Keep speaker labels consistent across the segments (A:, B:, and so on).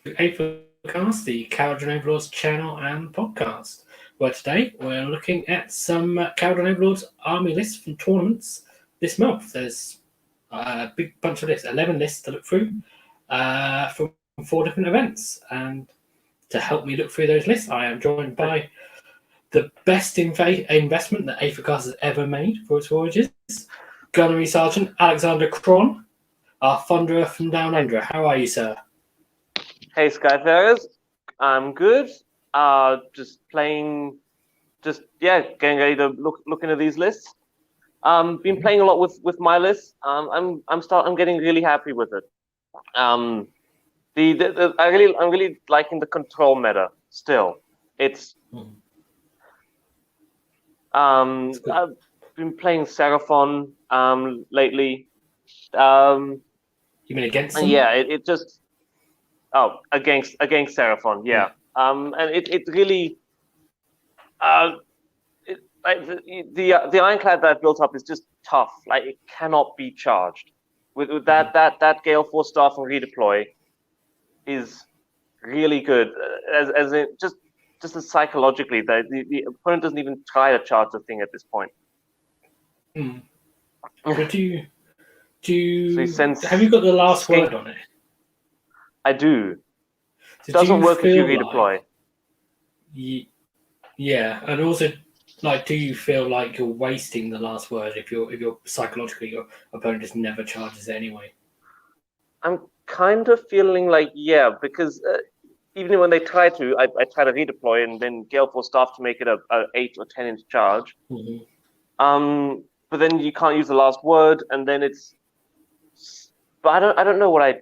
A: Aethercast, the Kharadron Overlords channel and podcast, where today we're looking at some Kharadron Overlords army lists from tournaments this month. There's a big bunch of lists, 11 lists to look through from 4 different events. And to help me look through those lists, I am joined by the best investment that Aethercast has ever made for its voyages, Gunnery Sergeant Aleksander Krohn, our thunderer from down under. How are you, sir?
B: Hey, Skyfarers. I'm good. Getting ready to look into these lists. Been playing a lot with my list. I'm getting really happy with it. I'm really liking the control meta still. I've been playing Seraphon lately.
A: You mean against them?
B: Yeah, it just against Seraphon, yeah. And it really the ironclad that I've built up is just tough. Like, it cannot be charged. With that Gale Force staff and redeploy is really good. As it just as psychologically, the opponent doesn't even try to charge the thing at this point.
A: But do you have you got the last word on it?
B: I do. It doesn't work if you redeploy.
A: Yeah, and also, like, do you feel like you're wasting the last word if you're psychologically your opponent just never charges it anyway?
B: I'm kind of feeling like, yeah, because even when they try to, I try to redeploy and then Gale Force staff to make it a 8 or 10 inch charge.
A: Mm-hmm.
B: But then you can't use the last word, and then it's. But I don't know what I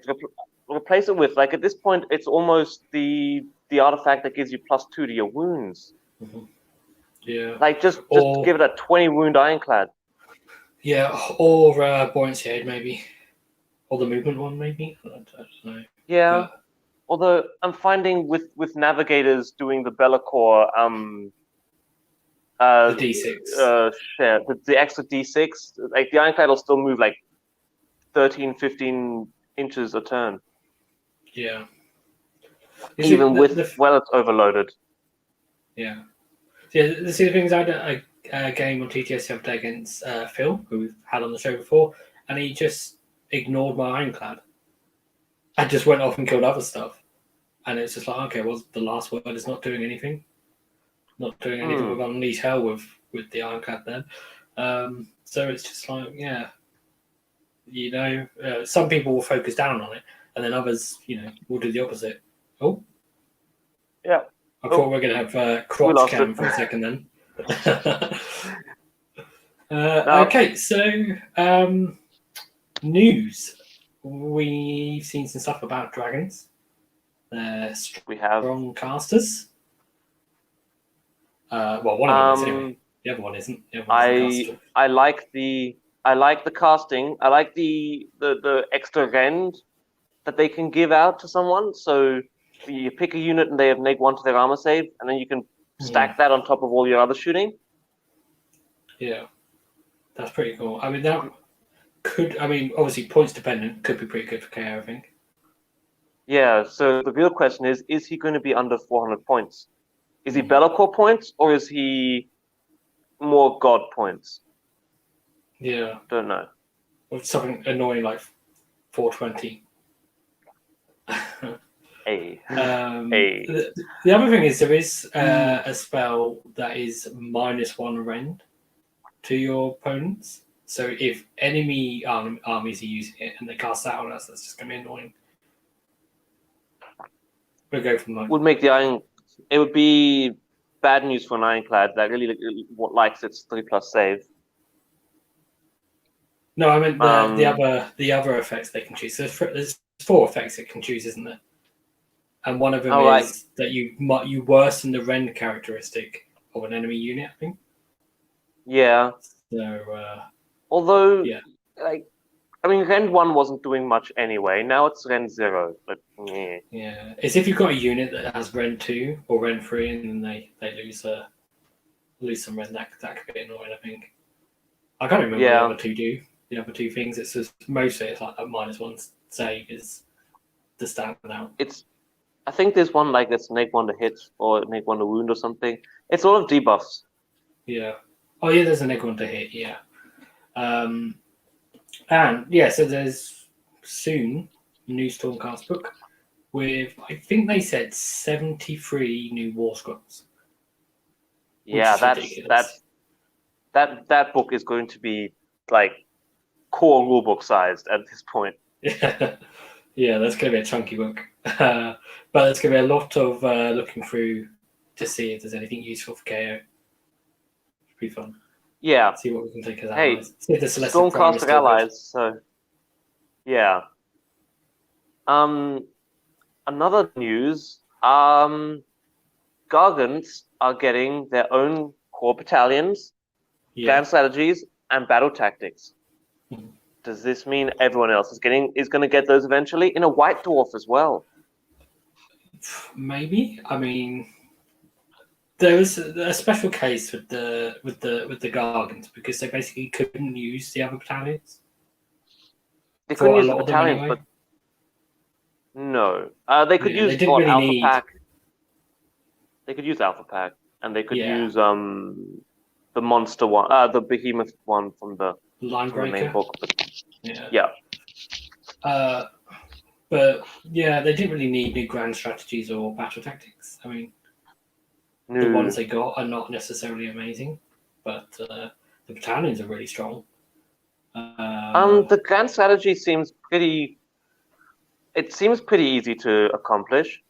B: replace it with. Like, at this point, it's almost the artifact that gives you +2 to your wounds.
A: Mm-hmm. Yeah.
B: Like, just give it a 20 wound ironclad.
A: Yeah, or Buoyancy Aid maybe, or the movement one maybe. I don't know.
B: Yeah. Although I'm finding with navigators doing the Bellacore,
A: the D6,
B: the extra D6, like, the ironclad will still move like 13, 15 inches a turn.
A: Yeah.
B: Even it's overloaded.
A: Yeah. Yeah. The things I did a game on TTS the other day against Phil, who we've had on the show before, and he just ignored my ironclad and just went off and killed other stuff. And it's just like, okay, well, the last word is not doing anything. Not doing anything with Unleash Hell with the ironclad then. So it's just like, yeah, some people will focus down on it, and then others, will do the opposite. Oh,
B: yeah.
A: I thought we were going to have crotch cam for a second then. Okay, so news. We've seen some stuff about dragons.
B: We have
A: strong casters. Well, one of them is anyway. The other one isn't.
B: I like the casting. I like the extra rend that they can give out to someone. So you pick a unit and they have -1 to their armor save, and then you can stack that on top of all your other shooting.
A: Yeah, that's pretty cool. I mean, obviously points dependent, could be pretty good for KO, I think.
B: Yeah, so the real question is he going to be under 400 points? Is he Bellacore points, or is he more God points?
A: Yeah.
B: Don't know.
A: Or something annoying like 420.
B: Hey.
A: The other thing is there is a spell that is -1 rend to your opponents. So if enemy armies are using it and they cast that on us, that's just going to be annoying. We'll go from
B: it would be bad news for an ironclad that really likes its 3+ save.
A: No, I meant the other effects they can choose. So there's 4 effects it can choose, isn't there? And one of them is that you worsen the rend characteristic of an enemy unit, I think.
B: Yeah.
A: So
B: although, Rend 1 wasn't doing much anyway. Now it's Rend 0, but yeah.
A: Yeah, it's if you've got a unit that has Rend 2 or Rend 3, and then they lose some Rend. That could be annoying, I think. I can't remember what the other two do. The other two things, it's just mostly it's like a -1 save is the standout.
B: I think there's one like that's make one to hit or make one to wound or something. It's a lot of debuffs.
A: Yeah. Oh yeah, there's a egg one to hit. Yeah. And yeah, so there's soon a new Stormcast book with I think they said 73 new war scrolls.
B: Yeah, that book is going to be like core rulebook sized at this point.
A: Yeah, that's going to be a chunky book. But there's going to be a lot of looking through to see if there's anything useful for KO. It'll be fun.
B: Yeah.
A: See what we can take as
B: hey,
A: allies. See if the Celestial
B: Stormcast allies. So, yeah. Another news. Gargants are getting their own core battalions, grand strategies, and battle tactics.
A: Mm-hmm.
B: Does this mean everyone else is going to get those eventually in a White Dwarf as well?
A: Maybe. I mean, there was a special case with the Gargants because they basically couldn't use the other battalions.
B: They couldn't use the battalions, anyway. But no, they could use
A: really
B: Alpha Pack. They could use Alpha Pack, and they could use the monster one, the behemoth one from the main book.
A: But yeah, they didn't really need new grand strategies or battle tactics. I mean, the ones they got are not necessarily amazing, but the battalions are really strong.
B: The grand strategy seems pretty. It seems pretty easy to accomplish.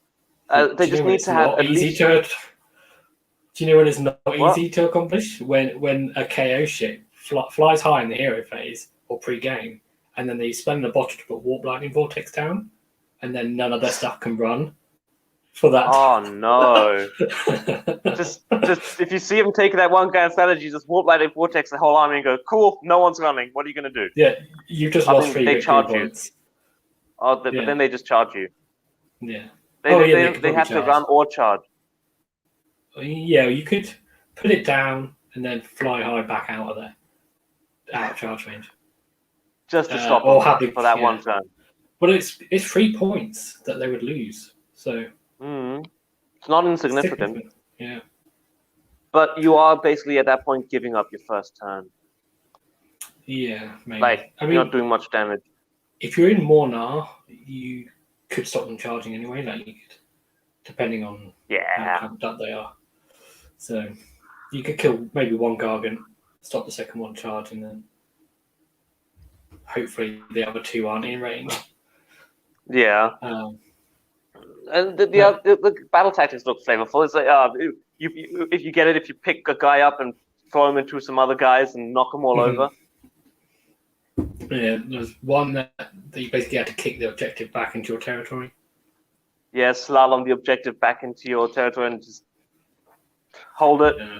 B: They just need to have at least.
A: Do you know when it's not easy to accomplish? When a KO ship flies high in the hero phase or pre-game, and then they spend the bottle to put Warp Lightning Vortex down, and then none of their stuff can run for that.
B: Oh no! just if you see them taking that one grand strategy, just Warp Lightning Vortex the whole army and go, cool, no one's running. What are you going to do?
A: Yeah, you just lost 3
B: they charge
A: points.
B: You. But then they just charge you.
A: Yeah.
B: They have to run or charge.
A: Yeah, you could put it down and then fly high back out of charge range.
B: Just to stop them for that one turn.
A: But it's 3 points that they would lose. So
B: it's not insignificant.
A: Yeah.
B: But you are basically at that point giving up your first turn.
A: Yeah, maybe.
B: Like, you're not doing much damage.
A: If you're in Mhornar, you could stop them charging anyway, like you could, depending on how pumped up they are. So you could kill maybe one Gargant, stop the second one charging, and then hopefully the other 2 aren't in range.
B: Yeah. And the battle tactics look flavorful. It's like if you get it, if you pick a guy up and throw him into some other guys and knock them all over.
A: Yeah, there's one that you basically had to kick the objective back into your territory.
B: Yeah, slalom the objective back into your territory and just hold it.
A: Yeah.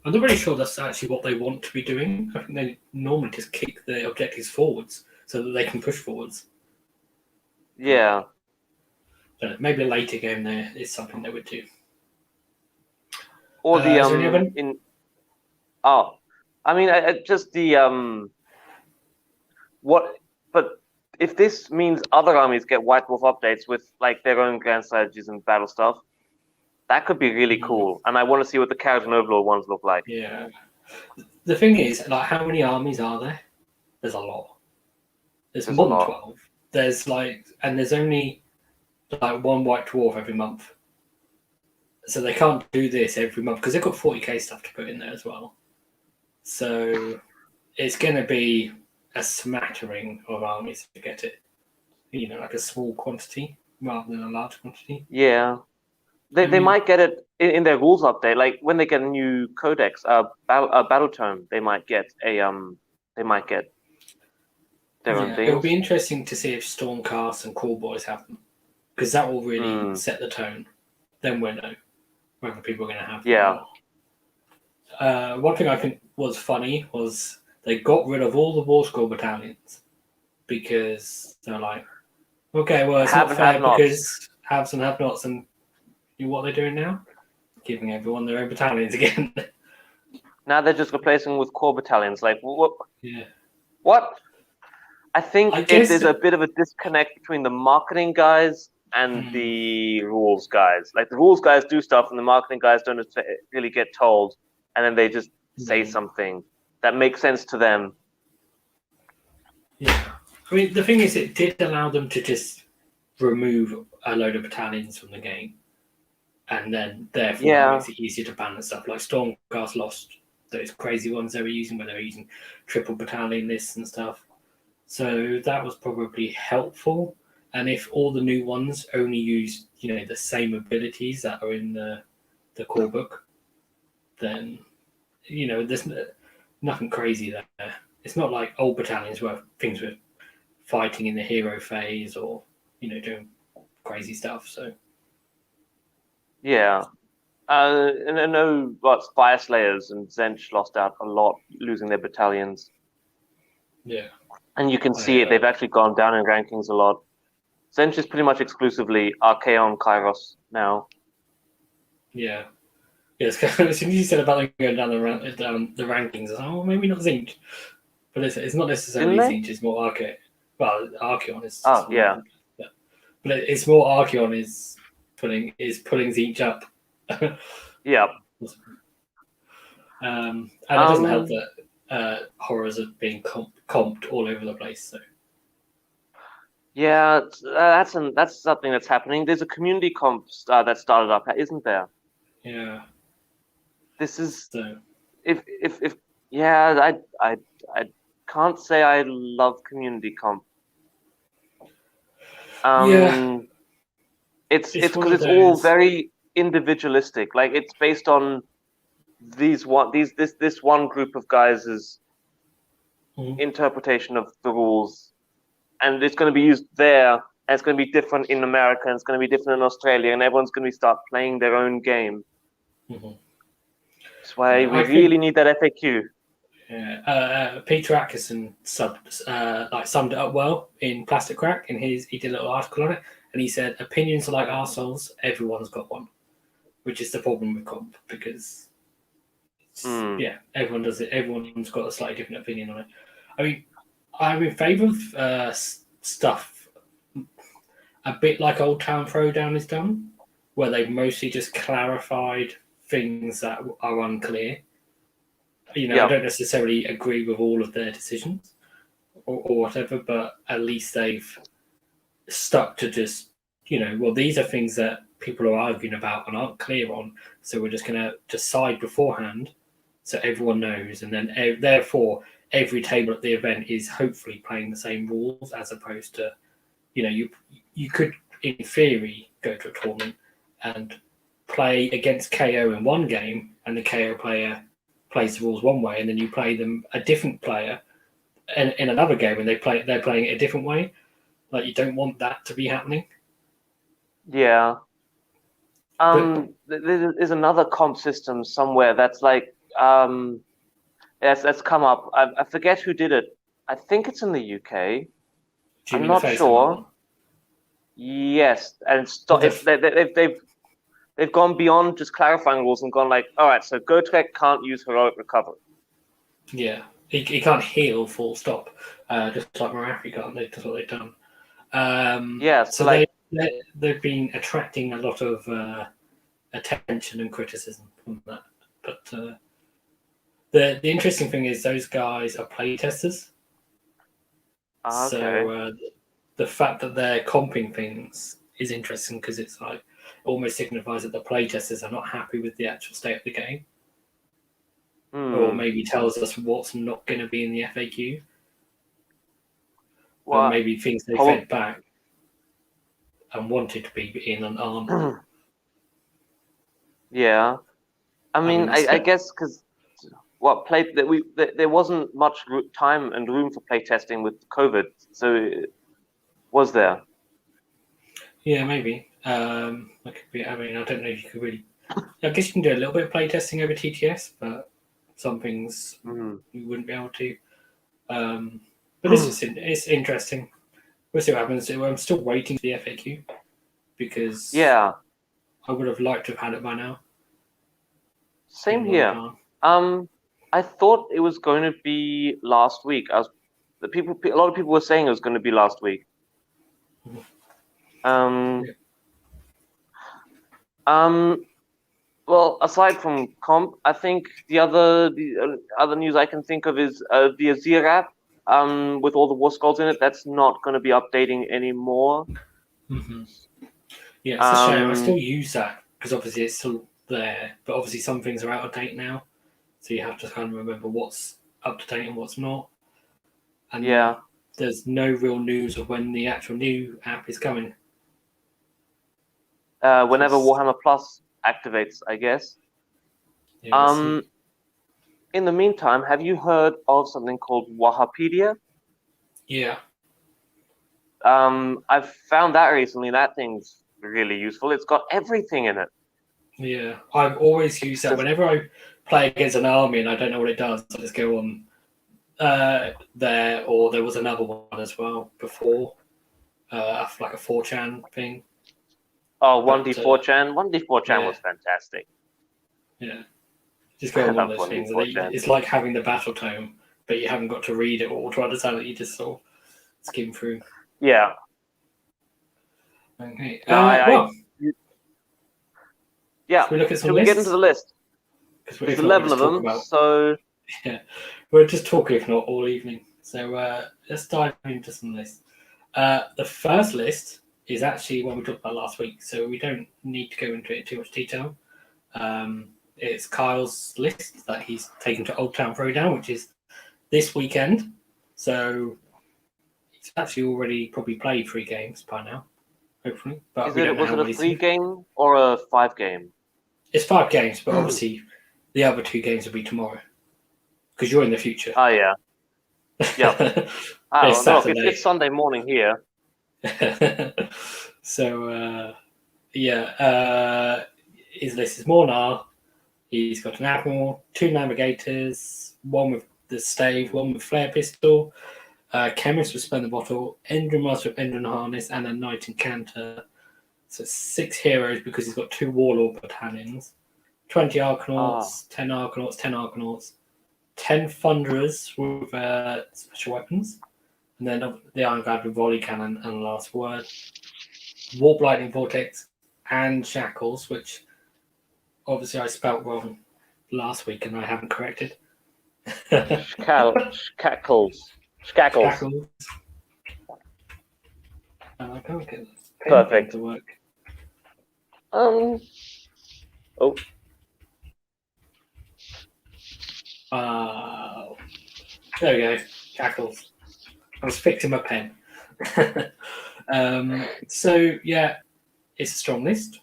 A: I'm not really sure that's actually what they want to be doing. I think they normally just kick the objectives forwards so that they can push forwards.
B: Yeah.
A: So maybe a later game there is something they would do.
B: Or the I mean, just the But if this means other armies get White Wolf updates with like their own grand strategies and battle stuff, that could be really cool. And I want to see what the Kharadron Overlord ones look like.
A: Yeah. The thing is, like, how many armies are there? There's a lot. There's more than 12. There's there's only like 1 White Dwarf every month. So they can't do this every month because they've got 40k stuff to put in there as well. So it's going to be a smattering of armies to get it. Like a small quantity rather than a large quantity.
B: Yeah. They might get it in their rules update. Like when they get a new codex, battle tome, they might get their own thing.
A: It'll be interesting to see if Stormcast and Call Boys have them, because that will really set the tone. Then we'll know whether people are going to have them. Yeah. One thing I think was funny was they got rid of all the War Scroll battalions because they're like, okay, well, it's not fair because haves and have-nots, and what they're doing now? Giving everyone their own battalions again.
B: Now they're just replacing with core battalions. Like, what?
A: Yeah.
B: What? I think there's a bit of a disconnect between the marketing guys, and the rules guys. Like the rules guys do stuff, and the marketing guys don't really get told, and then they just say something that makes sense to them.
A: Yeah, I mean the thing is, it did allow them to just remove a load of battalions from the game, and then therefore it makes it easier to ban and stuff. Like Stormcast lost those crazy ones they were using, where they were using triple battalion lists and stuff. So that was probably helpful. And if all the new ones only use, the same abilities that are in the core book, then, there's nothing crazy there. It's not like old battalions where things were fighting in the hero phase or, doing crazy stuff. So.
B: Yeah. And I know Fire Slayers and Zench lost out a lot, losing their battalions.
A: Yeah.
B: And you can see it. They've actually gone down in rankings a lot. Zench is pretty much exclusively Archaon Kairos now.
A: Yeah. Yes, as soon as you said about them going down the rankings, I was like, oh, maybe not Zinch. But it's not necessarily Zinch, it's more Archaon. Well, Archaon is...
B: Oh, yeah.
A: But it's more Archaon is pulling Zinch up.
B: Yeah.
A: And it doesn't help that horrors are being comped all over the place, so...
B: Yeah, that's something that's happening. There's a community comp that started up, isn't there?
A: Yeah.
B: This is
A: so.
B: if yeah, I can't say I love community comp. It's because it's all very individualistic. Like it's based on this one group of guys' interpretation of the rules. And it's going to be used there, and it's going to be different in America, and it's going to be different in Australia, and everyone's going to start playing their own game. That's why we really need that FAQ.
A: Yeah, Peter Atkinson summed it up well in Plastic Crack. He did a little article on it, and he said, "Opinions are like arseholes. Everyone's got one," which is the problem with comp because everyone does it. Everyone's got a slightly different opinion on it. I mean. I'm in favour of stuff a bit like Old Town Throwdown is done, where they've mostly just clarified things that are unclear. I don't necessarily agree with all of their decisions or whatever, but at least they've stuck to just, these are things that people are arguing about and aren't clear on, so we're just going to decide beforehand so everyone knows, and then therefore every table at the event is hopefully playing the same rules, as opposed to, you could in theory go to a tournament and play against KO in one game, and the KO player plays the rules one way, and then you play them a different player in another game, and they're playing it a different way. Like you don't want that to be happening.
B: Yeah. There's another comp system somewhere that's like that's come up. I forget who did it. I think it's in the UK. I'm not sure. Yes, and they've gone beyond just clarifying rules and gone like, all right, so Gotrek can't use heroic recovery.
A: Yeah, he can't heal full stop. Just like Marathi can't. That's what they've done. So they've been attracting a lot of attention and criticism from that. But the interesting thing is those guys are playtesters.
B: Okay.
A: So the fact that they're comping things is interesting because it's like almost signifies that the playtesters are not happy with the actual state of the game. Or maybe tells us what's not going to be in the FAQ. Or maybe things they fed back and wanted to be in and aren't.
B: Yeah. I mean, I guess because there wasn't much time and room for playtesting with COVID, so was there?
A: Yeah, maybe. That could be. I mean, I don't know if you could really. I guess you can do a little bit of playtesting over TTS, but some things you wouldn't be able to. But it's interesting. We'll see what happens. I'm still waiting for the FAQ because I would have liked to have had it by now.
B: Same here. I thought it was going to be last week. A lot of people were saying it was going to be last week. Well, aside from comp, I think the other news I can think of is the Azir app. With all the War Skulls in it, that's not going to be updating anymore.
A: Mm-hmm. Yeah, it's a shame. I still
B: Um,
A: use that because obviously it's still there, but obviously some things are out of date now, so you have to kind of remember what's up to date and what's not. And
B: yeah.
A: there's no real news of when the actual new app is coming.
B: Whenever
A: Just
B: Warhammer Plus activates, I guess.
A: yeah, we'll
B: Um,
A: see.
B: in the meantime, have you heard of something called Wahapedia?
A: Yeah,
B: I've found that recently. That thing's really useful. It's got everything in it.
A: yeah. I've always used that
B: Just
A: whenever I play against an army and I don't know what it does. I just go on there, or there was another one as well before, like a 4chan thing.
B: one D
A: But
B: four chan. 1D4chan
A: yeah,
B: was fantastic.
A: yeah. Just go
B: I
A: on one of
B: love
A: those
B: one D
A: things.
B: four chan.
A: It's like having the battle tome, but you haven't got to read it or to understand it. You just sort of skim through.
B: Yeah.
A: Okay.
B: No,
A: Well,
B: yeah.
A: should we look at some
B: Should we get into the
A: lists?
B: list?
A: Because
B: There's
A: if not, we
B: 11
A: just
B: of
A: talk
B: them.
A: about.
B: So
A: Yeah, we're just talking if not all evening. So let's dive into some lists. The first list is actually one we talked about last week, so we don't need to go into it in too much detail. It's Kyle's list that he's taken to Old Town Throwdown, which is this weekend. So he's actually already probably played 3 games by now, hopefully. But we don't know
B: was
A: how
B: it a
A: many.
B: 3 game or a 5 game?
A: It's 5 games, but obviously the other 2 games will be tomorrow because you're in the future.
B: Oh yeah. Yep.
A: It's
B: Look,
A: Saturday.
B: it's Sunday morning here.
A: So his list is Mhornar. He's got an admiral, 2 navigators, one with the stave, one with flare pistol, chemist with spend the bottle, Endrin master with Endrin harness, and a knight in canter. So 6 heroes because he's got 2 warlord battalions, 20
B: Ah,
A: arcanauts, 10 arcanauts, 10 thunderers with special weapons, and then the ironclad with volley cannon and last word. Warp Lightning Vortex and Shackles, which obviously I spelt wrong last week and I haven't corrected.
B: Shackles.
A: Shackles. And I can't get this pen thing
B: Perfect.
A: to work.
B: Oh,
A: There we go. Shackles. I was fixing my pen. So, yeah, it's a strong list.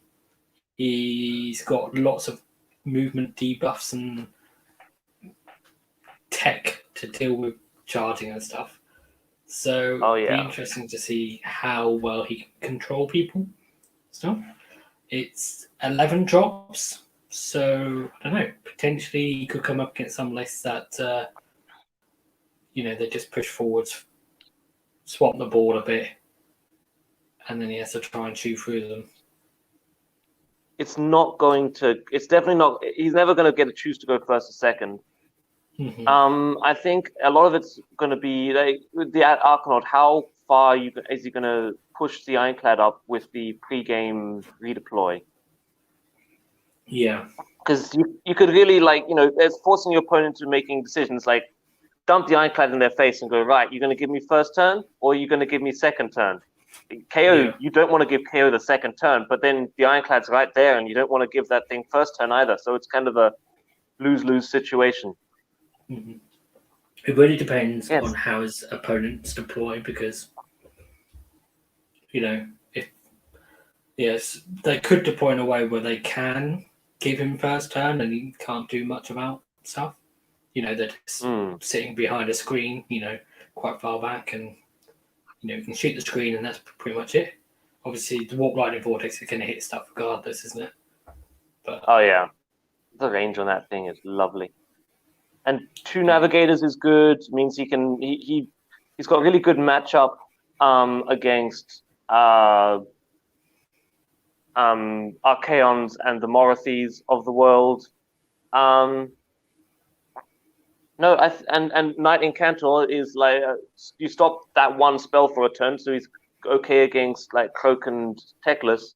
A: He's got lots of movement debuffs and tech to deal with charging and stuff. So
B: oh
A: it'll be
B: yeah.
A: interesting to see how well he can control people. Stuff. It's 11 drops, so I don't know. Potentially, he could come up against some lists that they just push forwards, swap the board a bit, and then he has to try and chew through them.
B: It's not going to. It's definitely not. He's never going to get to choose to go first or second.
A: Mm-hmm.
B: I think a lot of it's going to be like with the Arcanaut. How far is he going to push the Ironclad up with the pre-game redeploy?
A: Yeah.
B: Because you could really it's forcing your opponent to making decisions like dump the Ironclad in their face and go, right, you're going to give me first turn or you're going to give me second turn. KO,
A: Yeah.
B: you don't want to give KO the second turn, but then the Ironclad's right there and you don't want to give that thing first turn either. So it's kind of a lose-lose situation.
A: Mm-hmm. It really depends
B: Yes.
A: on how his opponents deploy because, if they could deploy in a way where they can give him first turn and he can't do much about stuff. They're just sitting behind a screen, quite far back, and you can shoot the screen, and that's pretty much it. Obviously, the warp lightning vortex is going to hit stuff regardless, isn't it? But
B: Oh yeah, the range on that thing is lovely, and 2 navigators is good. Means he can he's got a really good matchup against Archaons and the Morothes of the world. No, and Knight Incantor is like you stop that one spell for a turn, so he's okay against like Croak and Teclis.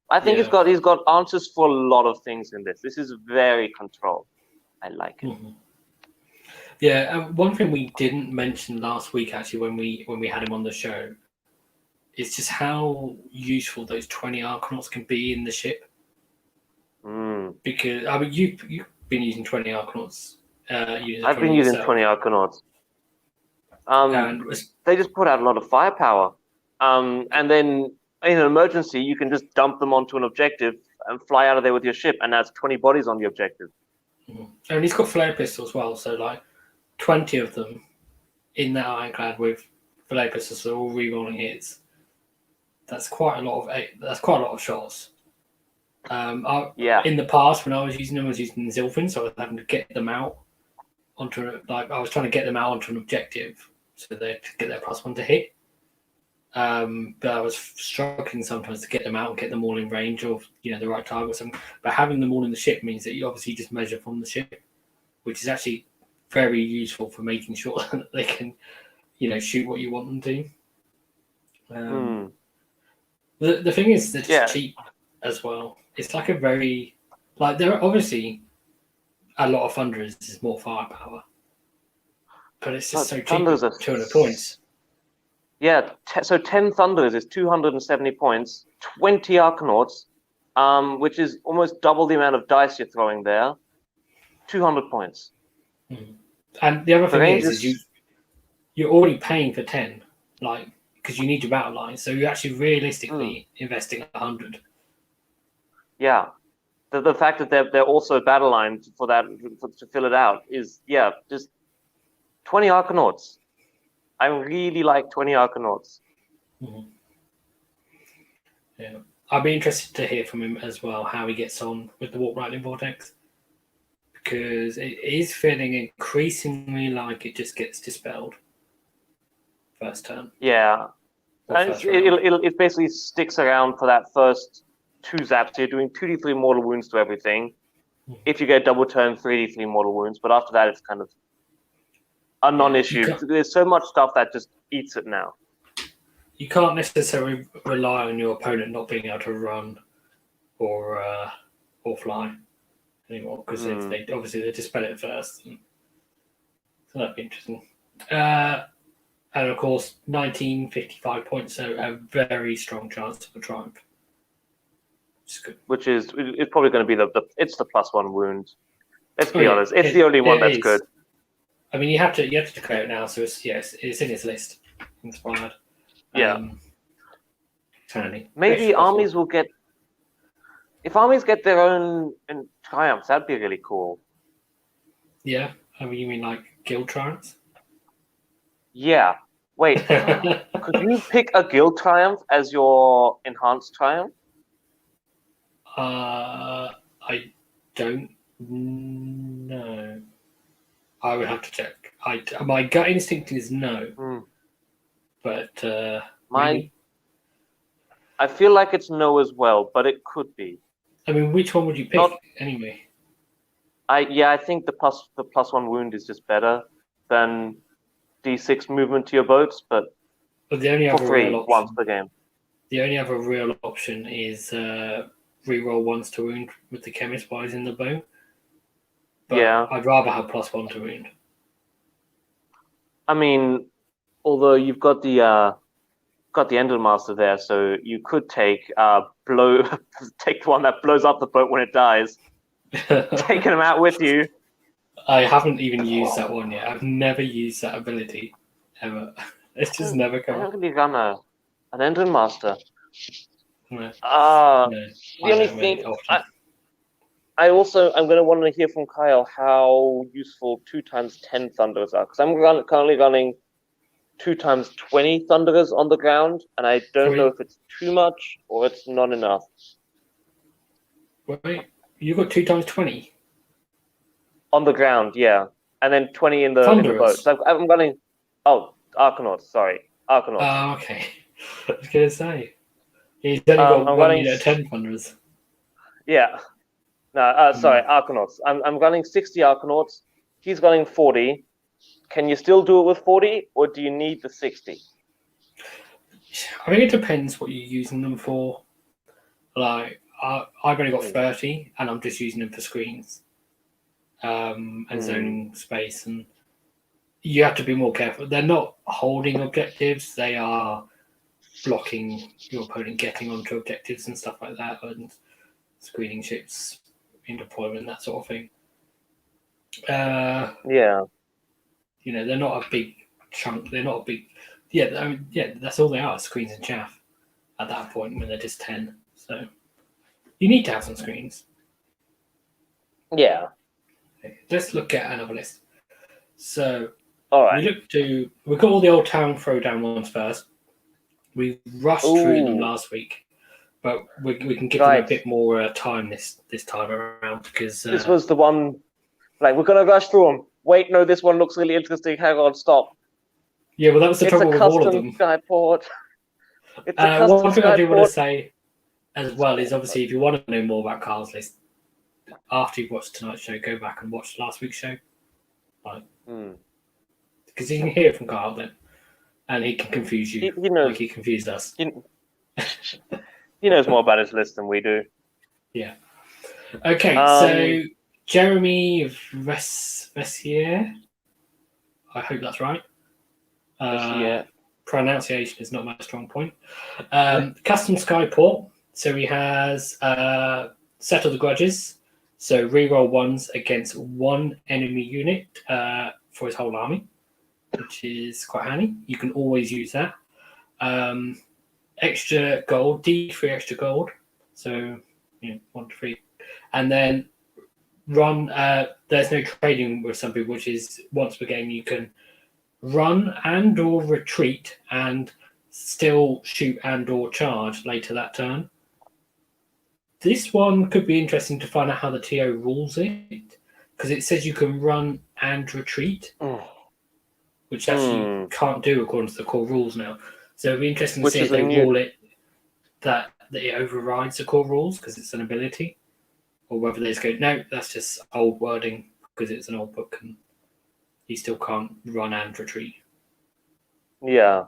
B: I think he's got answers for a lot of things in this. This is very controlled. I like it.
A: Mm-hmm. Yeah, one thing we didn't mention last week actually when we had him on the show is just how useful those 20 Arcanauts can be in the ship. Because I mean, you've been using 20 Arcanauts.
B: I've been using 20 Arcanauts. They just put out a lot of firepower. And then in an emergency, you can just dump them onto an objective and fly out of there with your ship, and that's 20 bodies on the objective.
A: Mm-hmm. And he's got flare pistols as well, so like 20 of them in that ironclad with flare pistols, so all rerolling hits. That's quite a lot of shots. In the past, when I was using them, I was using Zilfin, so I was having to get them out onto I was trying to get them out onto an objective so they could get their +1 to hit. But I was struggling sometimes to get them out and get them all in range of the right targets. But having them all in the ship means that you obviously just measure from the ship, which is actually very useful for making sure that they can shoot what you want them to. The thing is they're just cheap as well. It's like a very there are obviously a lot of Thunderers is more firepower, but it's just so cheap. 200 points.
B: Yeah, so 10 Thunderers is 270 points, 20 Arcanauts, which is almost double the amount of dice you're throwing there, 200 points.
A: Mm-hmm. And the other thing is you're already paying for 10, because you need your battle lines, so you're actually realistically investing 100. Yeah,
B: the fact that they're also battle lines for that to fill it out is just 20 Arcanauts. I really like 20 Arcanauts.
A: Mm-hmm. Yeah, I'd be interested to hear from him as well how he gets on with the Warp Lightning Vortex, because it is feeling increasingly like it just gets dispelled first turn.
B: Yeah, and it basically sticks around for that first 2 zaps. So you're doing 2d3 mortal wounds to everything. Mm-hmm. If you get double turn, 3d3 mortal wounds, but after that it's kind of a non-issue. There's so much stuff that just eats it now.
A: You can't necessarily rely on your opponent not being able to run or fly anymore, because they dispel it first. So that'd be interesting. And of course, 1955 points, so a very strong chance of a triumph.
B: Which is it's probably going to be it's the +1 wound. Let's be honest, it's the only one that's good.
A: I mean, you have to declare it now, so it's in his list. Inspired.
B: Maybe armies will get. If armies get their own triumphs, that'd be really cool.
A: Yeah, I mean, you mean like guild triumphs?
B: Yeah. Wait, could you pick a guild triumph as your enhanced triumph?
A: I don't know. I would have to check. My gut instinct is no, but
B: I feel like it's no as well, but it could be.
A: I mean, which one would you pick anyway?
B: I think the +1 wound is just better than D6 movement to your boats, but
A: the only other
B: free
A: real option,
B: once per game.
A: The only other real option is reroll once to wound with the chemist wise in the bow. But I'd rather have +1 to wound.
B: I mean, although you've got the Ended Master there, so you could take take the one that blows up the boat when it dies, taking them out with you.
A: I haven't even used that one yet. I've never used that ability ever. It's just never come up.
B: How can you run an Ended Master?
A: No.
B: The only thing I'm going to want to hear from Kyle how useful 2x10 Thunderers are, because I'm currently running 2x20 Thunderers on the ground, and I don't know if it's too much or it's not enough.
A: Wait, you got 2x20
B: on the ground, yeah, and then 20 in the boat. So I'm running. Oh, Arcanauts. Sorry, Arcanauts.
A: Oh, okay. I was going to say he's only got one unit of 10 Thunderers.
B: Yeah. No, sorry, Arcanauts. I'm running 60 Arcanauts. He's running 40. Can you still do it with 40, or do you need the 60?
A: I think it depends what you're using them for. Like I've only got 30, and I'm just using them for screens, and zoning space. And you have to be more careful. They're not holding objectives; they are blocking your opponent getting onto objectives and stuff like that, and screening ships in deployment, that sort of thing.
B: Yeah.
A: You know, they're not a big chunk. They're not a big. Yeah, I mean, yeah, that's all they are, screens and chaff at that point when they're just 10. So you need to have some screens.
B: Yeah.
A: Okay, let's look at another list. So
B: All right.
A: we've got all the Old Town Throwdown ones first. We rushed through them last week, but we can give them a bit more time this time around because
B: this was the one. Like, we're gonna rush through them. Wait, no, this one looks really interesting. Hang on, stop.
A: Yeah, well, that was the trouble with all of them.
B: Skyport. It's a custom
A: one thing
B: Skyport.
A: I do want to say as well is obviously if you want to know more about Carl's list, after you've watched tonight's show, go back and watch last week's show. Because you can hear it from Carl then, and he can confuse you. He knows, like he confused us.
B: He knows more about his list than we do.
A: Yeah. Okay, so Jeremey Veysseire, I hope that's right. Pronunciation is not my strong point. Custom Skyport. So he has Settle the Grudges. So reroll ones against one enemy unit for his whole army, which is quite handy. You can always use that. Extra gold, D3 extra gold. So, 1 to 3. And then run, there's no trading with some people, which is once per game you can run and or retreat and still shoot and or charge later that turn. This one could be interesting to find out how the TO rules it, because it says you can run and retreat, which actually you can't do according to the core rules now. So it'd be interesting to see if they rule it that it overrides the core rules because it's an ability, or whether they just go, no, that's just old wording because it's an old book and you still can't run and retreat.
B: Yeah.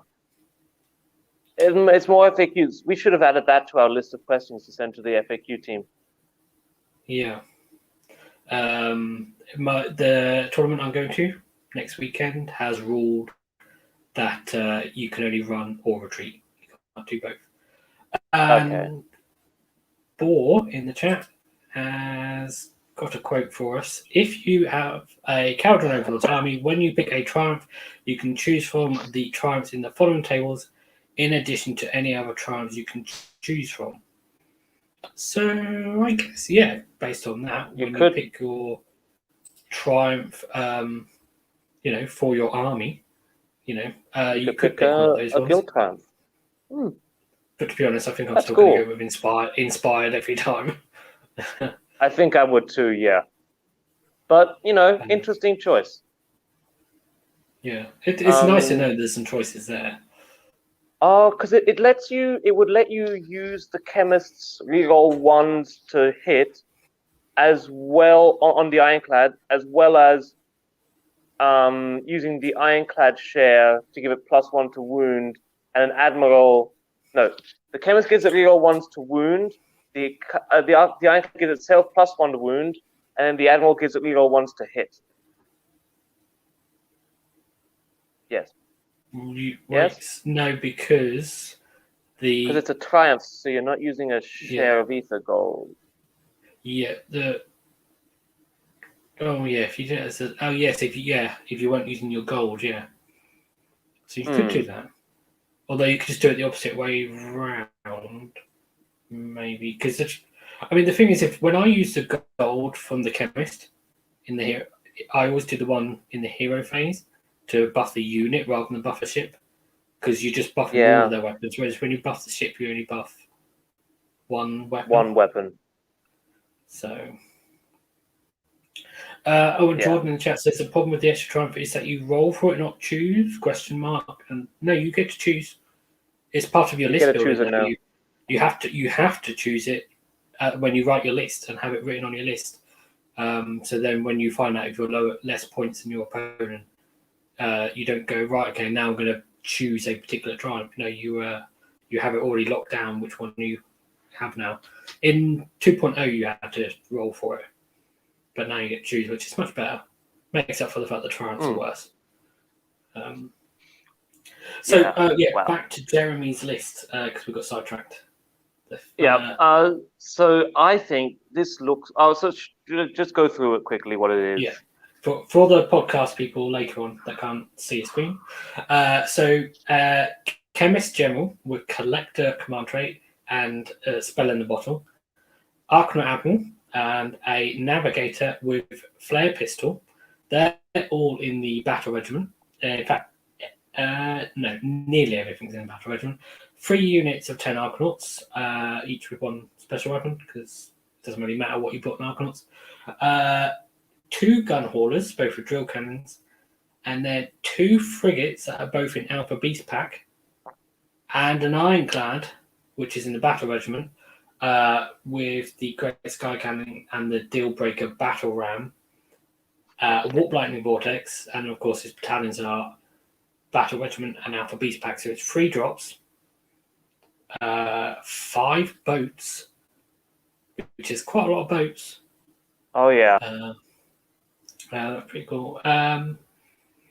B: It's more FAQs. We should have added that to our list of questions to send to the FAQ team.
A: Yeah. The tournament I'm going to next weekend has ruled that you can only run or retreat. You can't do both.
B: Okay.
A: Boar in the chat has got a quote for us. If you have a Kharadron Overlords army, when you pick a triumph, you can choose from the triumphs in the following tables in addition to any other triumphs you can choose from. So I guess, yeah, based on that, when you pick your triumph, for your army, you could pick one of those ones.
B: Guild triumph.
A: But to be honest, I think I'm still going to go with inspired every time.
B: I think I would too, yeah. But, interesting choice.
A: Yeah, it's nice to know there's some choices there.
B: Oh, because it would let you use the chemist's reroll ones to hit as well on the Ironclad, as well as using the Ironclad share to give it +1 to wound, and an Admiral. No, the chemist gives it reroll ones to wound. The Ironclad gives itself +1 to wound, and then the Admiral gives it reroll ones to hit. Yes.
A: Yes? No, because
B: it's a triumph, so you're not using a share of ether gold.
A: Yeah. If you did it as if you weren't using your gold, yeah. So you could do that. Although you could just do it the opposite way round, maybe. Because the thing is, when I use the gold from the chemist in the hero, I always do the one in the hero phase to buff the unit rather than buff a ship, because you just buff all of their weapons. Whereas when you buff the ship, you only buff one weapon.
B: One weapon.
A: So. Jordan in the chat says the problem with the extra triumph is that you roll for it, not choose? ? And no, you get to choose. It's part of your list building. You have to choose it when you write your list and have it written on your list. So then when you find out if you're less points than your opponent, you don't go, right, okay, now I'm going to choose a particular triumph. No, you have it already locked down which one you have now. In 2.0, you had to roll for it, but now you get to choose, which is much better. Makes up for the fact that Triumphs are worse.
B: Wow.
A: Back to Jeremy's list because we got sidetracked.
B: So I think this looks. Just go through it quickly. What it is.
A: Yeah. For the podcast people later on that can't see a screen. Chemist General with Collector command trait and Spell in the Bottle. Arcana Admiral and a Navigator with Flare Pistol. They're all in the Battle Regiment. In fact, no, nearly everything's in the Battle Regiment. 3 units of 10 Arcanauts, each with 1 special weapon, because it doesn't really matter what you put in Arcanauts. 2 gun haulers, both with drill cannons, and then 2 frigates that are both in Alpha Beast Pack, and an Ironclad, which is in the Battle Regiment, with the Great Sky Cannon and the Deal Breaker Battle Ram, Warp Lightning Vortex, and of course his battalions are Battle Regiment and Alpha Beast Pack, so it's 3 drops, 5 boats, which is quite a lot of boats.
B: Oh yeah.
A: That's pretty cool. And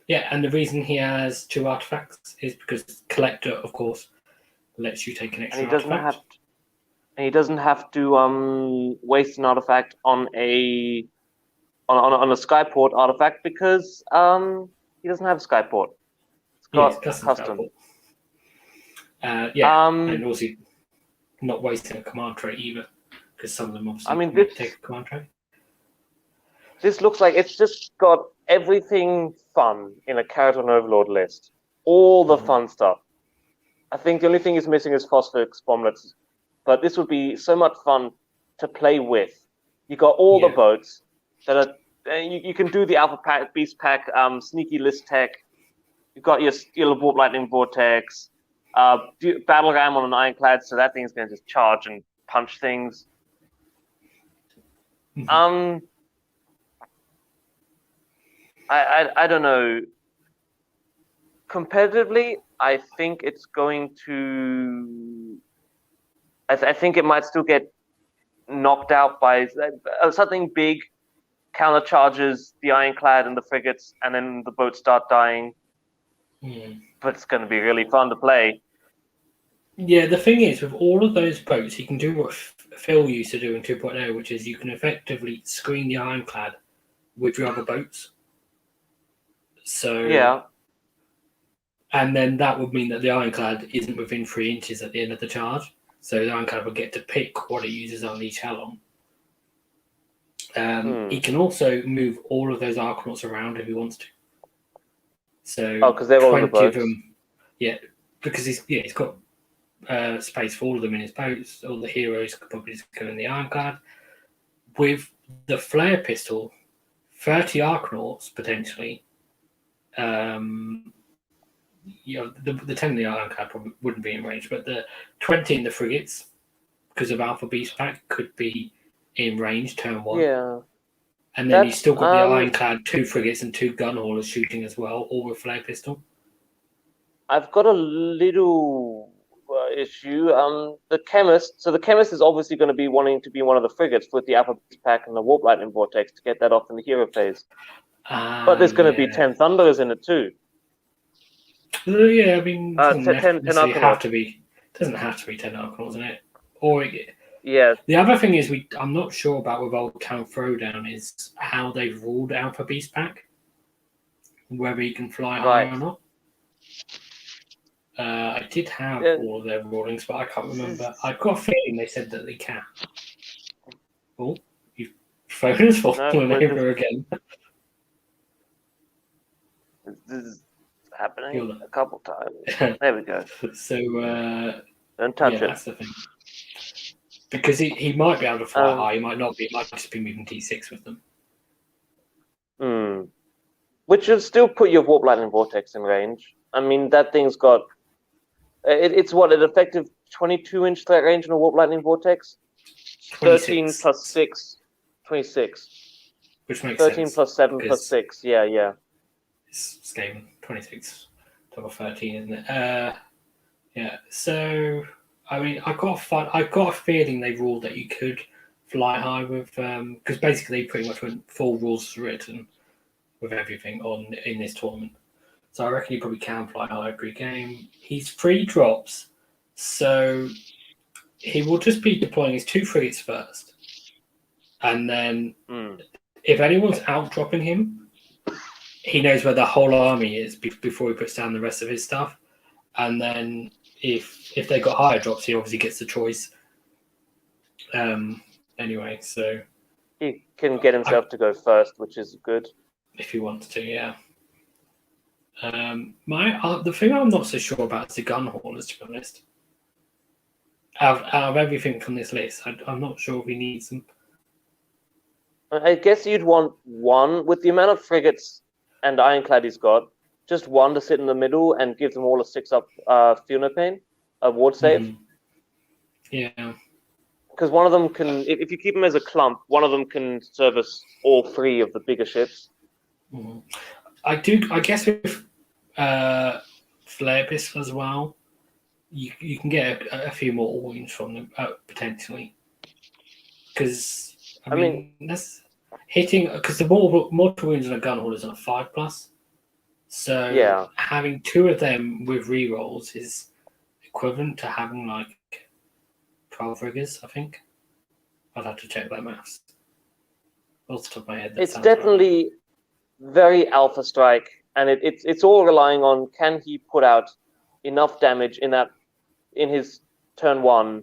A: the reason he has 2 artifacts is because Collector, of course, lets you take an extra artifact.
B: He doesn't have to waste an artifact on a Skyport artifact because he doesn't have a Skyport. It's got custom.
A: And also not wasting a command trait either, because some of them obviously take a command trait.
B: This looks like it's just got everything fun in a Kharadron Overlord list. All the fun stuff. I think the only thing is missing is phosphoric bomblets, but this would be so much fun to play with. You got all the boats that are. You can do the Alpha Pack, Beast Pack, sneaky list tech. You've got your Warp Lightning Vortex, Battle Ram on an Ironclad, so that thing's going to just charge and punch things. I don't know. Competitively, I think it's going to. I think it might still get knocked out by something big, countercharges the Ironclad and the frigates, and then the boats start dying. But it's going to be really fun to play.
A: Yeah, the thing is, with all of those boats, you can do what Phil used to do in 2.0, which is you can effectively screen the Ironclad with your other boats. So and then that would mean that the Ironclad isn't within 3 inches at the end of the charge. So the Ironclad will get to pick what it uses on each Helon. He can also move all of those Arcanauts around if he wants to. So
B: because they're all in the boats.
A: Of them, because he's got space for all of them in his boats. All the heroes could probably just go in the Ironclad. With the flare pistol, 30 Arcanauts potentially. The 10 in the Ironclad probably wouldn't be in range, but the 20 in the frigates, because of Alpha Beast Pack, could be in range turn 1.
B: Yeah.
A: And then you still got the Ironclad, 2 frigates and 2 gun haulers shooting as well, all with flare pistol.
B: I've got a little issue. The chemist is obviously going to be wanting to be one of the frigates with the Alpha Beast Pack and the Warp Lightning Vortex to get that off in the hero phase. But there's going to be 10 Thunderers in it too.
A: Yeah, I mean, it doesn't
B: 10
A: have to be 10 Arcanauts in it.
B: Yeah.
A: The other thing is, I'm not sure about with Old Town Throwdown is how they've ruled Alpha Beast Pack, whether he can fly high or not. I did have all of their rulings, but I can't remember. I've got a feeling they said that they can. Oh, your phone is falling over again.
B: This is happening a couple times. There we go.
A: So
B: don't touch it.
A: That's the thing. Because he might be able to fly high, he might not be. He might just be moving T6 with them.
B: Which would still put your Warp Lightning Vortex in range. I mean, that thing's got. It's what, an effective 22-inch threat range on a Warp Lightning Vortex?
A: 26.
B: 13 plus 6, 26.
A: Which makes
B: 13
A: sense.
B: plus 7 plus 6, yeah.
A: It's scaling 26 to 13, isn't it? So I mean, I got a feeling they ruled that you could fly high with because basically they pretty much went full rules written with everything on in this tournament. So I reckon he probably can fly high pre-game. He's 3 drops, so he will just be deploying his 2 frigates first, and then if anyone's outdropping him, he knows where the whole army is before he puts down the rest of his stuff. And then if they got higher drops, he obviously gets the choice. Anyway, so
B: he can get himself to go first, which is good
A: if he wants to. Yeah. The thing I'm not so sure about is the gun haulers, to be honest. Out of everything from this list, I'm not sure if he needs them.
B: I guess you'd want one with the amount of frigates and ironclad he's got. Just one to sit in the middle and give them all a 6-up Fiona pane, a ward save.
A: Mm-hmm. Yeah.
B: Because one of them can, if you keep them as a clump, one of them can service all 3 of the bigger ships.
A: Mm-hmm. I guess with flare pistol as well, you can get a few more wounds from them potentially. Because I mean that's hitting because the mortal wounds on a gun hauler is on a 5+. So
B: yeah,
A: having 2 of them with rerolls is equivalent to having like 12 riggers, I think. I'd have to check that maths. Off the top of my head,
B: it's definitely very alpha strike, and it's all relying on can he put out enough damage in his turn 1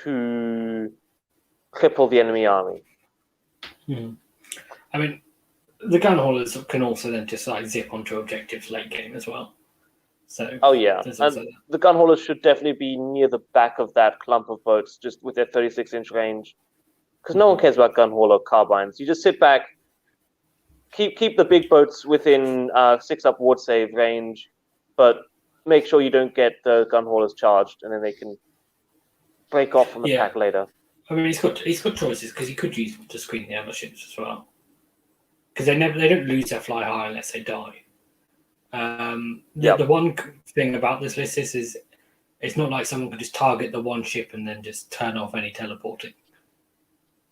B: to cripple the enemy army.
A: Mm-hmm. I mean, the gun haulers can also then just like zip onto objectives late game as well. So
B: and the gun haulers should definitely be near the back of that clump of boats, just with their 36-inch range, because no one cares about gun hauler carbines. You just sit back, keep the big boats within 6-up ward save range, but make sure you don't get the gun haulers charged, and then they can break off from the pack later.
A: I mean, he's got choices because he could use them to screen the other ships as well. Because they don't lose their fly high unless they die. The one thing about this list is it's not like someone can just target the one ship and then just turn off any teleporting.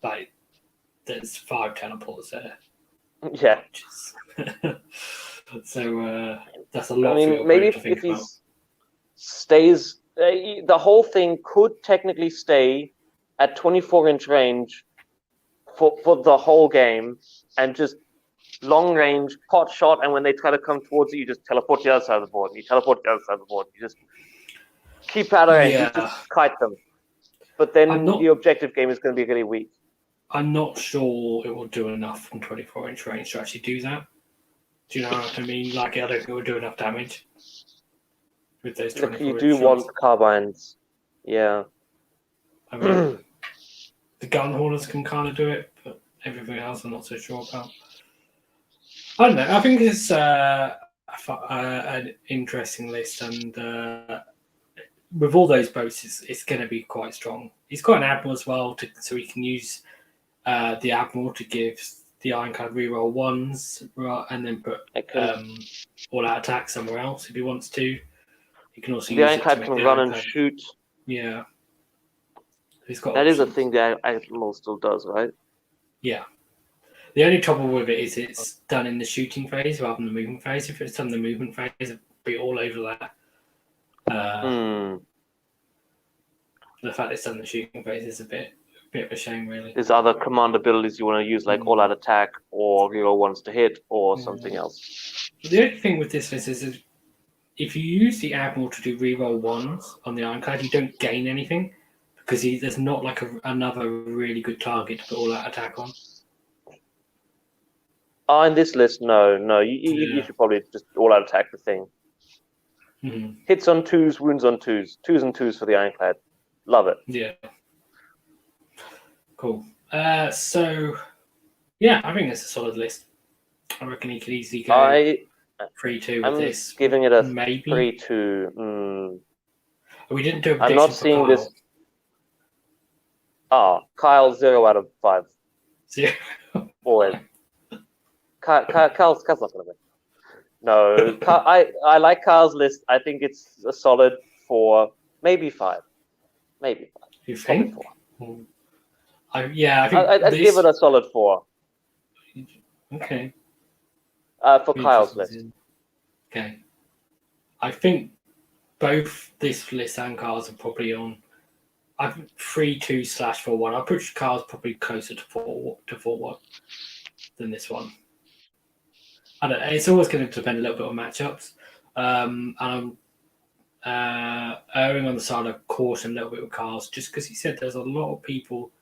A: Like there's 5 teleports there.
B: Yeah.
A: So that's a lot.
B: I mean, maybe if he stays, the whole thing could technically stay at 24-inch range for the whole game, and just long range pot shot. And when they try to come towards you just teleport to the other side of the board. You teleport to the other side of the board. You just keep out of range. You just kite them. But then the objective game is going to be really weak.
A: I'm not sure it will do enough from 24-inch range to actually do that. Do you know what I mean? Like, I don't think it will do enough damage with those 24-inch
B: You do want carbines. Yeah.
A: I mean, the gun haulers can kind of do it, but everything else I'm not so sure about. I don't know. I think it's an interesting list, and with all those boats, it's going to be quite strong. He's got an admiral as well, so he can use the admiral to give the ironclad reroll 1s, and then put all-out attack somewhere else if he wants to. He can also
B: the ironclad can run and shoot.
A: Yeah, he's got.
B: That is a thing the admiral still does, right?
A: Yeah. The only trouble with it is it's done in the shooting phase rather than the movement phase. If it's done in the movement phase, it'd be all over that. The fact it's done in the shooting phase is a bit of a shame, really.
B: There's other command abilities you want to use, like all-out attack or reroll 1s to hit or something else.
A: The only thing with this list is if you use the admiral to do reroll 1s on the ironclad, you don't gain anything because there's not like another really good target to put all-out attack on.
B: In this list, no. You should probably just all-out attack the thing.
A: Mm-hmm.
B: Hits on 2s, wounds on 2s. 2s and 2s for the ironclad. Love it.
A: Yeah. Cool. So, yeah, I think it's a solid list. I reckon he could easily go 3-2 with this.
B: I'm giving it a
A: maybe
B: 3-2.
A: We didn't do a prediction.
B: I'm not seeing this. Kyle 0 out of 5.
A: 0.
B: Always. Kyle's not going to win. No, I like Kyle's list. I think it's a solid 4, maybe 5. maybe 5.
A: You
B: Probably
A: think?
B: 4.
A: I think
B: I'd give it a solid 4.
A: Okay.
B: For Kyle's list.
A: Okay. I think both this list and Carl's are probably on. I think 3-2/4-1. I put Carl's probably closer to 4-1 than this one. I don't know. It's always going to depend a little bit on matchups. And I'm erring on the side of caution a little bit with Carl's, just because he said there's a lot of people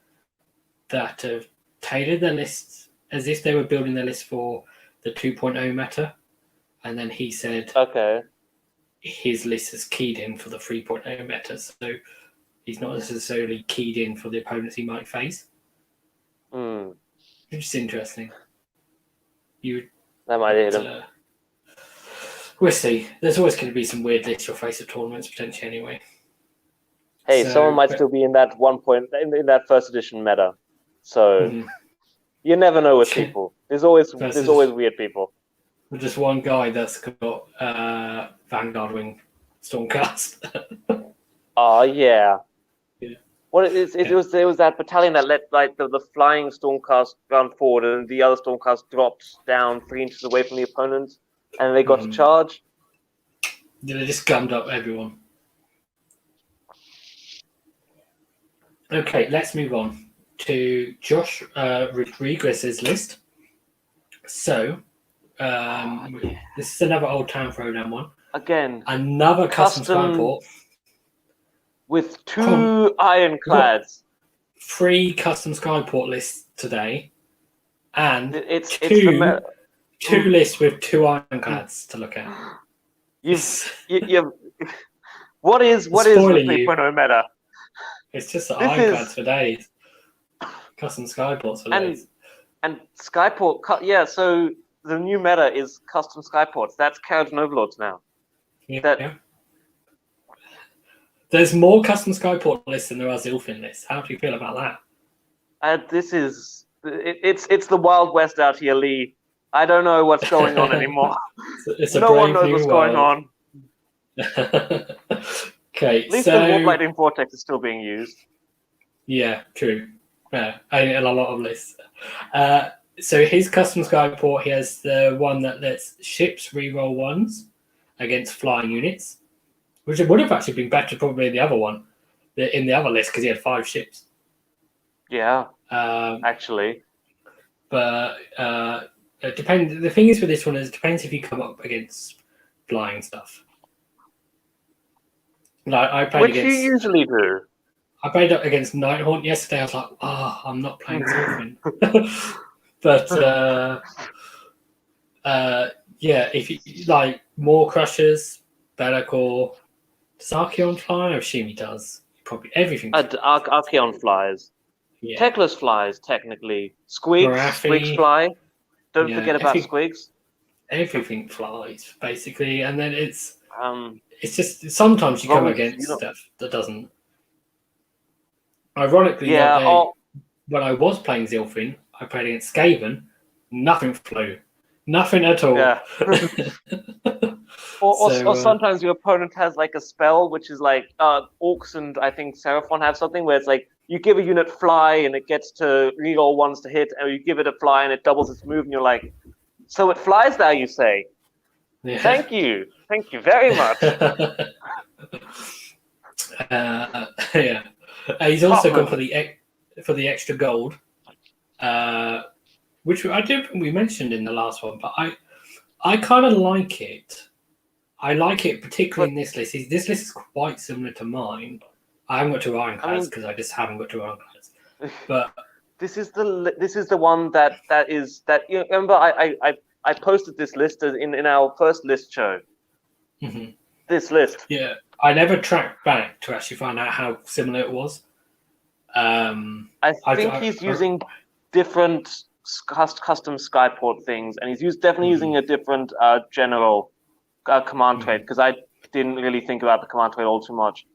A: that have tailored their lists as if they were building their list for the 2.0 meta, and then he said his list is keyed in for the 3.0 meta, so he's not necessarily keyed in for the opponents he might face. Which is interesting.
B: That might hit him.
A: We'll see. There's always going to be some weird lists you'll face at tournaments potentially anyway.
B: Hey, someone might still be in that in that first edition meta. So you never know with people. There's always weird people.
A: Just one guy that's got Vanguard Wing Stormcast.
B: Oh yeah. Well, there was that battalion that let the flying Stormcast run forward, and the other Stormcast dropped down 3 inches away from the opponent, and they got to charge.
A: They just gummed up everyone. Okay, let's move on to Josh Rodriguez's list. So, this is another Old Town Throwdown one.
B: Again,
A: another custom Skyport
B: with 2 ironclads.
A: 3 custom Skyport lists today, and
B: it's
A: two lists with 2 ironclads to look at.
B: What is the 3.0 meta?
A: It's just the ironclads for days. Custom Skyports for days.
B: And Skyport, so the new meta is custom Skyports. That's Kharadron Overlords now.
A: Yeah. There's more custom Skyport lists than there are Zilfin lists. How do you feel about
B: that? It's the Wild West out here, Lee. I don't know what's going on anymore. No one knows what's going on.
A: Okay,
B: at least the Warblighting Vortex is still being used.
A: Yeah, true. Yeah, and a lot of lists. So his custom Skyport, he has the one that lets ships reroll 1s against flying units, which would have actually been better probably in the other one, in the other list, because he had 5 ships.
B: Yeah, actually.
A: But it depends. The thing is with this one is it depends if you come up against flying stuff. Like I played
B: Which you usually do.
A: I played up against Nighthaunt yesterday. I was like, I'm not playing Zilfin. But if you like more Crushers, Barak, or does Archeon fly? I assume he does. Probably everything.
B: Archeon flies. Yeah. Techless flies, technically. Squigs fly. Don't forget about Squigs.
A: Everything flies, basically. And then it's just sometimes you come against stuff that doesn't. Ironically, when I was playing Zilfin, I played against Skaven. Nothing flew. Nothing at all.
B: Yeah. or sometimes your opponent has like a spell, which is like Orcs and I think Seraphon have something where it's like you give a unit fly and it gets to reroll 1s to hit, or you give it a fly and it doubles its move, and you're like, so it flies now, you say? Yeah. Thank you very much.
A: Yeah. He's also gone for the extra gold, which I don't think we mentioned in the last one, but I kind of like it. I like it particularly in this list. This list is quite similar to mine. I haven't got 2 ironclads because I just haven't got 2 ironclads. But
B: this is the one that you remember I posted this list in our first list show.
A: Mm-hmm.
B: This list.
A: Yeah, I never tracked back to actually find out how similar it was.
B: I think he's using different custom Skyport things, and he's definitely using a different general command trait, because I didn't really think about the command trait all too much.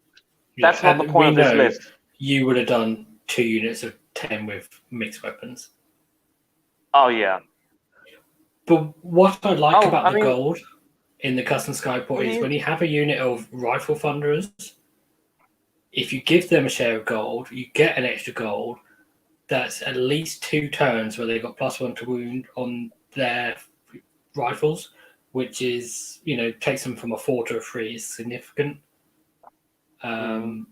B: That's not the point of this list.
A: You would have done 2 units of 10 with mixed weapons.
B: Oh yeah.
A: But what I like about the gold in the custom Skyport is when you have a unit of rifle thunderers, if you give them a share of gold, you get an extra gold. That's at least 2 turns where they got +1 to wound on their rifles, which is, takes them from a 4 to a 3 is significant. 10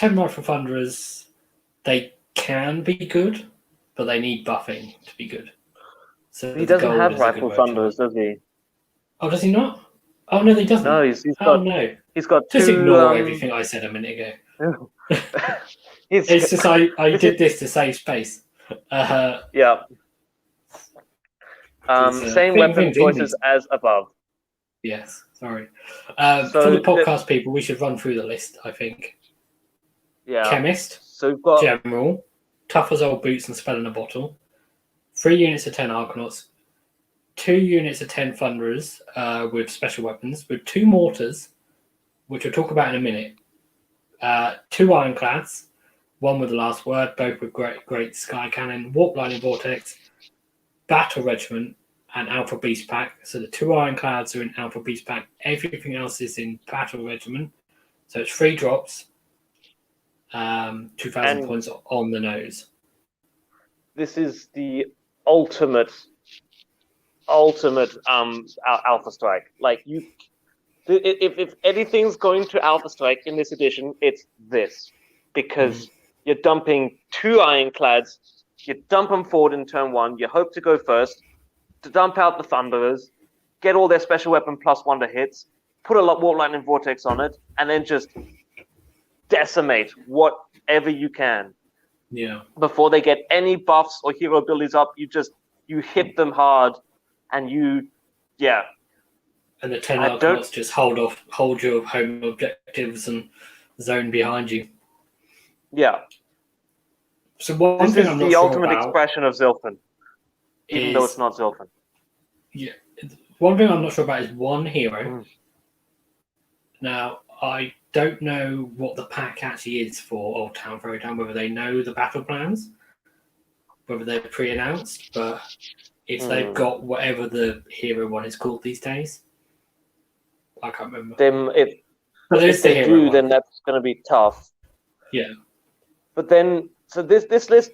A: Rifle Thunderers, they can be good, but they need buffing to be good. So
B: he doesn't have Rifle Thunderers, does he?
A: Oh, does he not? Oh, no, he doesn't.
B: No, he's got
A: Just
B: 2,
A: ignore everything I said a minute ago. It's just I did this to save space.
B: Yeah. Same weapon choices as above.
A: Yes, sorry. For the podcast people, we should run through the list, I think.
B: Yeah.
A: Chemist.
B: So we've got
A: General. Tough as old boots and spell in a bottle. 3 units of 10 Arcanauts. 2 units of 10 Thunderers with special weapons. With 2 Mortars, which we'll talk about in a minute. 2 Ironclads. 1 with the last word, both with great Sky Cannon. Warp Lightning Vortex. Battle Regiment. And Alpha Beast Pack. So the 2 Ironclads are in Alpha Beast Pack. Everything else is in Battle Regiment. So it's 3 drops. 2,000 points on the nose.
B: This is the ultimate Alpha Strike. Like, if anything's going to Alpha Strike in this edition, it's this. Because you're dumping 2 Ironclads, you dump them forward in turn 1, you hope to go first, to dump out the Thunderers, get all their special weapon +1 to hits, put a Warp Lightning Vortex on it, and then just decimate whatever you can.
A: Yeah.
B: Before they get any buffs or hero abilities up, you hit them hard, and And
A: the 10 Arcanauts just hold your home objectives and zone behind you.
B: Yeah.
A: So one
B: this
A: thing
B: is
A: I'm not
B: the
A: sure
B: ultimate
A: about
B: expression of Zilfin, even though it's not Zilfin.
A: Yeah. One thing I'm not sure about is 1 hero. Now, I don't know what the pack actually is for Old Town Throwdown, whether they know the battle plans, whether they're pre-announced, but if they've got whatever the hero one is called these days, I can't remember.
B: If they do, then that's going to be tough.
A: Yeah.
B: But then, so this list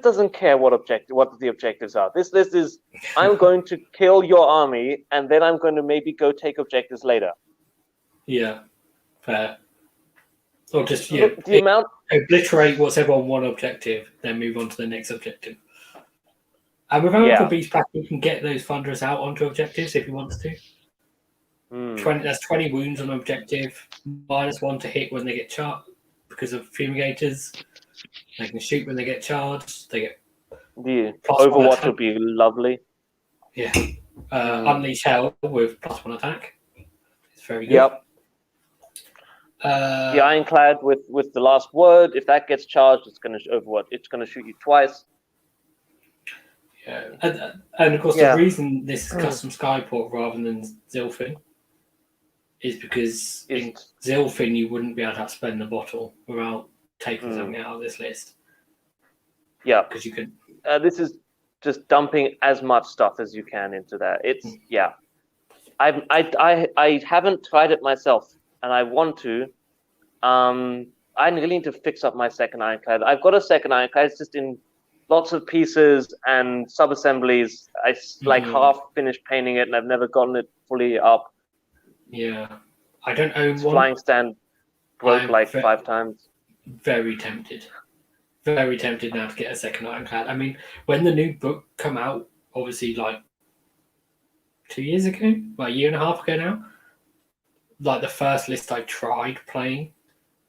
B: doesn't care what the objectives are. This list is, I'm going to kill your army, and then I'm going to maybe go take objectives later.
A: Yeah, fair. Or just obliterate whatever on one objective, then move on to the next objective. And with Alpha Beast Pack, you can get those Thunderers out onto objectives if you want to. 20 wounds on objective, -1 to hit when they get charged because of fumigators. They can shoot when they get charged. They get
B: Overwatch would be lovely.
A: Yeah. Unleash Hell with +1 attack. It's very good.
B: Yep. The Ironclad with the last word, if that gets charged, it's going to shoot you twice.
A: Yeah. And of course, the reason this is custom Skyport rather than Zilfin is because in Zilfin you wouldn't be able to outspend the bottle without taking something out of this list.
B: Yeah.
A: Because you could.
B: This is just dumping as much stuff as you can into that. It's I haven't tried it myself, and I want to. I really need to fix up my second Ironclad. I've got a second Ironclad. It's just in lots of pieces and sub-assemblies. I half finished painting it, and I've never gotten it fully up.
A: Yeah, I don't own one.
B: Flying stand broke 5 times.
A: Very tempted now to get a second Ironclad. I mean, when the new book come out, obviously 2 years ago, a year and a half ago now, the first list I tried playing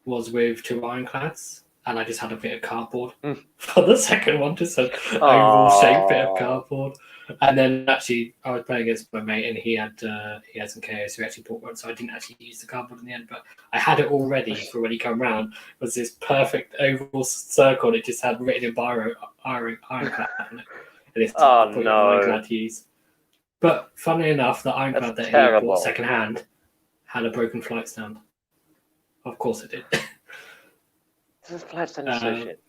A: was with 2 Ironclads, and I just had a bit of cardboard for the second one, just an oval shaped bit of cardboard. And then actually, I was playing against my mate, and he had some chaos, so he actually bought one, so I didn't actually use the cardboard in the end. But I had it all ready for when he come round. It was this perfect oval circle, and it just had written in biro Ironclad on it. And it's Ironclad to use. But funnily enough, the Ironclad that he bought second hand had a broken flight stand. Of course it did.
B: This flight stand is so shit.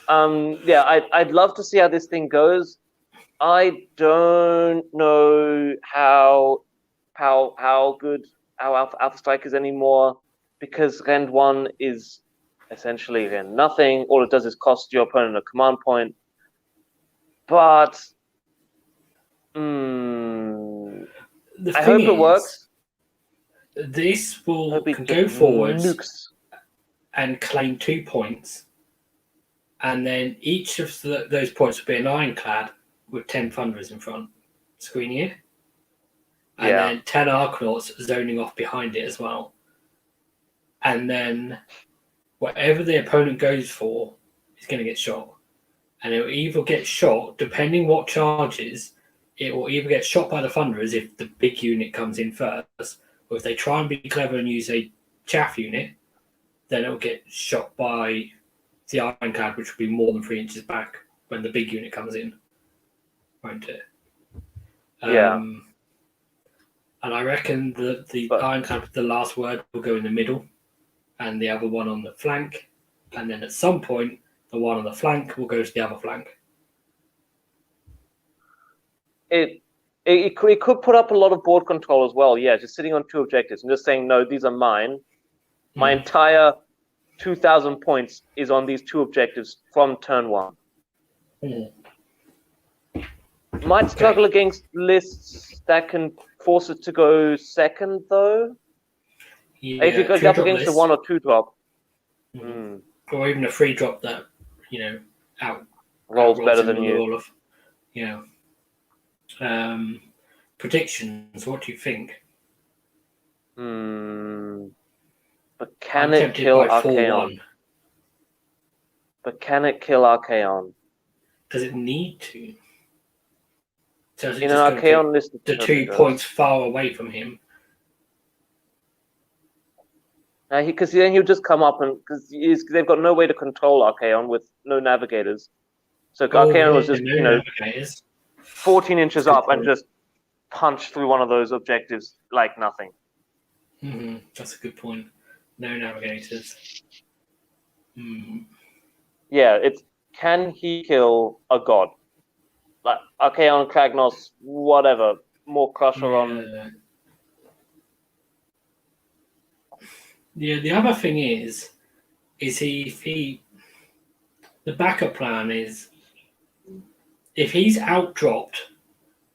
B: I'd love to see how this thing goes. I don't know how good our Alpha Strikers anymore because Rend 1 is essentially Rend nothing. All it does is cost your opponent a command point. But I hope it works.
A: This can
B: just
A: go forwards
B: nukes.
A: and claim 2 points, and then each of those points will be an ironclad with 10 Thunderers in front, screening it, and then 10 Arkanauts zoning off behind it as well. And then whatever the opponent goes for is going to get shot. And it will either get shot, depending what charges, it will either get shot by the Thunderers if the big unit comes in first, or if they try and be clever and use a chaff unit, then it will get shot by the ironclad, which will be more than 3 inches back when the big unit comes in, won't it? And I reckon that the ironclad with the last word will go in the middle, and the other one on the flank, and then at some point, the one on the flank will go to the other flank.
B: It could put up a lot of board control as well. Yeah, just sitting on 2 objectives and just saying, no, these are mine. My entire 2,000 points is on these 2 objectives from turn 1. Might struggle against lists that can force it to go second, though.
A: Yeah,
B: if you go up against a 1 or 2 drop.
A: Or even a 3 drop that,
B: rolls better than you.
A: All of, predictions, what do you think?
B: But can it kill Archaon?
A: Does it need to? So is it
B: in an Archaon list,
A: the 2 points far away from him?
B: Because then he'll just come up and because they've got no way to control Archaon with no navigators. So Archaon was just
A: navigators.
B: 14 inches up and just punch through one of those objectives like nothing.
A: That's a good point. No navigators.
B: Yeah, it's can he kill a god? Like Archaon, Kragnos, whatever. More Crusher on.
A: Yeah, the other thing is the backup plan is if he's outdropped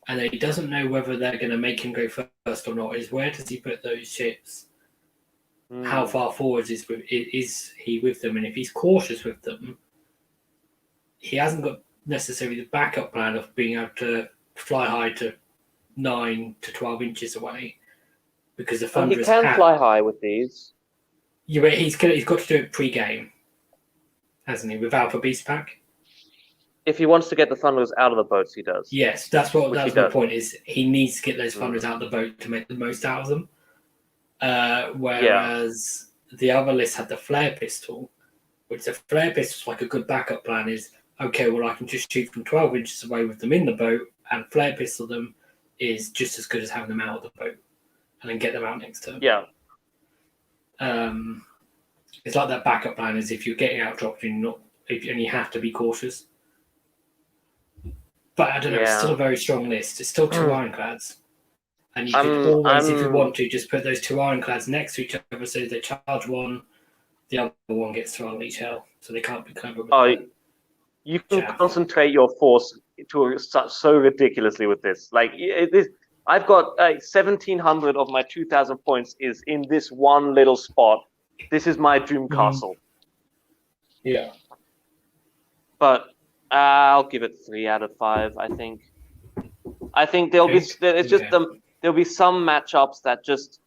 A: and he doesn't know whether they're going to make him go first or not, is where does he put those ships? How far forwards is he with them? And if he's cautious with them, he hasn't got necessarily the backup plan of being able to fly high to 9 to 12 inches away because the Thunderers
B: he can fly high with these.
A: Yeah, but he's got to do it pre-game, hasn't he? With Alpha Beast Pack.
B: If he wants to get the Thunderers out of the boats, he does.
A: Yes, that's my point. Is he needs to get those Thunderers out of the boat to make the most out of them. Whereas the other list had the flare pistol, which the flare pistol is like a good backup plan. Is okay. Well, I can just shoot from 12 inches away with them in the boat, and flare pistol them is just as good as having them out of the boat, and then get them out next turn.
B: Yeah.
A: It's like that backup plan is if you're getting outdropped and you have to be cautious. But I don't know, it's still a very strong list. It's still 2 ironclads. And you could always, if you want to, just put those 2 ironclads next to each other so they charge one, the other one gets to unleash hell. So they can't be clever with
B: you can concentrate your force so ridiculously with this. Like, I've got 1,700 of my 2,000 points is in this one little spot. This is my dream castle.
A: Yeah.
B: But I'll give it 3 out of 5, I think. I think there'll be some matchups that just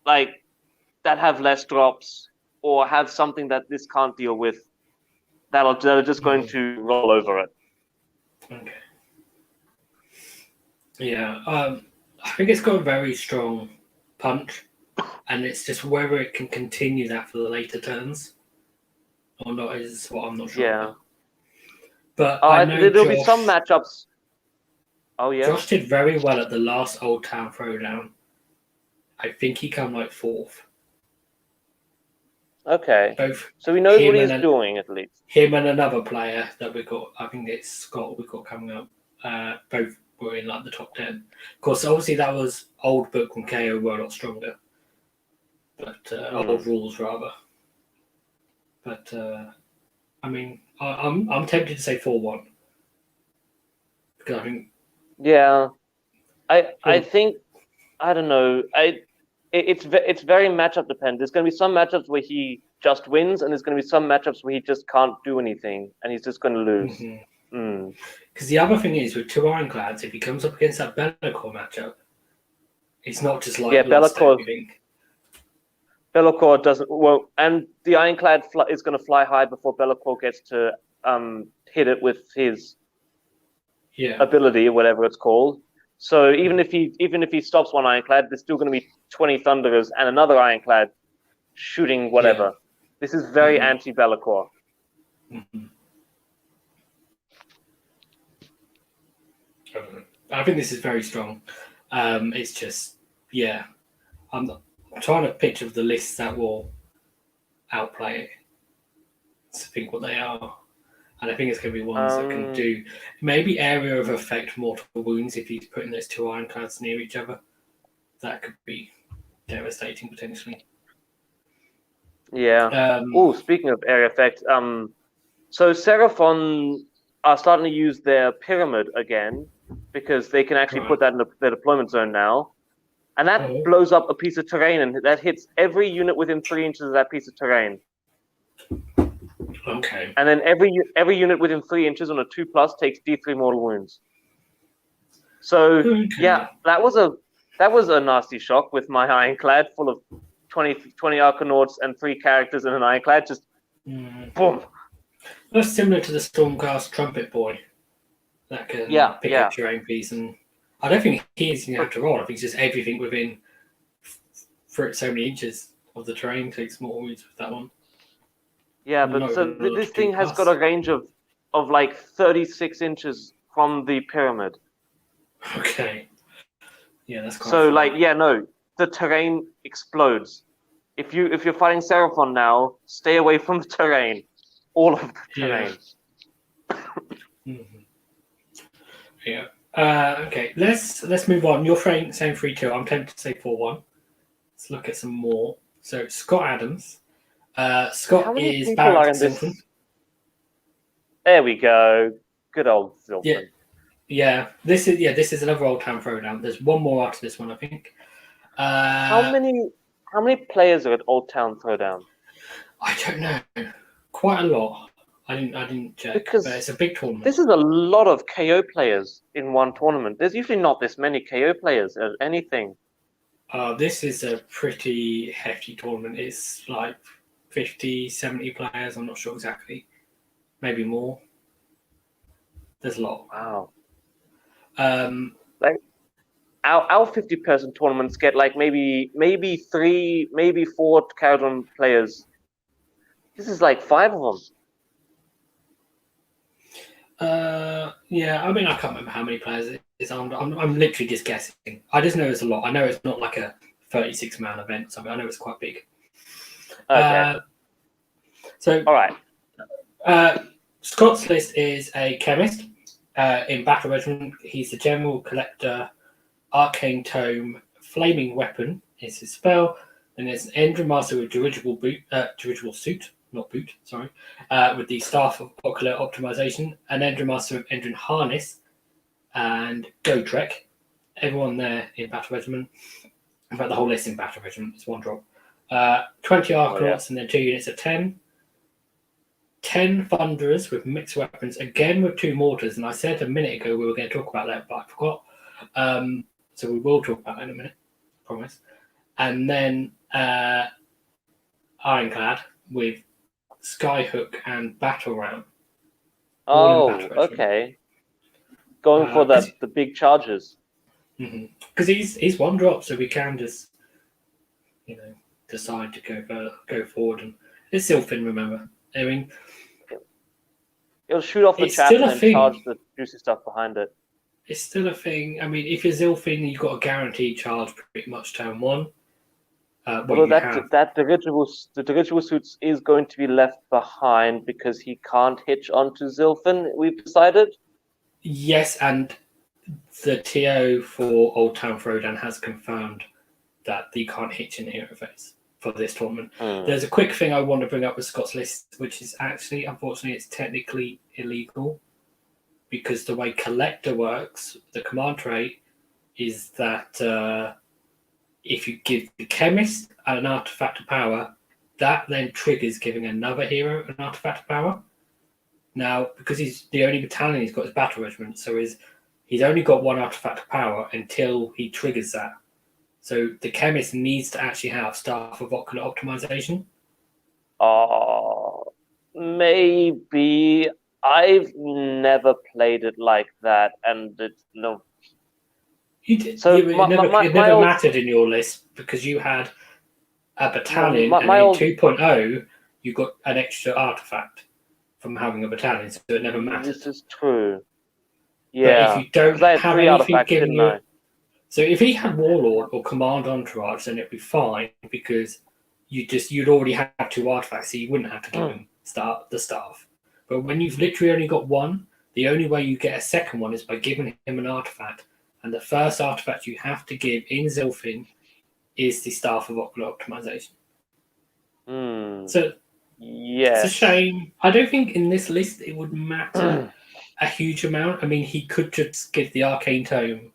B: like that have less drops or have something that this can't deal with that are just going to roll over it.
A: Okay. Yeah, I think it's got a very strong punch, and it's just whether it can continue that for the later turns or not is what I'm not sure.
B: Yeah.
A: About. But I know
B: there'll be some matchups. Oh yeah.
A: Josh did very well at the last Old Town Throwdown. I think he came like 4th.
B: Okay. So he knows what he's doing at least.
A: Him and another player that we got. I think it's Scott. We got coming up. Both were in like the top 10. Of course, obviously that was old book when KO were a lot stronger, but old rules rather. But I mean, I'm tempted to say 4-1 because I think.
B: Yeah, I think I don't know. It's very matchup dependent. There's going to be some matchups where he just wins, and there's going to be some matchups where he just can't do anything, and he's just going to lose.
A: Because the other thing is with 2 Ironclads, if he comes up against that Be'lakor matchup, it's not just like
B: Be'lakor doesn't and the Ironclad is going to fly high before Be'lakor gets to hit it with his ability or whatever it's called. So even if he stops one Ironclad, there's still going to be 20 Thunderers and another Ironclad shooting whatever. Yeah. This is very anti-Be'lakor.
A: I think this is very strong. It's just, I'm trying to picture the lists that will outplay it. To think what they are. And I think it's going to be ones that can do maybe area of effect mortal wounds if he's putting those 2 Ironclads near each other. That could be devastating potentially.
B: Yeah. Speaking of area effect, so Seraphon are starting to use their pyramid again because they can actually put that in their deployment zone now. And that blows up a piece of terrain, and that hits every unit within 3 inches of that piece of terrain.
A: Okay.
B: And then every unit within 3 inches on a 2+ takes D3 mortal wounds. So that was a nasty shock with my Ironclad full of 20 Arcanauts and 3 characters in an Ironclad. Just boom.
A: That's similar to the Stormcast Trumpet Boy. That can pick up your own piece, and I don't think he's going to have to roll. I think it's just everything within for so many inches of the terrain takes mortal wounds with that one.
B: Yeah, but so this thing has got a range of like 36 inches from the pyramid.
A: Okay. Yeah, that's quite
B: so
A: far.
B: The terrain explodes. If you're fighting Seraphon now, stay away from the terrain. All of the terrain.
A: Yeah. Okay, let's move on. You're saying 3-2. I'm tempted to say 4-1. Let's look at some more. So Scott Adams. Scott is Barak Zilfin.
B: There we go. Good old Zilfin.
A: Yeah. This is another Old Town Throwdown. There's one more after this one, I think.
B: How many players are at Old Town Throwdown?
A: I don't know. Quite a lot. I didn't check, because it's a big tournament.
B: This is a lot of KO players in one tournament. There's usually not this many KO players at anything.
A: This is a pretty hefty tournament. It's like 50, 70 players. I'm not sure exactly. Maybe more. There's a lot.
B: Wow. Like our 50-person tournaments get like maybe 3, maybe 4 Kharadron players. This is like 5 of them.
A: I mean, I can't remember how many players it is. I'm literally just guessing. I just know it's a lot. I know it's not like a 36-man event or something. I know it's quite big.
B: Okay.
A: All right. Scott's list is a chemist in Battle Regiment. He's the General Collector, Arcane Tome, Flaming Weapon is his spell. Then there's an Endrin Master with dirigible suit. Not boot, sorry, with the Staff of Ocular Optimization, an Endrin Master with Endrin Harness, and Gotrek. Everyone there in Battle Regiment. In fact, the whole list in Battle Regiment is 1 drop. 20 Arcanauts and then 2 units of 10. 10 Thunderers with mixed weapons, again with 2 mortars. And I said a minute ago we were going to talk about that, but I forgot. So we will talk about that in a minute, I promise. And then Ironclad with Skyhook and Battle Ram.
B: Oh, okay. Going for the big charges.
A: Because he's 1 drop, so we can just decide to go forward. And it's Zilfin, remember. I mean,
B: it'll shoot off the chaff and then charge the juicy stuff behind it.
A: It's still a thing. I mean, if you're Zilfin, you've got a guaranteed charge pretty much turn 1.
B: Although the dirigible suits is going to be left behind because he can't hitch onto Zilfin, we've decided.
A: Yes, and the TO for Old Town Throwdown has confirmed that you can't hitch in the hero phase for this tournament. There's a quick thing I want to bring up with Scott's list, which is actually, unfortunately, it's technically illegal because the way Collector works, the command trait, is that if you give the Chemist an artifact of power, that then triggers giving another hero an artifact of power. Now, because he's the only battalion he's got is Battle Regiment, so he's only got one artifact of power until he triggers that. So the Chemist needs to actually have Staff of Ocular Optimization.
B: Maybe. I've never played it like that, and it's no.
A: You did, so it never mattered in your list because you had a battalion, and in 2.0 you got an extra artifact from having a battalion, so it never mattered.
B: This is true. Yeah.
A: But if you don't have anything giving you... So if he had Warlord or Command Entourage, then it'd be fine because you'd already have 2 artifacts, so you wouldn't have to give him the staff. But when you've literally only got one, the only way you get a second one is by giving him an artifact. And the first artifact you have to give in Zilfin is the Staff of Ocular Optimization. So it's a shame. I don't think in this list it would matter a huge amount. I mean, he could just give the Arcane Tome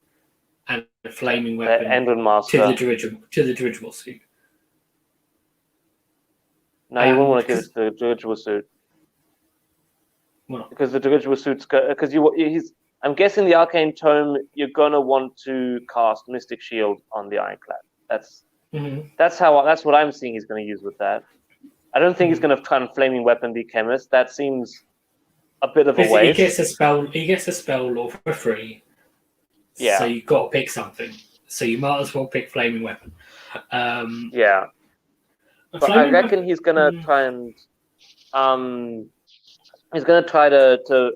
A: and the Flaming Weapon to the dirigible suit.
B: No, you wouldn't want to give it to the dirigible suit.
A: Well,
B: because the dirigible suit's because I'm guessing the Arcane Tome you're gonna want to cast Mystic Shield on the Ironclad. That's what I'm seeing he's gonna use with that. I don't think he's gonna try and Flaming Weapon the Chemist. That seems a bit of a waste.
A: He gets a spell law for free.
B: Yeah.
A: So you've got to pick something. So you might as well pick Flaming Weapon.
B: Yeah. But I reckon he's gonna try and he's gonna try to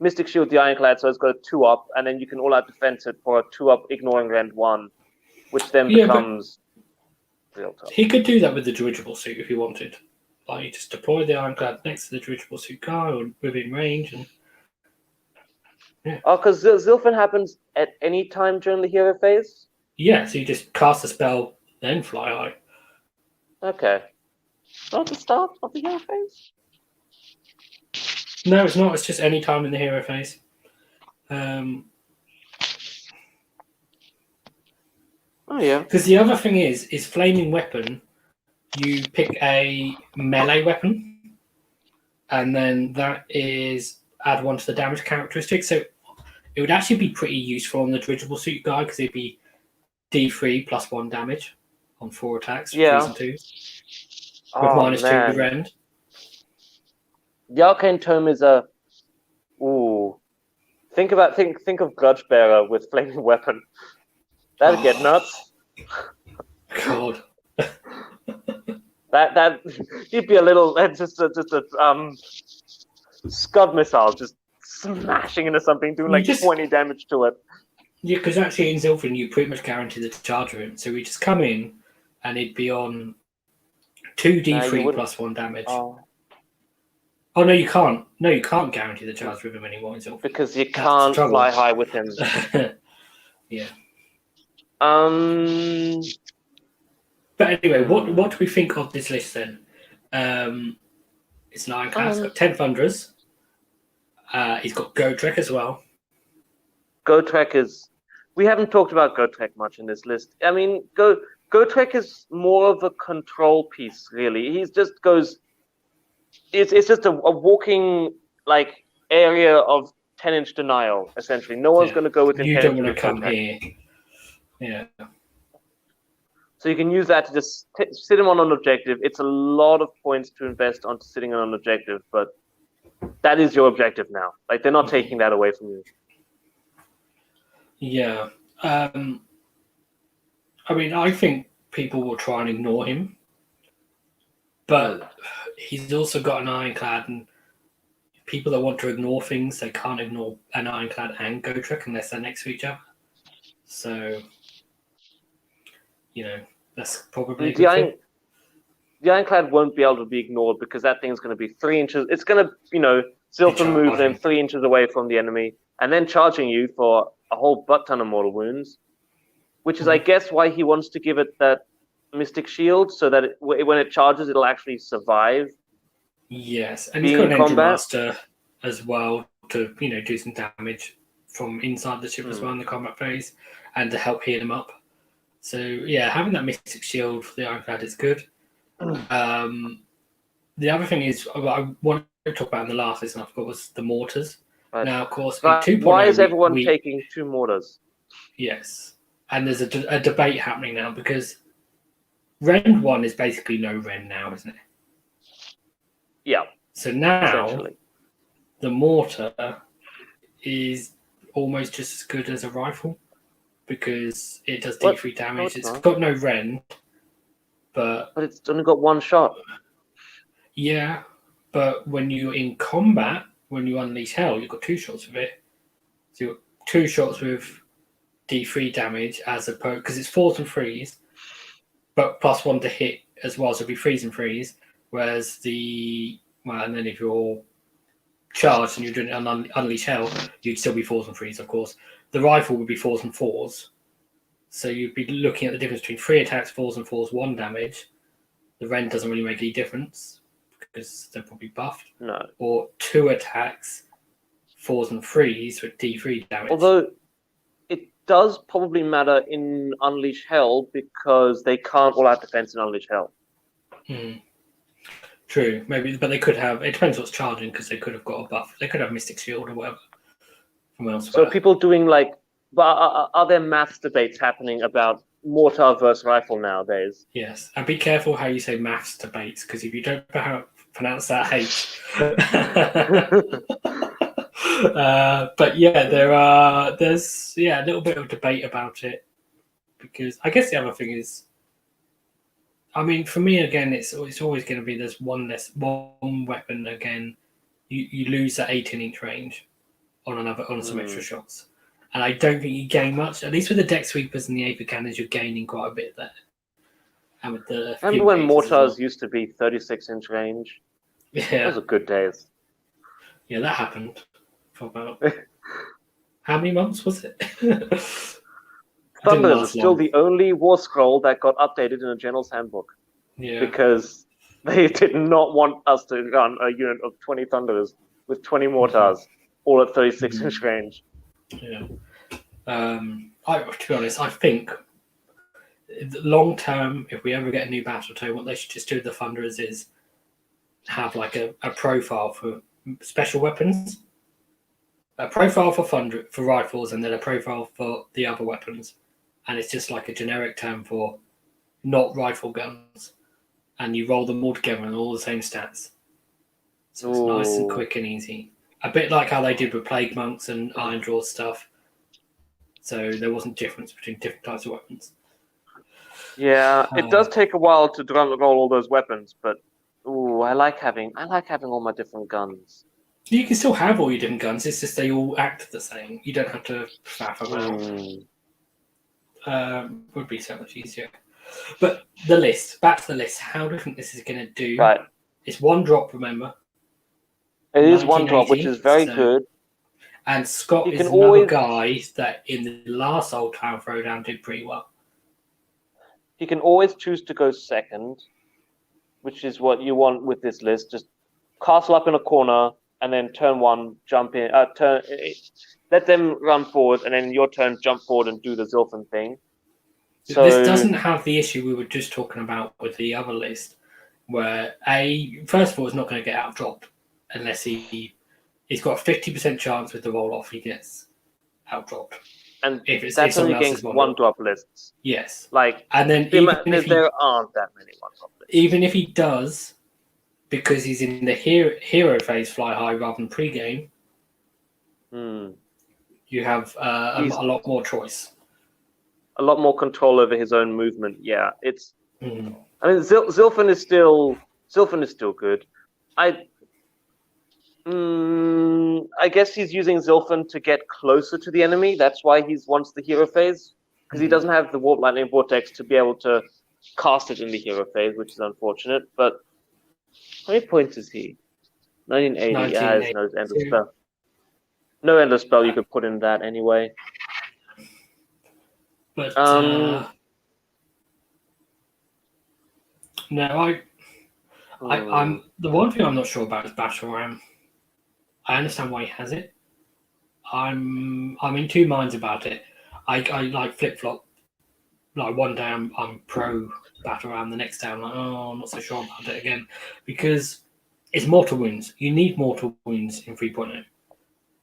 B: Mystic Shield the Ironclad, so it's got a 2-up, and then you can all-out defense it for a 2-up ignoring Rend 1, which then becomes real tough.
A: He could do that with the dirigible suit if he wanted. Like, you just deploy the Ironclad next to the dirigible suit guy or within range. And
B: Oh, because Zilfin happens at any time during the hero phase?
A: Yeah, so you just cast a spell, then fly high.
B: Okay. Not the start of the hero phase?
A: No, it's not. It's just any time in the hero phase.
B: Oh, yeah.
A: Because the other thing is Flaming Weapon, you pick a melee weapon, and then that is add 1 to the damage characteristic. So it would actually be pretty useful on the dirigible suit guy because it'd be D3 plus 1 damage on 4 attacks, 3s and 2s, with -2 to Rend.
B: The Arcane Tome is a think of Grudge Bearer with Flaming Weapon. That'd get nuts.
A: God.
B: that you'd be a little just a Scud missile just smashing into something, doing like 20 damage to it.
A: Yeah, because actually in Zilfin you pretty much guarantee the charge room. So we just come in and it'd be on 2d3 plus 1 damage. Oh no, you can't. No, you can't guarantee the charge with him anymore in Zilfin.
B: Because you can't fly high with him.
A: Yeah. But anyway, what do we think of this list then? It's an Ironclad. It's got 10 Thunderers. He's got Gotrek as well.
B: Gotrek is... We haven't talked about Gotrek much in this list. I mean, Gotrek is more of a control piece, really. He just goes... It's just a walking like area of 10-inch denial, essentially. No one's going to go within 10 inches.
A: You don't want to come here. Yeah.
B: So you can use that to just sit him on an objective. It's a lot of points to invest onto sitting on an objective, but that is your objective now. Like, they're not taking that away from you.
A: Yeah. I mean, I think people will try and ignore him, but he's also got an Ironclad, and people that want to ignore things, they can't ignore an Ironclad and Gotrek unless they're next to each other. So, that's probably
B: the Ironclad won't be able to be ignored because that thing's going to be 3 inches. It's going to, Zilfin move them 3 inches away from the enemy and then charging you for a whole butt ton of mortal wounds, which is, I guess, why he wants to give it that Mystic Shield, so that when it charges, it'll actually survive.
A: Yes, and he's got an Engine Master as well to do some damage from inside the ship as well in the combat phase, and to help heal him up. So yeah, having that Mystic Shield for the Ironclad is good. The other thing is I wanted to talk about in the last list, and I forgot, was the mortars. Right. Now, of course, in 2.0,
B: why is everyone taking 2 mortars?
A: Yes, and there's a debate happening now because Rend 1 is basically no Rend now, isn't it?
B: Yeah.
A: So now the mortar is almost just as good as a rifle because it does D3 damage. It's got no Rend, but
B: it's only got 1 shot.
A: Yeah, but when you're in combat, when you unleash hell, you've got 2 shots with it. So you've got 2 shots with D3 damage as opposed, because it's 4s and 3s, but plus 1 to hit as well, so it'll be 3s and 3s. Whereas and then if you're charged and you're doing unleash hell, you'd still be 4s and 3s, of course. The rifle would be 4s and 4s. So you'd be looking at the difference between 3 attacks, 4s and 4s, 1 damage. The Rend doesn't really make any difference because they're probably buffed.
B: No.
A: Or 2 attacks, 4s and 3s with D3 damage.
B: Although it does probably matter in Unleash Hell because they can't all out defense in Unleash Hell.
A: True, maybe, but they could have. It depends what's charging because they could have got a buff. They could have Mystic Shield or whatever from elsewhere.
B: So people doing are there maths debates happening about mortar versus rifle nowadays?
A: Yes, and be careful how you say maths debates because if you don't know how to pronounce that H. But yeah, there's a little bit of debate about it because I guess the other thing is, I mean, for me again, it's always going to be there's one weapon again. You lose that 18-inch range on some extra shots. And I don't think you gain much. At least with the deck sweepers and the Aether cannons, you're gaining quite a bit there. And with the
B: remember when mortars used to be 36-inch range?
A: Yeah.
B: Those were good days.
A: Yeah, that happened for about... How many months was it?
B: Thunders is still the only war scroll that got updated in a General's Handbook.
A: Yeah.
B: Because they did not want us to run a unit of 20 Thunders with 20 mortars, all at 36-inch range.
A: Yeah. To be honest, I think long term, if we ever get a new battle tome, what they should just do with the Thunderers is have like a profile for special weapons, a profile for rifles, and then a profile for the other weapons. And it's just like a generic term for not rifle guns. And you roll them all together and all the same stats. So it's nice and quick and easy. A bit like how they did with Plague Monks and Iron Draw stuff. So there wasn't difference between different types of weapons.
B: Yeah, it does take a while to roll all those weapons, but I like having all my different guns.
A: You can still have all your different guns. It's just they all act the same. You don't have to faff around. Would be so much easier. But the list, back to the list. How do you think this is going to do?
B: Right.
A: It's 1 drop, remember?
B: It is 1 drop, which is very good.
A: And Scott is another guy that in the last Old Town Throwdown did pretty well.
B: He can always choose to go second, which is what you want with this list. Just castle up in a corner, and then turn 1, jump in. Let them run forward, and then your turn, jump forward and do the Zilfin thing. So
A: this doesn't have the issue we were just talking about with the other list, where first of all, it's not going to get outdropped unless he's got a 50% chance with the roll off he gets outdropped.
B: And that's only against 1-drop lists.
A: Yes.
B: And then there aren't that many 1-drop lists.
A: Even if he does, because he's in the hero phase fly high rather than pre-game, you have a lot more choice.
B: A lot more control over his own movement. Yeah, it's. I mean, Zilfin is still good. I guess he's using Zilfin to get closer to the enemy. That's why he wants the hero phase, because he doesn't have the Warp Lightning Vortex to be able to cast it in the hero phase, which is unfortunate. But how many points is he? 1980. Yeah, no endless spell. No endless spell you could put in that anyway.
A: But
B: Um,
A: no, I'm the one thing I'm not sure about is Battle Ram. I understand why he has it. I'm in two minds about it. I like flip flop. Like one day I'm pro Battle Ram, the next day I'm like, oh, I'm not so sure about it again, because it's mortal wounds. You need mortal wounds in 3.0,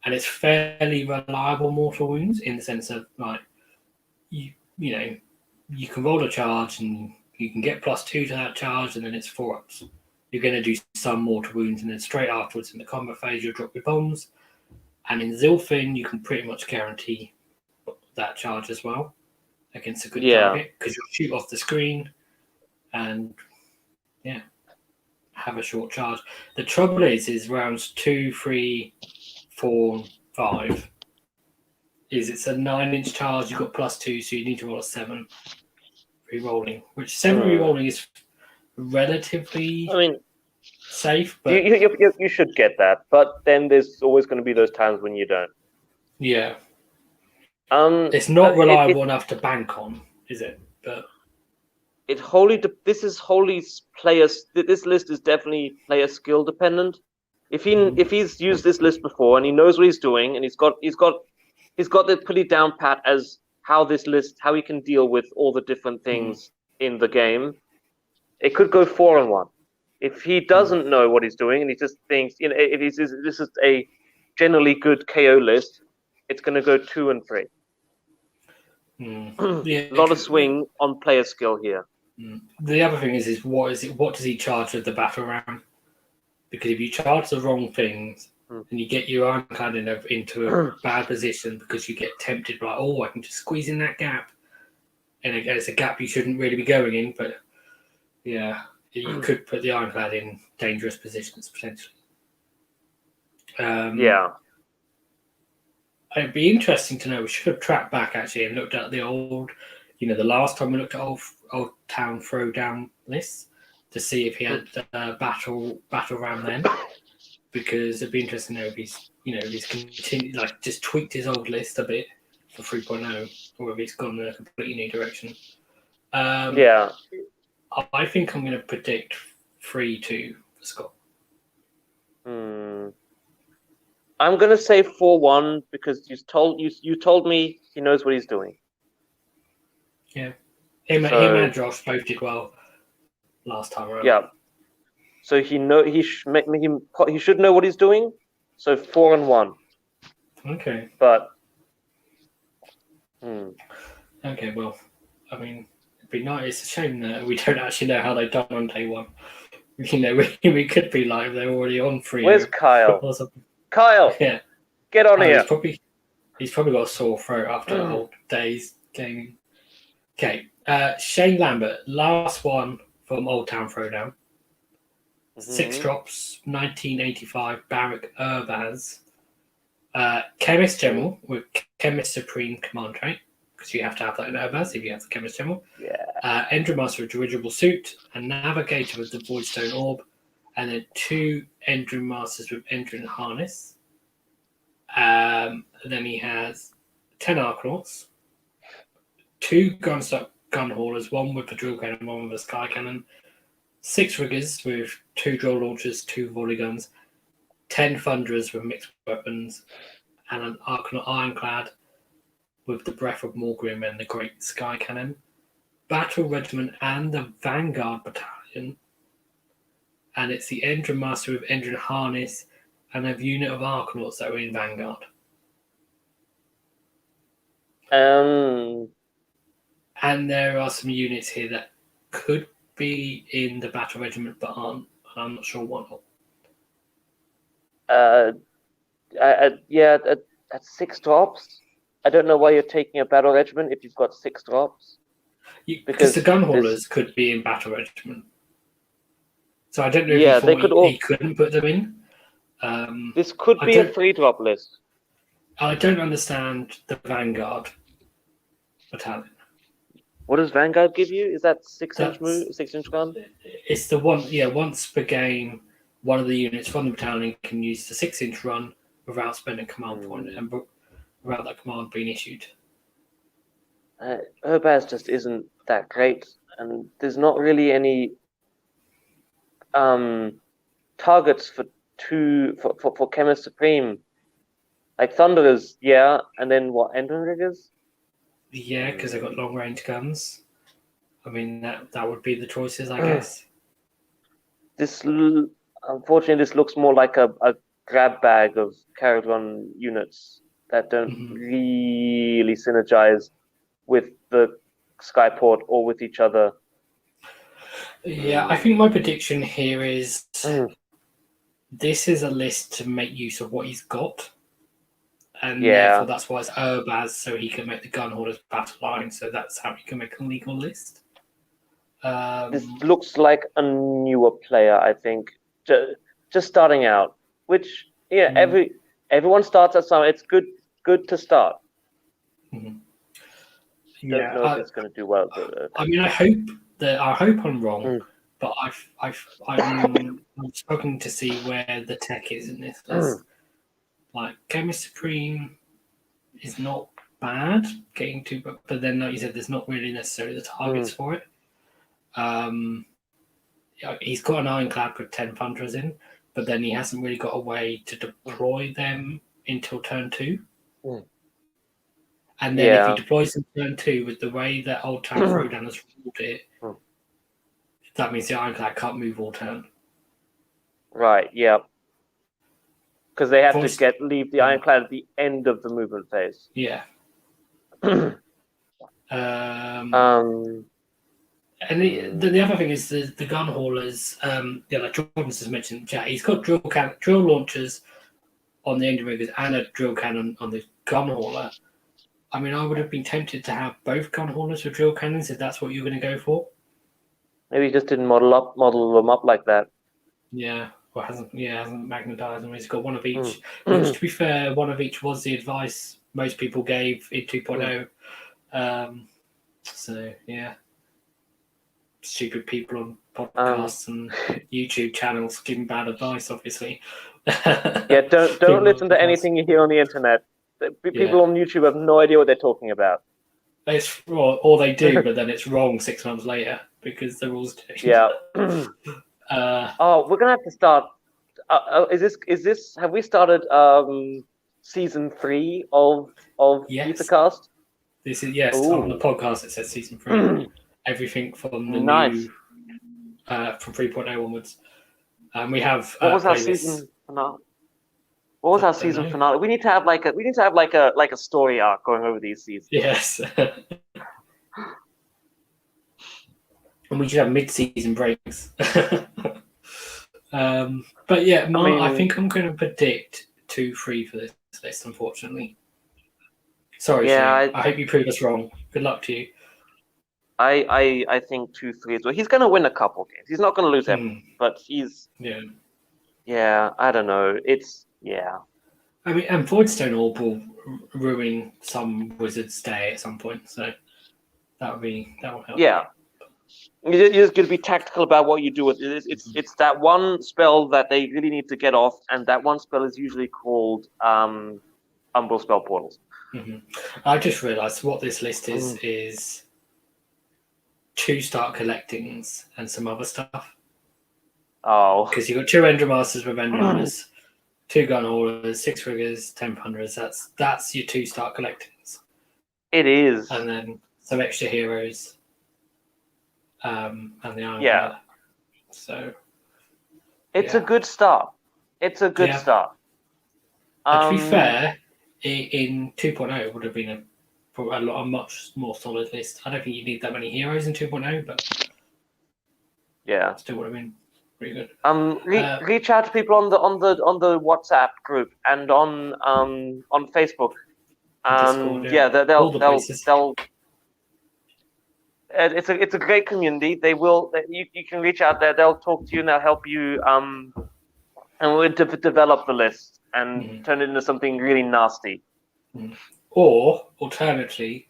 A: and it's fairly reliable mortal wounds in the sense of like you know you can roll a charge and you can get +2 to that charge, and then it's 4-ups. You're going to do some mortal wounds, and then straight afterwards in the combat phase you'll drop your bombs. And in Zilfin you can pretty much guarantee that charge as well against a good target, because you'll shoot off the screen and have a short charge. The trouble is rounds 2, 3, 4, 5 is it's a 9-inch charge. You've got +2, so you need to roll a 7 re-rolling, which 7 re-rolling is relatively safe. But
B: you should get that, but then there's always going to be those times when you don't.
A: Yeah. It's not reliable enough to bank on, is it? But
B: this list is definitely player skill dependent. If he's used this list before and he knows what he's doing, and he's got it pretty down pat as how he can deal with all the different things in the game, it could go 4-1. If he doesn't know what he's doing and he just thinks, if this is a generally good KO list, it's going to go 2 and 3. A lot of swing on player skill here.
A: The other thing is what does he charge with the Battle Ram? Because if you charge the wrong things and you get your ironclad into a bad position because you get tempted, like, oh, I can just squeeze in that gap, and again, it's a gap you shouldn't really be going in, but yeah, you could put the ironclad in dangerous positions potentially. It'd be interesting to know. We should have tracked back actually and looked at the old, the last time we looked at Old Town Throwdown lists to see if he had battle ram then, because it'd be interesting to know if he's continued, like, just tweaked his old list a bit for 3.0, or if he's gone in a completely new direction. I think I'm going to predict 3-2 for Scott.
B: I'm going to say 4-1 because you told me he knows what he's doing.
A: Yeah. Him and Josh both did well last time around.
B: Yeah. So he should know what he's doing. So 4-1.
A: Okay.
B: But
A: okay, well, I mean, it'd be nice. It's a shame that we don't actually know how they've done on day one. We could be like they're already on 3.
B: Where's Kyle? Kyle, get on here.
A: He's probably got a sore throat after a whole day's gaming. Okay, Shane Lambert, last one from Old Town Throwdown. 6 drops, 1985, Barak Urbaz. Chemist General with Chemist Supreme Command trait, because you have to have that in Urbaz if you have the Chemist General.
B: Yeah.
A: Endrin Master with Dirigible Suit, a Navigator with the Voidstone Orb, and then 2 Endrin Masters with Endrin Harness. Then he has 10 Arkanauts, 2 Gunstock Gun Haulers, 1 with the Drill Cannon, 1 with the Sky Cannon, 6 Riggers with 2 Drill Launchers, 2 Volley Guns, 10 Thunderers with mixed weapons, and an Arcanaut Ironclad with the Breath of Morgrim and the Great Sky Cannon, Battle Regiment and the Vanguard Battalion, and it's the Endrin Master with Endrin Harness and a unit of Arkanauts that are in Vanguard. And there are some units here that could be in the Battle Regiment but aren't. I'm not sure what.
B: At 6 drops. I don't know why you're taking a Battle Regiment if you've got 6 drops.
A: Because the Gun Haulers could be in Battle Regiment. So I don't know if he couldn't put them in.
B: This could be a 3-drop list.
A: I don't understand the Vanguard Battalion.
B: What does Vanguard give you? Is that 6-inch gun?
A: It's the one, once per game, one of the units from the battalion can use the 6-inch run without spending command point and without that command being issued.
B: Urbaz just isn't that great, and there's not really any targets for Chemist Supreme. Like Thunderers, and then what? Henriksen?
A: Yeah, because they've got long range guns. I mean, that would be the choices, I guess.
B: Unfortunately, this looks more like a grab bag of Kharadron units that don't really synergize with the Skyport or with each other.
A: Yeah, I think my prediction here is this is a list to make use of what he's got. And therefore that's why it's Urbaz, so he can make the gun holders battle line, so that's how he can make a legal list.
B: This looks like a newer player, I think. Just starting out. Which everyone starts at some. It's good to start.
A: Mm-hmm.
B: Don't know if it's going to do well.
A: I mean, I hope I'm wrong, but I'm struggling to see where the tech is in this list. Like Chemist Supreme is not bad getting to, but then like you said, there's not really necessarily the targets for it. He's got an ironclad with 10 Thunderers in, but then he hasn't really got a way to deploy them until turn 2. And then if he deploys them turn 2 with the way that Old Town Throwdown has ruled it, that means the ironclad can't move all turn.
B: Right, yeah. Because they have to leave the ironclad at the end of the movement phase.
A: Yeah. And the other thing is the gun haulers. Like Jordan has mentioned, he's got drill launchers on the engine riggers and a drill cannon on the gun hauler. I mean, I would have been tempted to have both gun haulers with drill cannons if that's what you're going to go for.
B: Maybe he just didn't model them up like that.
A: Yeah, or hasn't magnetized them. He's got one of each. Which, to be fair, one of each was the advice most people gave in 2.0. So yeah, stupid people on podcasts and YouTube channels giving bad advice, obviously.
B: Don't listen to anything you hear on the internet. People on YouTube have no idea what they're talking about.
A: Or they do, but then it's wrong 6 months later because the rules change.
B: Yeah. We're gonna have to start. Is this? Have we started season 3 of Aethercast?
A: This is on the podcast. It says season 3. Everything from the new from 3.0 onwards. We have.
B: What was our season finale? What was our season finale? We need to have like a story arc going over these seasons.
A: Yes. And we should have mid-season breaks. But yeah, I think I'm going to predict 2-3 for this list, unfortunately. Sorry, I hope you prove us wrong. Good luck to you.
B: I think 2-3 as well. He's going to win a couple games. He's not going to lose everything, but he's... Yeah, I don't know. I
A: mean, and Voidstone Orb will ruin some Wizard's day at some point, so that will help.
B: Yeah. You're just going to be tactical about what you do with it. It's that one spell that they really need to get off, and that one spell is usually called Umbral Spell Portals.
A: Mm-hmm. I just realised what this list is 2 Start Collectings and some other stuff.
B: Oh.
A: Because you've got 2 Endramasters with Endramasters, 2 Gun Haulers, 6 Riggers, 10 Hundreds. That's your 2 Start Collectings.
B: It is.
A: And then some extra heroes. And the Iron
B: Man.
A: So
B: it's a good start. It's a good start.
A: To be fair, in 2.0 it would have been a much more solid list. I don't think you need that many heroes in 2.0, but still would have been pretty good.
B: Reach out to people on the WhatsApp group and on Facebook.
A: Discord,
B: they'll. It's a great community. You can reach out there. They'll talk to you and they'll help you. And we'll develop the list and turn it into something really nasty.
A: Or alternatively,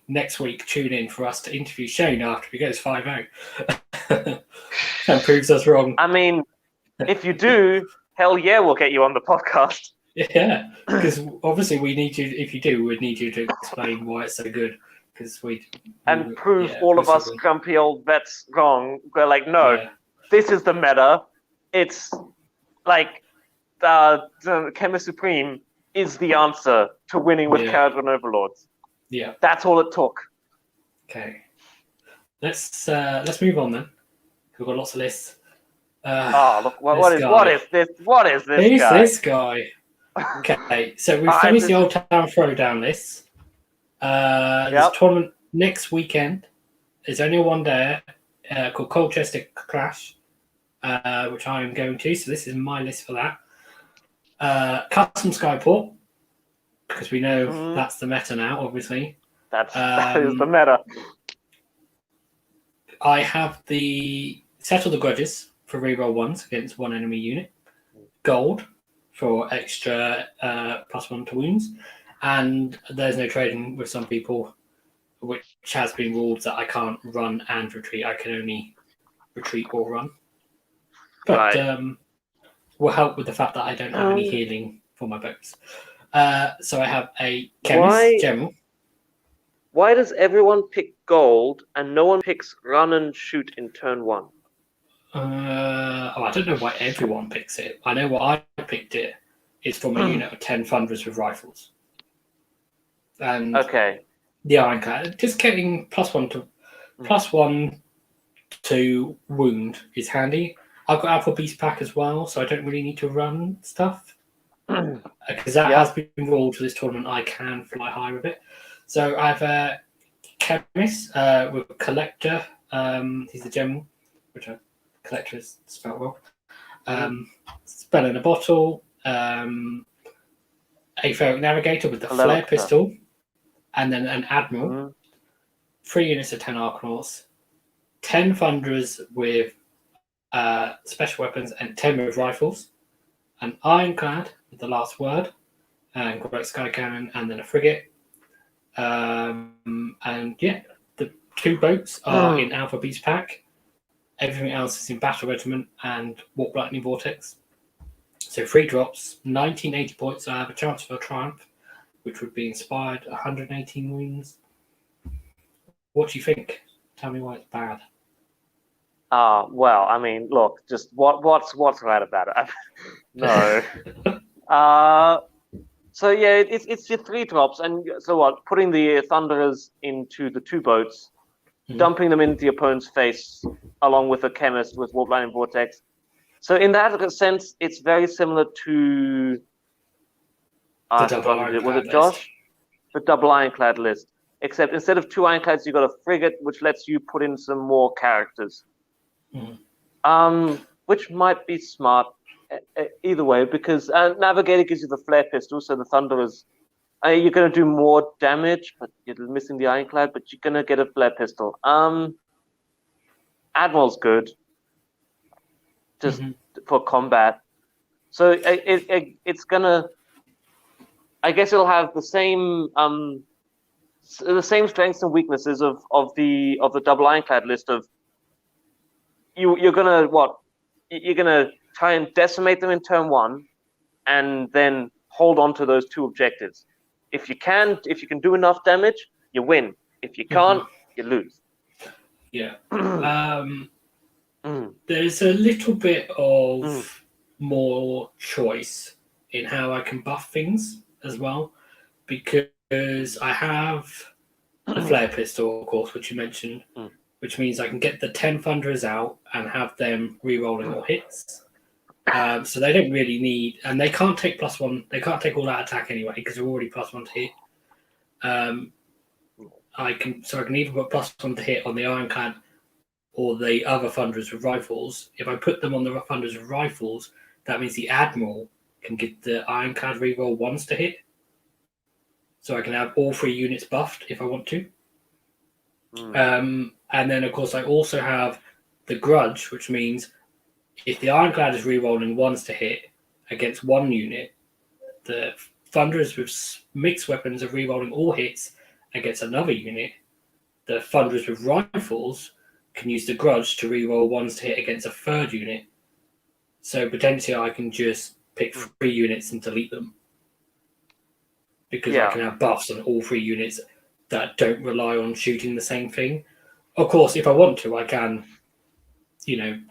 A: next week tune in for us to interview Shane after he goes 5-0 and proves us wrong.
B: I mean, if you do, hell yeah, we'll get you on the podcast.
A: Yeah, because obviously we need you. If you do, we'd need you to explain why it's so good. because
B: and prove all of us grumpy old vets wrong. We're like, no, this is the meta. It's like the Chemist Supreme is the answer to winning with Kharadron Overlords.
A: Yeah,
B: that's all it took.
A: Okay, let's move on then. We've got lots of lists.
B: Look, what is this? What is this
A: Who's
B: guy?
A: this guy? Okay, so we've finished the Old Town Throwdown list. There's a tournament next weekend. There's only one day called Colchester Clash, which I am going to. So this is my list for that. Custom Skyport, because we know that's the meta now, obviously.
B: That is the meta.
A: I have the Settle the Grudges for reroll ones against one enemy unit. Gold for extra +1 to wounds. And there's no trading with some people, which has been ruled that I can't run and retreat. I can only retreat or run. But will help with the fact that I don't have any healing for my boats. So I have a Chemist General.
B: Why does everyone pick gold and no one picks run and shoot in turn 1?
A: I don't know why everyone picks it. I know why I picked it is from a unit of 10 Thunderers with rifles. And the Ironclad, just getting +1 to wound is handy. I've got Alpha Beast Pack as well, so I don't really need to run stuff. Because that has been ruled for this tournament, I can fly high with it. So I have a Chemist with a Collector. He's the General, which Collector is spelled well. Spell in a Bottle. A Ferric Navigator with the Flare Pistol. And then an Admiral. 3 units of 10 Arcanauts. 10 Thunderers with special weapons and 10 with rifles. An Ironclad with the last word. And Great Sky Cannon. And then a Frigate. And the 2 boats are in Alpha Beast Pack. Everything else is in Battle Regiment and Warp Lightning Vortex. So 3 drops, 1980 points. I have a chance for a Triumph, which would be inspired 118 wounds. What do you think? Tell me why it's bad.
B: Well, I mean, look, just what's right about it? No. So yeah, it's your 3 drops, and so what? Putting the Thunderers into the 2 boats, dumping them into the opponent's face, along with a Chemist with Warp Lightning Vortex. So in that sense, it's very similar to was it Josh? The double Ironclad list. Except instead of 2 Ironclads, you got a Frigate, which lets you put in some more characters. Which might be smart. Either way, because Navigator gives you the Flare Pistol, so the Thunderers, you're going to do more damage, but you're missing the Ironclad, but you're going to get a Flare Pistol. Admiral's good, just for combat. So it's going to, I guess it'll have the same strengths and weaknesses of the double Ironclad list of, you're going to, you're going to try and decimate them in turn 1, and then hold on to those 2 objectives. If you can do enough damage, you win. If you can't, you lose.
A: Yeah. There's a little bit of more choice in how I can buff things as well, because I have the Flare Pistol, of course, which you mentioned, which means I can get the 10 Thunderers out and have them re-rolling all hits. So they don't really need, and they can't take +1. They can't take all that attack anyway because they're already +1 to hit. I can either put +1 to hit on the Ironclad or the other Thunderers with rifles. If I put them on the Thunderers with rifles, that means the Admiral can get the Ironclad reroll 1s to hit. So I can have all 3 units buffed if I want to. And then, of course, I also have the Grudge, which means if the Ironclad is rerolling 1s to hit against 1 unit, the Thunderers with mixed weapons are rerolling all hits against another unit. The Thunderers with rifles can use the Grudge to reroll 1s to hit against a 3rd unit. So potentially I can just pick 3 units and delete them. Because I can have buffs on all 3 units that don't rely on shooting the same thing. Of course, if I want to, I can,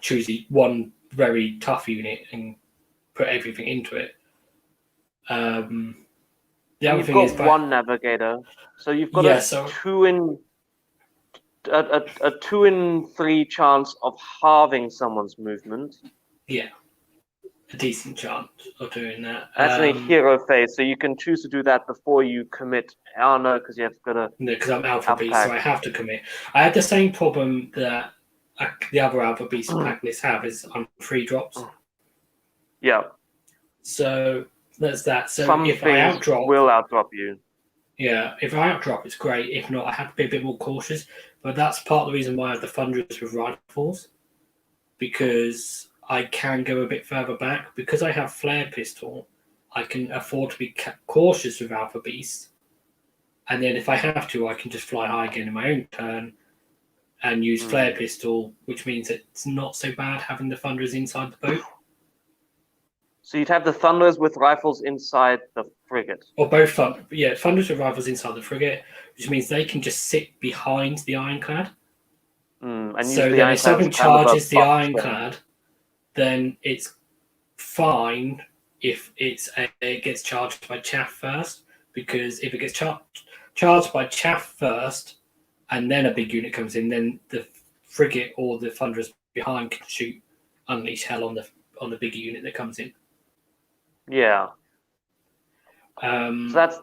A: choose one very tough unit and put everything into it. The other thing is
B: one navigator, so you've got a 2 in 3 chance of halving someone's movement.
A: Yeah, a decent chance of doing that.
B: That's in a hero phase, so you can choose to do that before you commit. Oh no, because you have got to.
A: No, because I'm Alpha Beast, so I have to commit. I had the same problem that the other Alpha Beast pack lists have, is on free drops.
B: Yeah.
A: So that's that. So
B: some
A: if
B: things
A: I outdrop,
B: will outdrop you.
A: Yeah, if I outdrop, it's great. If not, I have to be a bit more cautious. But that's part of the reason why I have the Thunderers with rifles, because I can go a bit further back. Because I have Flare Pistol, I can afford to be cautious with Alpha Beast. And then if I have to, I can just fly high again in my own turn and use Flare Pistol, which means it's not so bad having the Thunderers inside the boat.
B: So you'd have the Thunderers with rifles inside the frigate.
A: Or both, Thunderers with rifles inside the frigate, which means they can just sit behind the Ironclad.
B: And
A: so then if something charges the Ironclad, then it's fine if it gets charged by chaff first, because if it gets charged by chaff first and then a big unit comes in, then the frigate or the Thunderers behind can unleash hell on the bigger unit that comes in.
B: Yeah. So that's.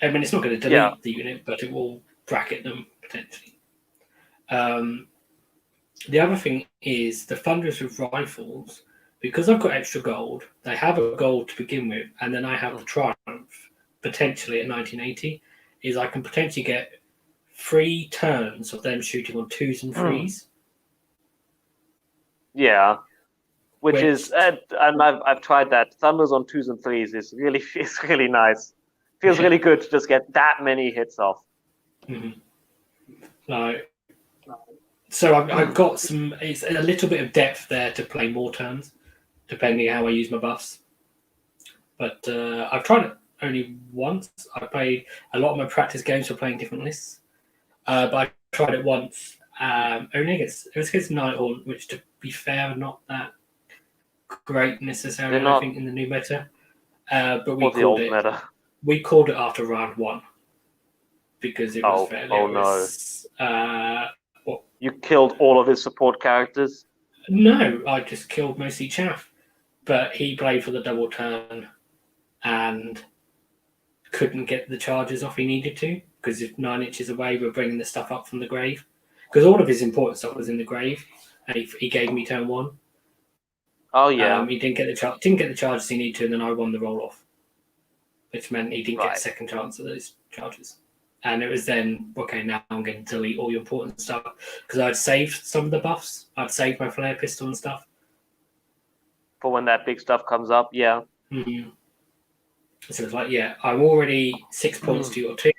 A: I mean, it's not going to delete the unit, but it will bracket them potentially. The other thing is the Thunderers with rifles, because I've got extra gold, they have a gold to begin with, and then I have the Triumph, potentially at 1980, is I can potentially get 3 turns of them shooting on 2s and 3s.
B: Yeah. Which is, and I've tried that. Thunders on 2s and 3s is really nice. Feels really good to just get that many hits off.
A: Mm-hmm. So I've got it's a little bit of depth there to play more turns, depending how I use my buffs. But I've tried it only once. I played a lot of my practice games for playing different lists. But I tried it once. Only against Nighthawk, which, to be fair, not that great necessarily, I think, in the new meta. But we called it. Meta. We called it after round 1 because it was fairly.
B: Oh no! You killed all of his support characters?
A: No, I just killed mostly chaff. But he played for the double turn and couldn't get the charges off he needed to, because if 9 inches away, we're bringing the stuff up from the grave. Because all of his important stuff was in the grave, and he gave me turn 1.
B: Oh yeah.
A: He didn't get the charges he needed to, and then I won the roll off, which meant he didn't get a second chance of those charges. And it was then, okay, now I'm going to delete all your important stuff, because I'd saved some of the buffs. I'd saved my flare pistol and stuff
B: for when that big stuff comes up. Yeah.
A: Mm-hmm. So it's like, I'm already 6 points to your 2.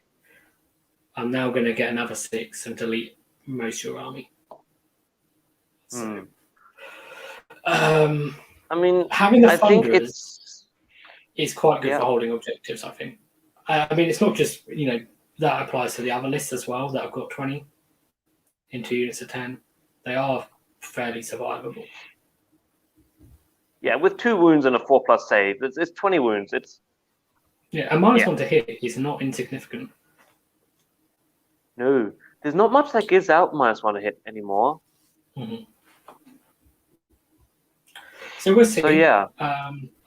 A: I'm now going to get another 6 and delete most of your army. So,
B: I mean,
A: having the Thunderers is quite good for holding objectives, I think. I mean, it's not just, that applies to the other lists as well, that I've got 20 in 2 units of 10. They are fairly survivable.
B: Yeah, with 2 wounds and a 4+ save, it's 20 wounds.
A: A -1 to hit is not insignificant.
B: No, there's not much that gives out -1 to hit anymore.
A: Mm-hmm. So we'll see.
B: So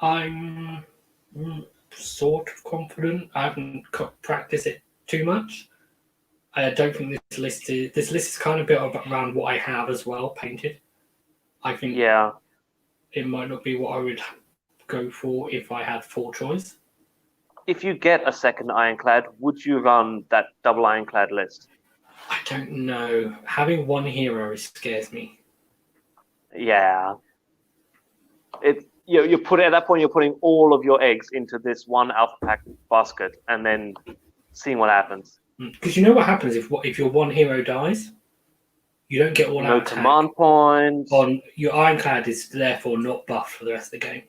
A: I'm sort of confident. I haven't practiced it too much. I don't think this list is kind of built around what I have as well, painted. I think it might not be what I would go for if I had full choice.
B: If you get a second Ironclad, would you run that double Ironclad list?
A: I don't know. Having 1 hero scares me.
B: Yeah. You put it at that point. You're putting all of your eggs into this one alpha pack basket, and then seeing what happens.
A: Because you know what happens if your 1 hero dies, you don't get all out.
B: No command points.
A: Your Ironclad is therefore not buffed for the rest of the game.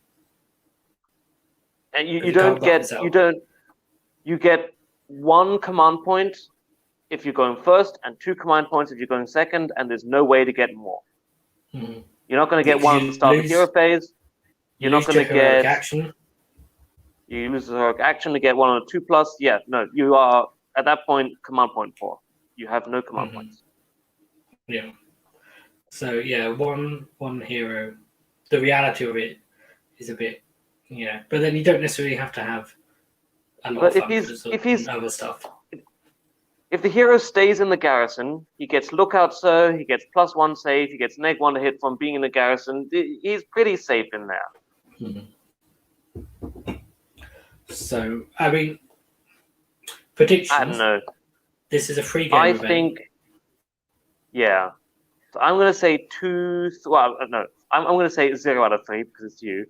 B: And you don't get you get 1 command point if you're going first, and 2 command points if you're going second, and there's no way to get more.
A: Mm-hmm.
B: You're not going to get 1 at the start of the hero phase.
A: You
B: You're not going to
A: heroic
B: get
A: action.
B: You use the heroic action to get 1 on a 2+. Yeah, no, you are at that point command point 4. You have no command points.
A: Yeah. So yeah, one hero. The reality of it is a bit, but then you don't necessarily have to have a lot of functions and other stuff.
B: If the hero stays in the garrison, he gets lookout, sir. He gets +1 save. He gets -1 to hit from being in the garrison. He's pretty safe in there.
A: Mm-hmm. So I mean, predictions.
B: I don't know.
A: This is a free game.
B: I think, yeah. So I'm going to say 2. Well, no, I'm going to say 0 out of 3 because it's you.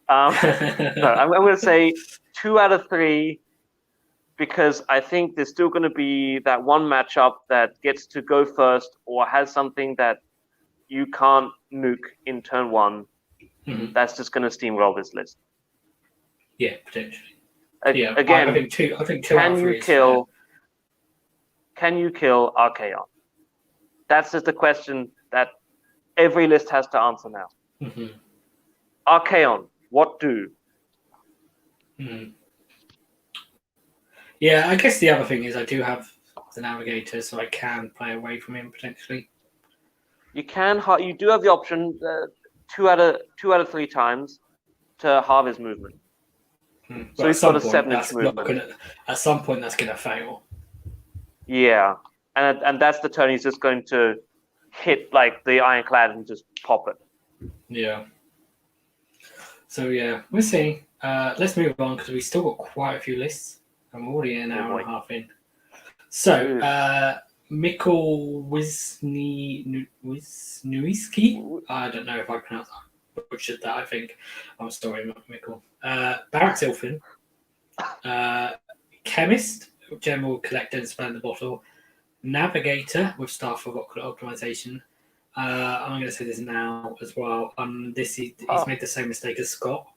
B: No, I'm going to say 2 out of 3 because I think there's still going to be that one matchup that gets to go first or has something that you can't nuke in turn 1.
A: Mm-hmm.
B: That's just going to steamroll this list.
A: Yeah, potentially.
B: Again,
A: I think two out of 3
B: can you kill Archaon? That's just a question that every list has to answer now.
A: Mm-hmm.
B: Archaon, what do?
A: Mm-hmm. Yeah, I guess the other thing is I do have the Navigator, so I can play away from him potentially.
B: You do have the option 2 out of 3 times to halve his movement. So he's got a 7-inch movement.
A: At some point, that's going to fail.
B: Yeah, and that's the turn he's just going to hit like the Ironclad and just pop it.
A: Yeah. So yeah, we'll see. Let's move on because we've still got quite a few lists. I'm already an hour and a half in. So Michal Wisniewski. I don't know if I pronounced that. Butchered that. I think. I'm sorry, Michal. Barak Zilfin. Chemist, General Collector and Splendor Bottle. Navigator with Staff of Optimization. I'm going to say this now as well. He's made the same mistake as Scott.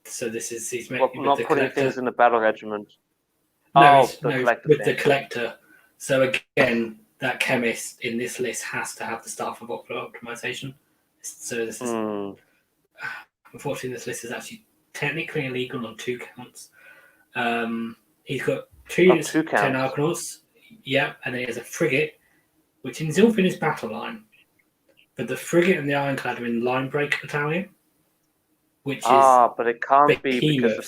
A: So he's made
B: not
A: the
B: putting
A: collector.
B: things in the battle regiment.
A: With the collector. So again, that chemist in this list has to have the Staff of Optimization. So this is unfortunately this list is actually technically illegal on 2 counts. He's got 2 units, 10 Arcanauts. Yeah, and then he has a frigate, which in Zilfin is battle line. But the frigate and the Ironclad are in line break battalion. Which is
B: but it can't be because the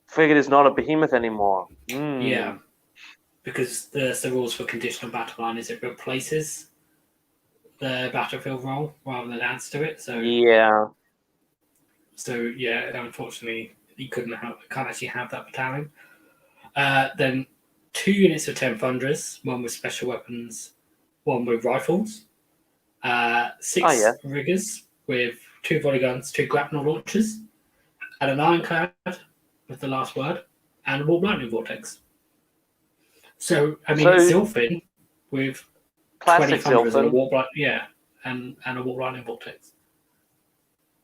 B: frigate is not a behemoth anymore.
A: Yeah, because the rules for conditional battle line is it replaces the battlefield role rather than adds to it. So
B: yeah,
A: unfortunately, he can't actually have that battalion. Then 2 units of 10 Thunderers, 1 with special weapons, 1 with rifles, 6 riggers with 2 volley guns, 2 grapnel launchers, and an Ironclad with the last word, and a Warp Lightning Vortex. So, I mean, it's Zilfin with
B: classic
A: 20 Thunderers
B: Zilfin.
A: and a Warp and a Warp Lightning Vortex.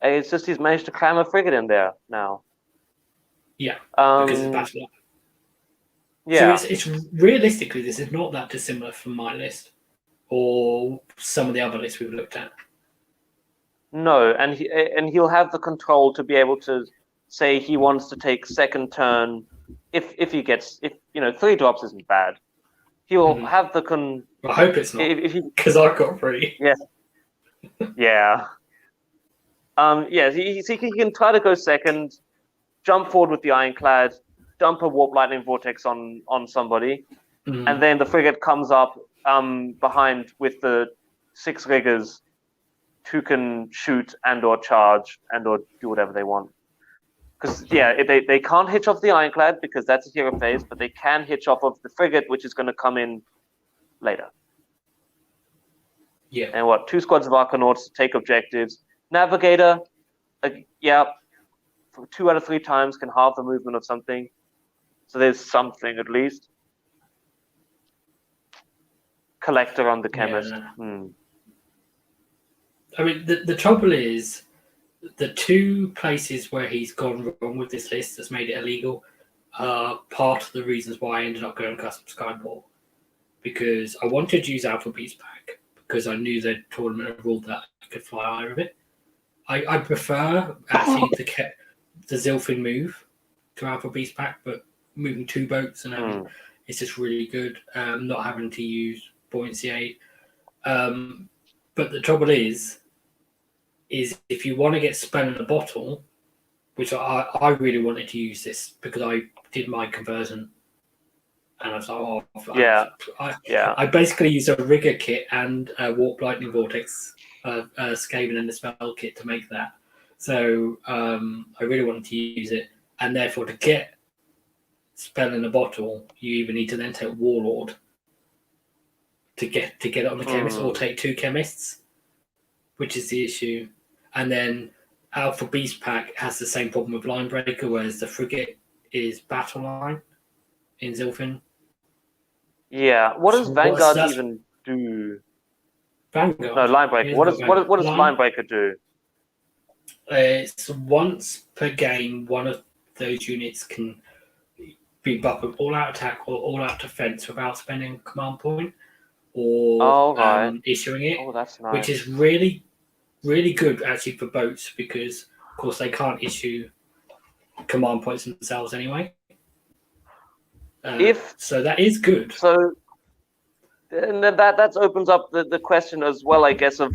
B: It's just he's managed to cram a frigate in there now.
A: Yeah, because it's battle line.
B: Yeah.
A: So it's realistically, this is not that dissimilar from my list or some of the other lists we've looked at.
B: No, and he'll have the control to be able to say he wants to take second turn. If 3 drops isn't bad. He'll have the
A: I hope it's not because I've got 3.
B: Yeah. Yeah. He can try to go second, jump forward with the Ironclad, dump a Warp Lightning Vortex on somebody, and then the frigate comes up behind with the 6 riggers who can shoot and or charge and or do whatever they want. Because they can't hitch off the Ironclad because that's a hero phase, but they can hitch off of the frigate, which is going to come in later.
A: Yeah.
B: And 2 squads of Arcanauts to take objectives. Navigator, 2 out of 3 times can halve the movement of something. So there's something at least. Collector on the chemist.
A: Yeah. I mean, the trouble is the two places where he's gone wrong with this list that's made it illegal are part of the reasons why I ended up going custom Skyport. Because I wanted to use Alpha Beast Pack because I knew the tournament had ruled that I could fly either of it. I prefer actually the Zilfin move to Alpha Beast Pack, but moving 2 boats and having it's just really good. Not having to use buoyancy aid. But the trouble is if you want to get spell in a bottle, which I really wanted to use this because I did my conversion. And I was like, I basically used a rigger kit and a warp lightning vortex, Skaven and the spell kit to make that. So I really wanted to use it, and therefore to get spell in a bottle, you either need to then take Warlord to get it on the chemist, or take 2 chemists, which is the issue. And then Alpha Beast Pack has the same problem with Line Breaker, whereas the frigate is battle line in Zilfin.
B: Yeah, what does Vanguard even do?
A: Vanguard?
B: No, Line Breaker. What does Line Breaker do?
A: It's once per game, one of those units can be buffed with all-out attack or all-out defense without spending a command point or issuing it.
B: Oh, that's nice.
A: Which is really, really good actually for boats because, of course, they can't issue command points themselves anyway. So that is good.
B: So and that opens up the question as well, I guess, of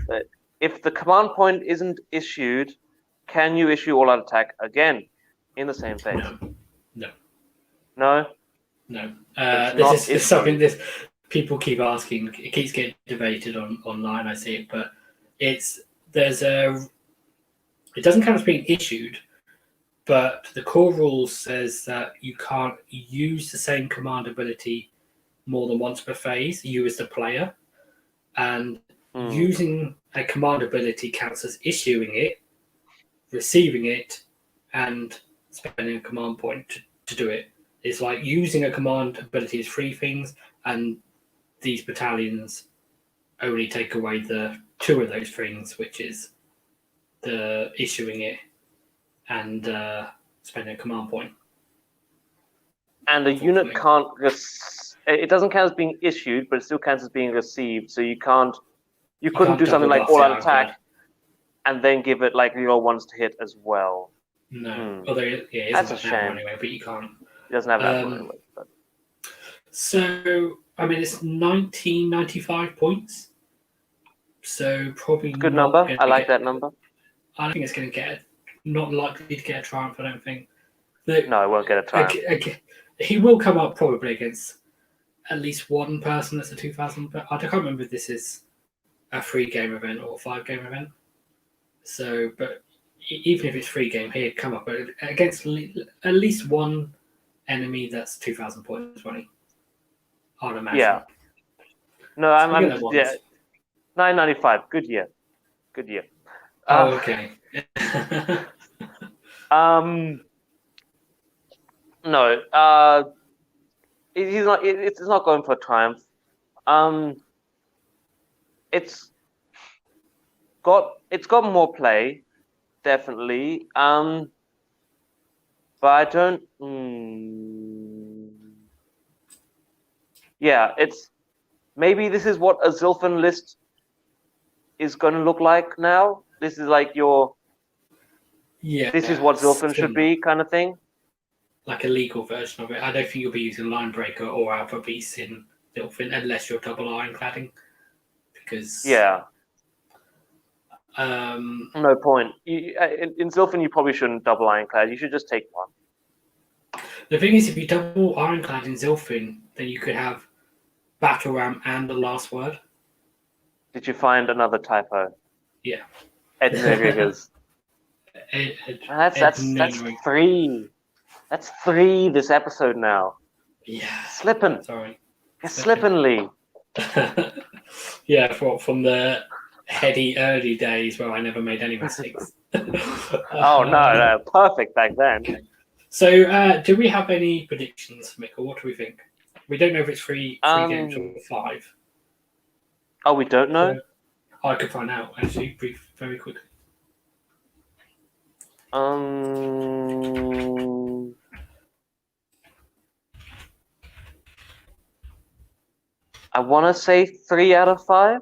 B: if the command point isn't issued, can you issue all-out attack again in the same phase?
A: No. This is something that people keep asking. It keeps getting debated online. I see it, but it doesn't count as being issued. But the core rule says that you can't use the same command ability more than once per phase, you as the player. And using a command ability counts as issuing it, receiving it, and spending a command point to do it. It's like using a command ability is 3 things, and these battalions only take away the 2 of those things, which is the issuing it and spending a command point.
B: And the unit can't it doesn't count as being issued, but it still counts as being received. So you couldn't do something like all-out attack and then give it like your ones to hit as well.
A: No. Although
B: that's a shame.
A: Anyway, but you can't.
B: It doesn't have that anyway. But...
A: So I mean, it's 1995 points. So probably
B: good number. I like that number.
A: I think it's going to get not likely to get a triumph. I don't think.
B: No, it won't get a triumph.
A: He will come up probably against at least one person that's a 2000. But I can't remember if this is a 3-game event or a 5-game event. So, but even if it's 3-game, he'd come up against at least one enemy that's 2000 points. 20. I'd imagine.
B: Yeah. No, I'm 995. Good year.
A: Oh, okay.
B: No, he's not. It's not going for a triumph. It's got more play, definitely. But I don't. Yeah, it's maybe this is what a Zilfin list is going to look like now. This is like your.
A: Yeah.
B: This is what Zilfin should be, kind of thing.
A: Like a legal version of it. I don't think you'll be using Line Breaker or Alpha Beast in Zilfin unless you're double ironcladding. Because
B: no point. In Zilfin, you probably shouldn't double ironclad. You should just take one.
A: The thing is, if you double ironclad in Zilfin, then you could have battle ram and the last word.
B: Did you find another typo?
A: Yeah.
B: Rodriquez. That's 3. That's 3 this episode now.
A: Yeah.
B: Slipping.
A: Sorry.
B: You're slippingly.
A: Yeah, from the heady early days where I never made any mistakes.
B: Oh, no. Perfect back then.
A: So, do we have any predictions, Michal? What do we think? We don't know if it's 3 games or 5.
B: Oh, we don't know?
A: So, I could find out, actually, very quickly.
B: I want to say 3 out of 5.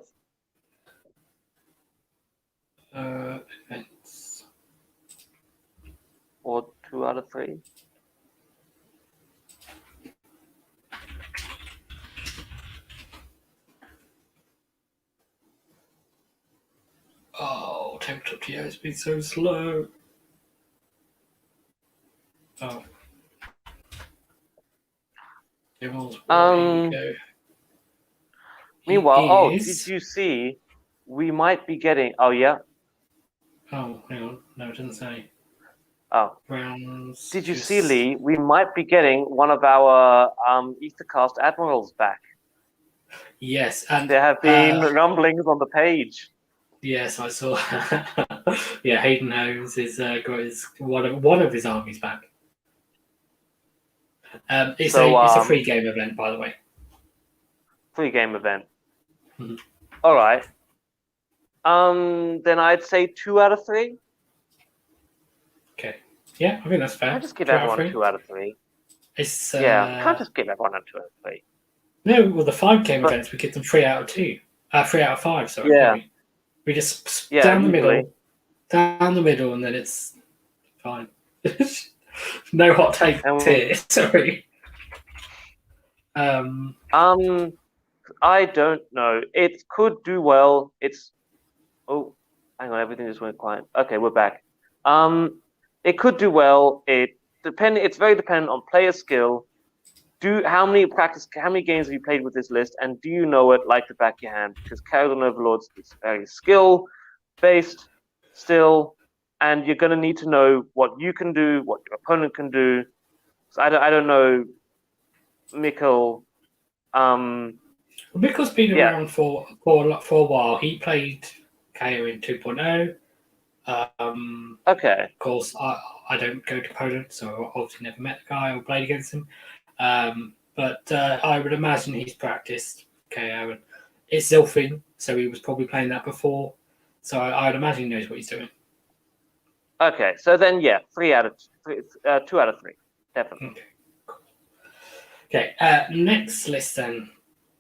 A: Events.
B: Or 2 out of 3.
A: Oh, tabletop TO has been so slow. Oh. There you go.
B: Meanwhile, did you see? We might be getting. Oh yeah.
A: Oh, hang on. No, it doesn't say.
B: Oh.
A: Rounds.
B: Did you see, Lee? We might be getting one of our Aethercast admirals back.
A: Yes, and
B: there have been rumblings on the page.
A: Yes, I saw. Yeah, Hayden Holmes is got his one of his armies back. It's a free game event, by the way.
B: Free game event.
A: Mm-hmm.
B: All right. Then I'd say 2 out of 3.
A: Okay. Yeah, I think that's fair.
B: Can't just give everyone 2 out of 3.
A: It's
B: can't just give everyone a 2 out of 3.
A: No, well, the 5 game events we give them 3 out of 2. 3 out of 5. Sorry.
B: Yeah.
A: We just down the middle, and then it's fine. No hot takes here. Sorry.
B: I don't know. It could do well. Oh, hang on. Everything just went quiet. Okay, we're back. It could do well. It's very dependent on player skill. How many games have you played with this list, and do you know it like the back of your hand? Because Kharadron Overlords is very skill based still, and you're going to need to know what you can do, what your opponent can do. So I don't know, Michal.
A: Michal's been around for a while. He played KO in 2.0.
B: Okay.
A: Of course, I don't go to Poland, so I obviously never met the guy or played against him. But I would imagine he's practiced KO. And it's Zilfin, so he was probably playing that before. So I'd imagine he knows what he's doing.
B: Okay, so then 2 out of 3, definitely.
A: Okay, cool. Okay, next list then.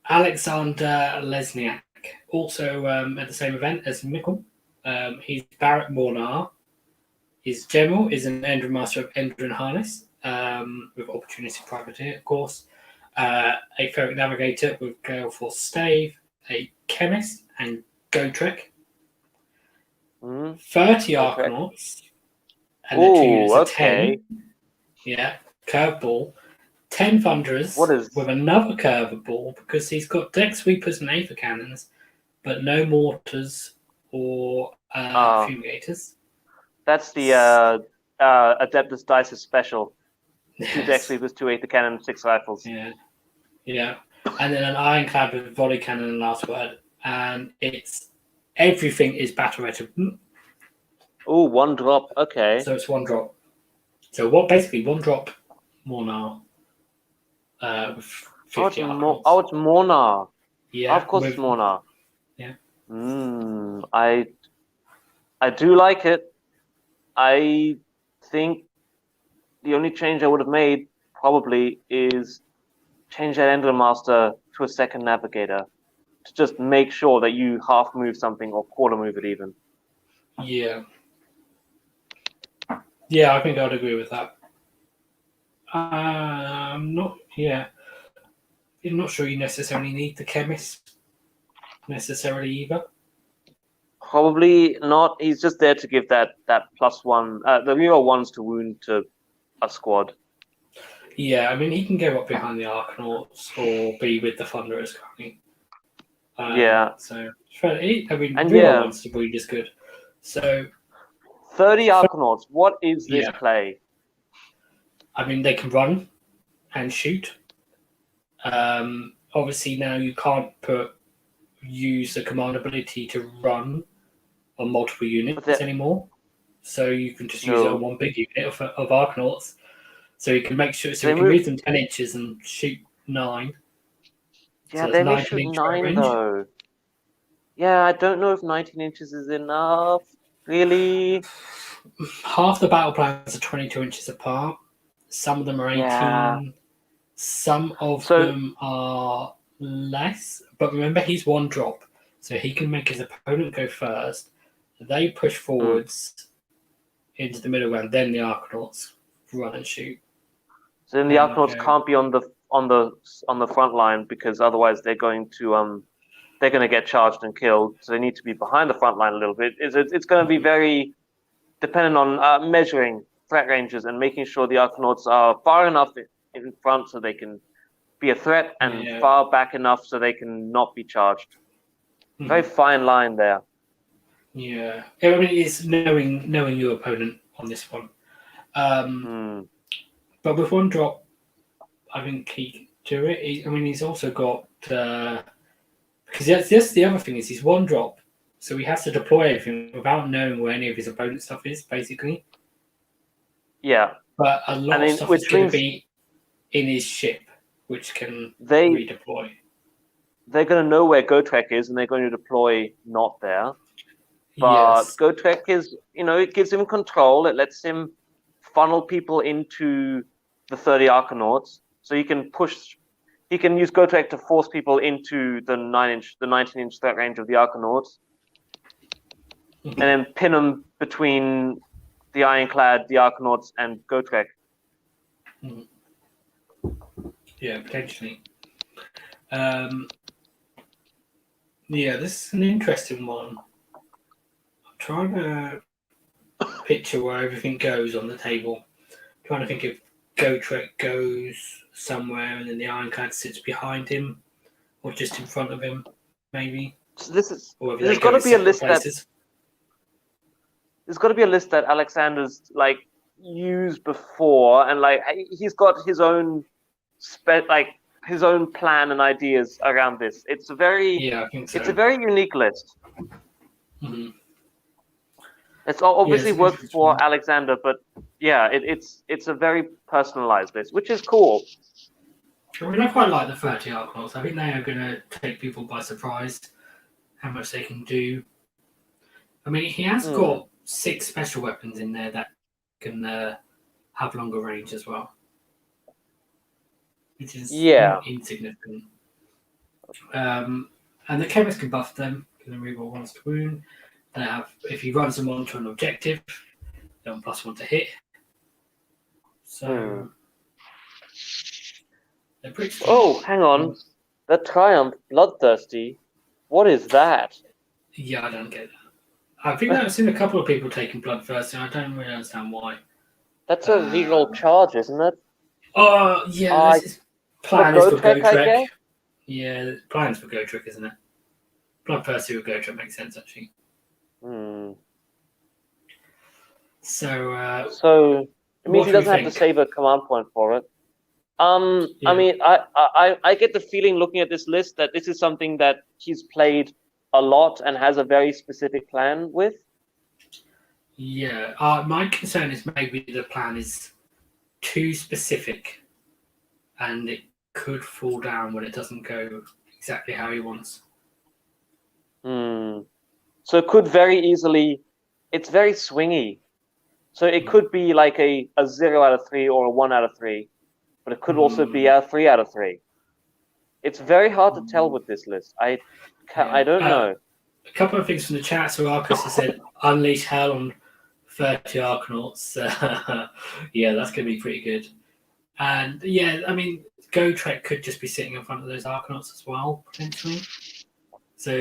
A: Aleksander Lesniak, also at the same event as Michal. He's Barak Mhornar. His general is an Endrin Master of Endrin Harness, with Opportunity Privateer, of course. A Ferric Navigator with Gale Force Stave, a Chemist, and Go Trek. 30 Arkanauts, and then 2 units of 10. Yeah, Curveball. 10 Thunderers with another Curveball, because he's got Deck Sweepers and Aether Cannons, but no Mortars or Fumigators.
B: That's the Adeptus Dice's special. Yes. 2 Deck Sweepers, 2 Aether Cannons, 6 Rifles.
A: Yeah. And then an Ironclad with Volley Cannon and Last Word. And everything is battle ready.
B: Oh, 1 drop. Okay.
A: So it's 1 drop. So basically 1 drop Mhornar. With 50
B: it's Mhornar.
A: Yeah.
B: Of course it's Mhornar.
A: Yeah.
B: I do like it. I think the only change I would have made probably is change that Endrin Master to a 2nd Navigator to just make sure that you half move something or quarter move it even.
A: Yeah. Yeah, I think I'd agree with that. I'm not sure you necessarily need the Chemist necessarily either.
B: Probably not. He's just there to give that +1, the reroll 1s to wound to a squad.
A: Yeah, I mean, he can go up behind the Arkanauts or be with the Thunderers currently. So, reroll 1s to wound is good. So,
B: 30 Arkanauts. What is this play?
A: I mean, they can run and shoot. Obviously, now you can't use the command ability to run on multiple units anymore. So you can just use it on one big unit of Arkanauts. So you can make sure, you can move them 10 inches and shoot 9.
B: Yeah, they may shoot 9 though. Yeah, I don't know if 19 inches is enough. Really?
A: half the battle plans are 22 inches apart. Some of them are 18.
B: Yeah.
A: Some of them are less. But remember, he's one drop. So he can make his opponent go first. They push forwards into the middle ground. Then the Arcanauts run and shoot.
B: So then the Arcanauts can't be on the front line because otherwise they're going to get charged and killed. So they need to be behind the front line a little bit. It's going to be very dependent on measuring threat ranges and making sure the Arcanauts are far enough in front so they can be a threat and far back enough so they can not be charged. Very fine line there.
A: Yeah, I mean, it's knowing your opponent on this one. But with one drop, I think he can do it. He's also got because that's the other thing is he's one drop, so he has to deploy everything without knowing where any of his opponent's stuff is, basically.
B: Yeah,
A: but a lot of stuff is going to be in his ship, which can redeploy.
B: They're going to know where Gotrek is, and they're going to deploy not there. But Gotrek is, it gives him control. It lets him funnel people into the 30 Arcanauts, so he can use Gotrek to force people into the 19-inch threat range of the Arcanauts, and then pin them between the Ironclad, the Arcanauts, and Gotrek.
A: Yeah, potentially. This is an interesting one. I'm trying to picture where everything goes on the table. I'm trying to think if Gotrek goes somewhere and then the Ironclad sits behind him or just in front of him, maybe.
B: So there's got to be a list there's got to be a list that Aleksander's used before, and he's got his own his own plan and ideas around this. It's a very it's a very unique list. It's obviously worked for Aleksander, but it's a very personalized list, which is cool.
A: I quite like the 30 Arcanauts. I think they are going to take people by surprise how much they can do. I mean, he has got 6 special weapons in there that can have longer range as well, which is not insignificant. And the chemist can buff them, can reroll 1 to wound. They have, if he runs them onto an objective, they're on +1 to hit. So they're pretty strong.
B: Oh, hang on. The Triumph Bloodthirsty. What is that?
A: Yeah, I don't get that. I think I've seen a couple of people taking Bloodthirsty, and I don't really understand why.
B: That's a reroll charge, isn't it?
A: Oh, yeah. Plan is for Gotrek. Yeah, plan's for Gotrek, isn't it? Bloodthirsty with Gotrek makes sense, actually.
B: So it means he doesn't have to save a command point for it. I mean, I get the feeling looking at this list that this is something that he's played a lot and has a very specific plan with.
A: Yeah, my concern is maybe the plan is too specific, and it could fall down when it doesn't go exactly how he wants.
B: So it could very easily. It's very swingy. So it could be like a 0 out of 3 or a 1 out of 3, but it could also be a 3 out of 3. It's very hard to tell with this list. I don't know.
A: A couple of things from the chat. So Arcus has said, "Unleash hell on 30 Arcanauts." Yeah, that's going to be pretty good. And I mean, Gotrek could just be sitting in front of those Arcanauts as well, potentially. So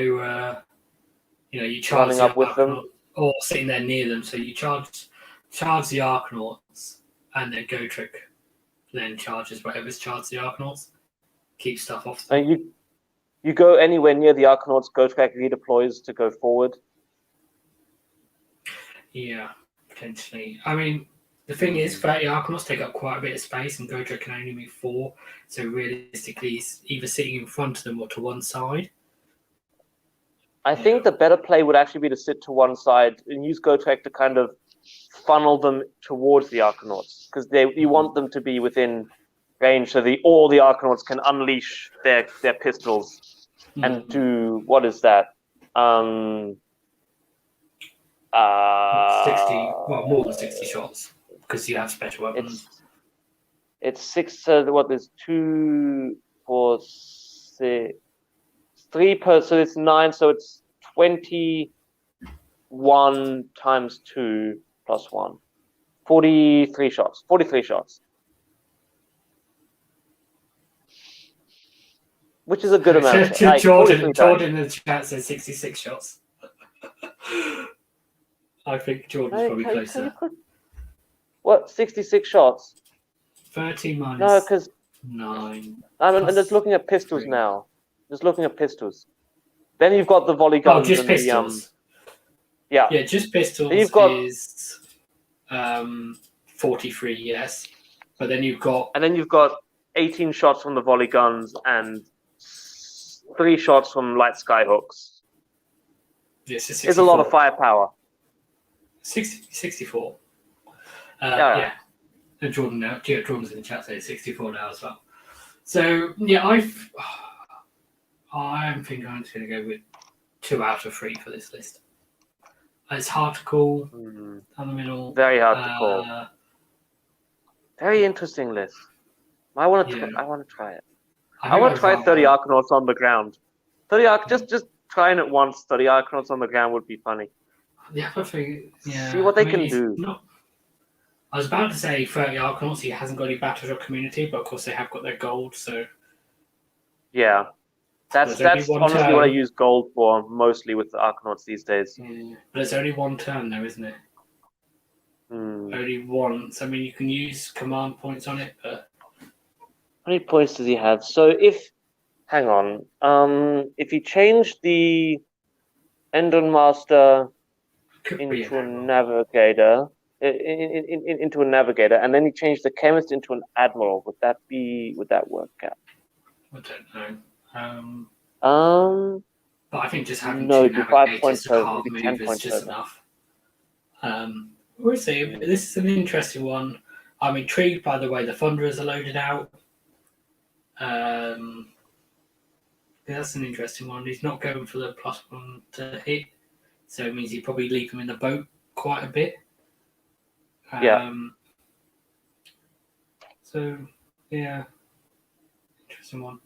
A: you charge
B: up with them,
A: or sitting there near them. So you charge the Arcanauts, and then Gotrek then charges whatever's charged the Arcanauts. Keep stuff off them.
B: And you go anywhere near the Arcanauts, Gotrek redeploys to go forward.
A: Yeah, potentially. I mean, the thing is, 30 Arcanauts take up quite a bit of space, and Gotrek can only move 4. So realistically, he's either sitting in front of them or to one side.
B: I think the better play would actually be to sit to one side and use Gotrek to kind of funnel them towards the Arcanauts, because you want them to be within range, so all the Arcanauts can unleash their pistols and do, what is that?
A: 60, well, more than 60 shots because you have special weapons.
B: It's 6. There's 2, 4, 6, 3 per. So it's 9. So it's 21 times 2 plus 1. 43 shots. 43 shots. Which is a good amount.
A: Jordan in the chat says 66 shots. I think Jordan's probably closer.
B: What? 66 shots?
A: 30 minus.
B: No, because
A: 9.
B: I'm just looking at pistols
A: 3.
B: now. Just looking at pistols. Then you've got the volley guns.
A: Oh, just pistols.
B: Yeah,
A: just pistols is 43. Yes, but then you've got
B: 18 shots from the volley guns and 3 shots from light skyhooks.
A: Yes,
B: it's a lot of firepower.
A: 64.
B: Yeah.
A: And Jordan's in the chat says 64 now as well. So yeah, I'm thinking I'm just going to go with 2 out of 3 for this list. It's hard to call down the middle.
B: Very hard to call. Very interesting list. I want to try it. I want to try 30 Arkanauts on the ground. 30 just trying it once. 30 Arkanauts on the ground would be funny.
A: The other thing,
B: see what they can do.
A: I was about to say 30 Arkanauts. He hasn't got any battle shop community, but of course they have got their gold. So
B: yeah, that's honestly what I use gold for mostly with the Arkanauts these days.
A: Yeah. But it's only 1 turn though, isn't it? Only once. I mean, you can use command points on it, but
B: how many points does he have? So if he changed the Endon Master into a navigator, into a navigator, and then he changed the chemist into an admiral, would that work out?
A: I don't know. But I think just having 2 navigators to half move is just enough. We'll see. This is an interesting one. I'm intrigued by the way the Thunderers are loaded out. That's an interesting one. He's not going for the +1 to hit, so it means you probably leave him in the boat quite a bit. So yeah, interesting one.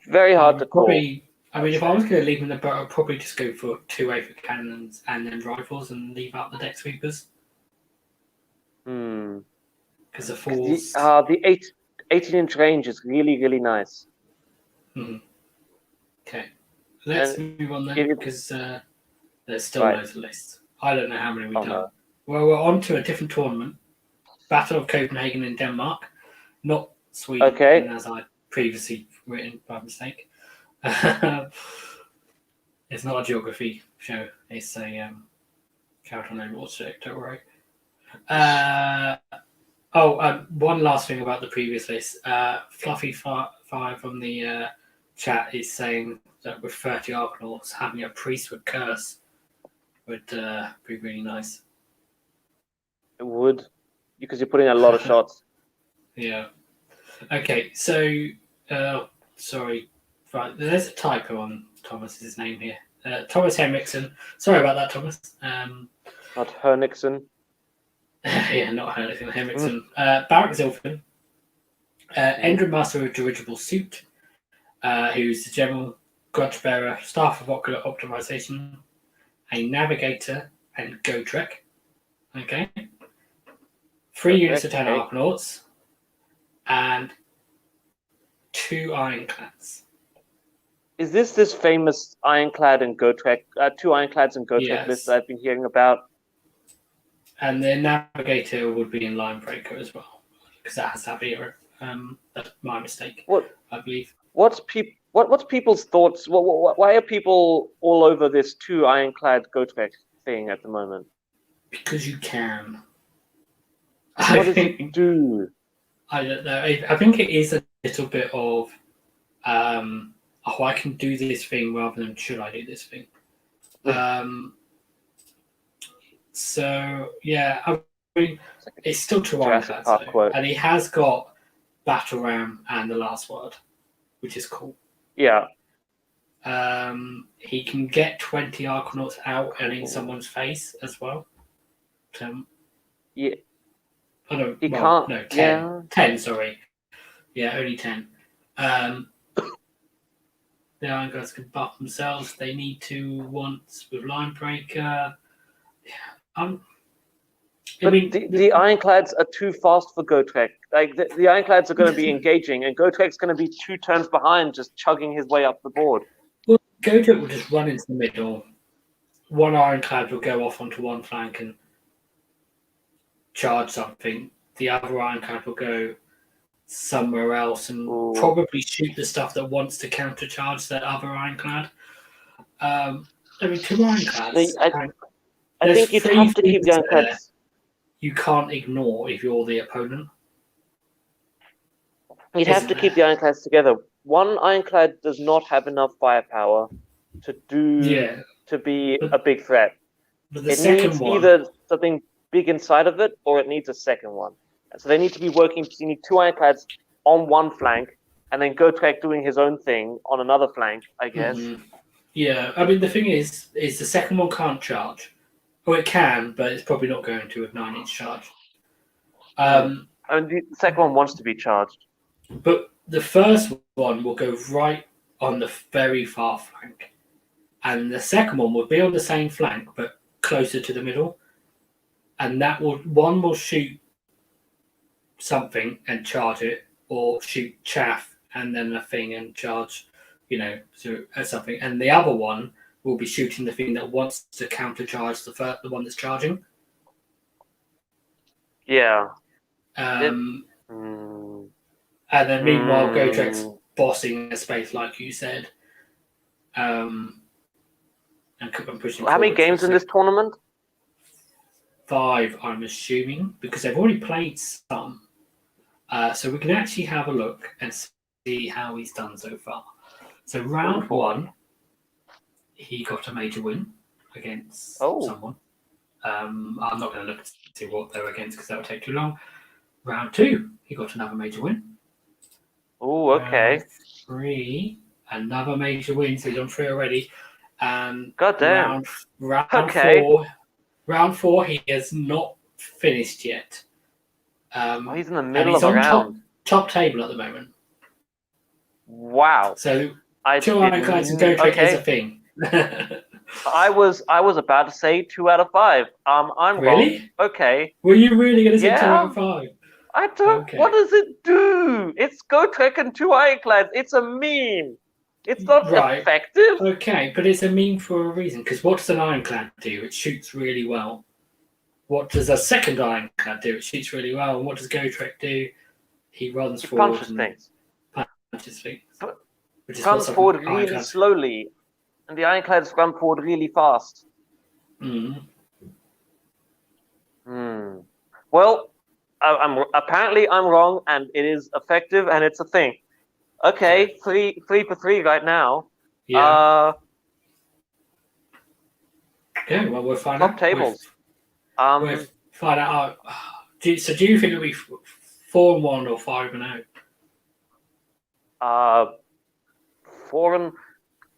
B: Very hard to call.
A: Probably, I mean, if I was going to leave him in the boat, I'd probably just go for 2 Aether cannons and then rifles and leave out the deck sweepers. Because the force.
B: The 18-inch range is really, really nice.
A: Okay, let's move on then, because there's still loads of lists. I don't know how many we've done.
B: No.
A: Well, we're on to a different tournament. Battle of Copenhagen in Denmark, not Sweden, as I previously written by mistake. It's not a geography show. It's a Kharadron Overlords show, don't worry. One last thing about the previous list. Fluffy5 from the chat is saying that with 30 Arkanauts, having a priest with curse would be really nice.
B: It would, because you're putting a lot of shots.
A: Yeah. Okay, so sorry, right. There's a typo on Thomas's name here. Thomas Henriksen. Sorry about that, Thomas.
B: Not Henriksen.
A: Yeah, not Henriksen. Henriksen. Barak Zilfin. Endron Master with dirigible suit. Who's the general, grudge bearer, staff of ocular optimization, a navigator, and go trek. Okay. 3 units of 10 Arkanauts, and 2 ironclads.
B: Is this famous ironclad and go trek? 2 ironclads and go trek list that I've been hearing about.
A: And the navigator would be in line breaker as well, because that has to have era. That's my mistake. I believe.
B: What's people's thoughts? Why are people all over this 2 ironclad go trek thing at the moment?
A: Because you can.
B: What does it do?
A: I don't know. I think it is a little bit of, I can do this thing rather than should I do this thing. So yeah, I mean, it's still 2 ironclads, and he has got Battle Ram and the Last Word, which is cool.
B: Yeah.
A: He can get 20 Arkanauts out and in someone's face as well.
B: Yeah.
A: I don't.
B: He
A: well,
B: can't.
A: No, 10.
B: Yeah.
A: 10. Sorry. Yeah, only 10. The Ironclads can buff themselves. They need to once with Line Breaker. I
B: But
A: mean,
B: the Ironclads are too fast for Gotrek. Like the Ironclads are going to be engaging, and Gotrek's going to be 2 turns behind, just chugging his way up the board.
A: well, Godric will just run into the middle. One Ironclad will go off onto one flank and charge something. The other Ironclad will go somewhere else and probably shoot the stuff that wants to countercharge that other Ironclad. I mean, 2 Ironclads.
B: I think you'd have to keep the Ironclads.
A: You can't ignore if you're the opponent.
B: You'd have to keep the Ironclads together. One Ironclad does not have enough firepower to be a big threat.
A: But the
B: it
A: second
B: needs
A: one,
B: either something big inside of it, or it needs a second one. So they need to be working. You need 2 Ironclads on one flank, and then Gotrek doing his own thing on another flank, I guess.
A: Mm-hmm. Yeah, I mean the thing is the second one can't charge. Well, it can, but it's probably not going to with 9-inch charge.
B: I mean, the second one wants to be charged.
A: But the first one will go right on the very far flank. And the second one will be on the same flank, but closer to the middle. And one will shoot something and charge it, or shoot chaff and then a thing and charge, something. And the other one will be shooting the thing that wants to countercharge the one that's charging.
B: Yeah.
A: And then meanwhile, Gotrek's bossing a space, like you said. And pushing.
B: How many games in this tournament?
A: 5, I'm assuming, because they've already played some. So we can actually have a look and see how he's done so far. So round 1, he got a major win against someone. I'm not going to look to see what they were against because that would take too long. Round 2, he got another major win.
B: Oh, okay.
A: Round 3, another major win. So he's on 3 already. And
B: goddamn.
A: Round 4, he has not finished yet.
B: He's in the middle of the round.
A: Top table at the moment.
B: Wow.
A: So 2 Ironclads and Gotrek is a thing.
B: I was about to say 2 out of 5. I'm
A: really
B: wrong. Okay.
A: Were you really going to say 2 out of 5?
B: I don't. Okay. What does it do? It's Gotrek and 2 Ironclads. It's a meme. It's not effective.
A: Okay, but it's a meme for a reason. Because what does an Ironclad do? It shoots really well. What does a second Ironclad do? It shoots really well. And what does Gotrek do? He runs forward
B: punches things.
A: Punches things.
B: Runs forward really slowly, and the Ironclads run forward really fast. Well, apparently I'm wrong, and it is effective, and it's a thing. Okay, 3 for 3 right now.
A: Yeah. Okay, well we'll find out.
B: Top tables.
A: We'll find out. Do you think it'll be 4-1 or 5-0?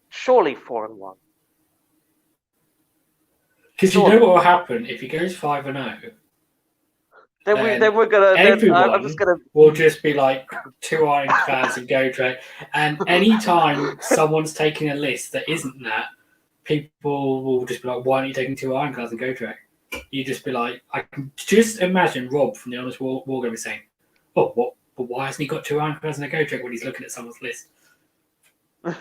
B: Surely 4-1.
A: Because you know what will happen if he goes 5-0.
B: Then we're gonna.
A: Everyone will just be like 2 Ironclads and Gotrek, and anytime someone's taking a list that isn't that, people will just be like, "Why aren't you taking 2 Ironclads and Gotrek?" You just be like, I can just imagine Rob from the Honest Wargamer saying, "Oh, what? But why hasn't he got 2 Ironclads and a Gotrek when he's looking at someone's list?"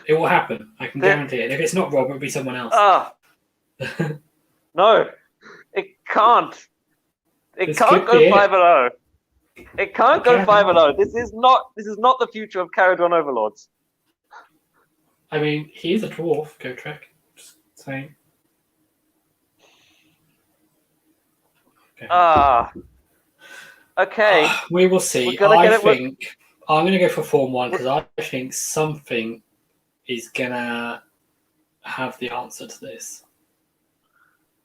A: It will happen. I can guarantee it. If it's not Rob, it'll be someone else.
B: No, it can't. It can't go 5-0. It can't go 5-0. This is not the future of Kharadron Overlords.
A: I mean, he is a dwarf, Gotrek. Just saying.
B: Okay.
A: We will see. I'm going to go for 4-1 because I think something is going to have the answer to this.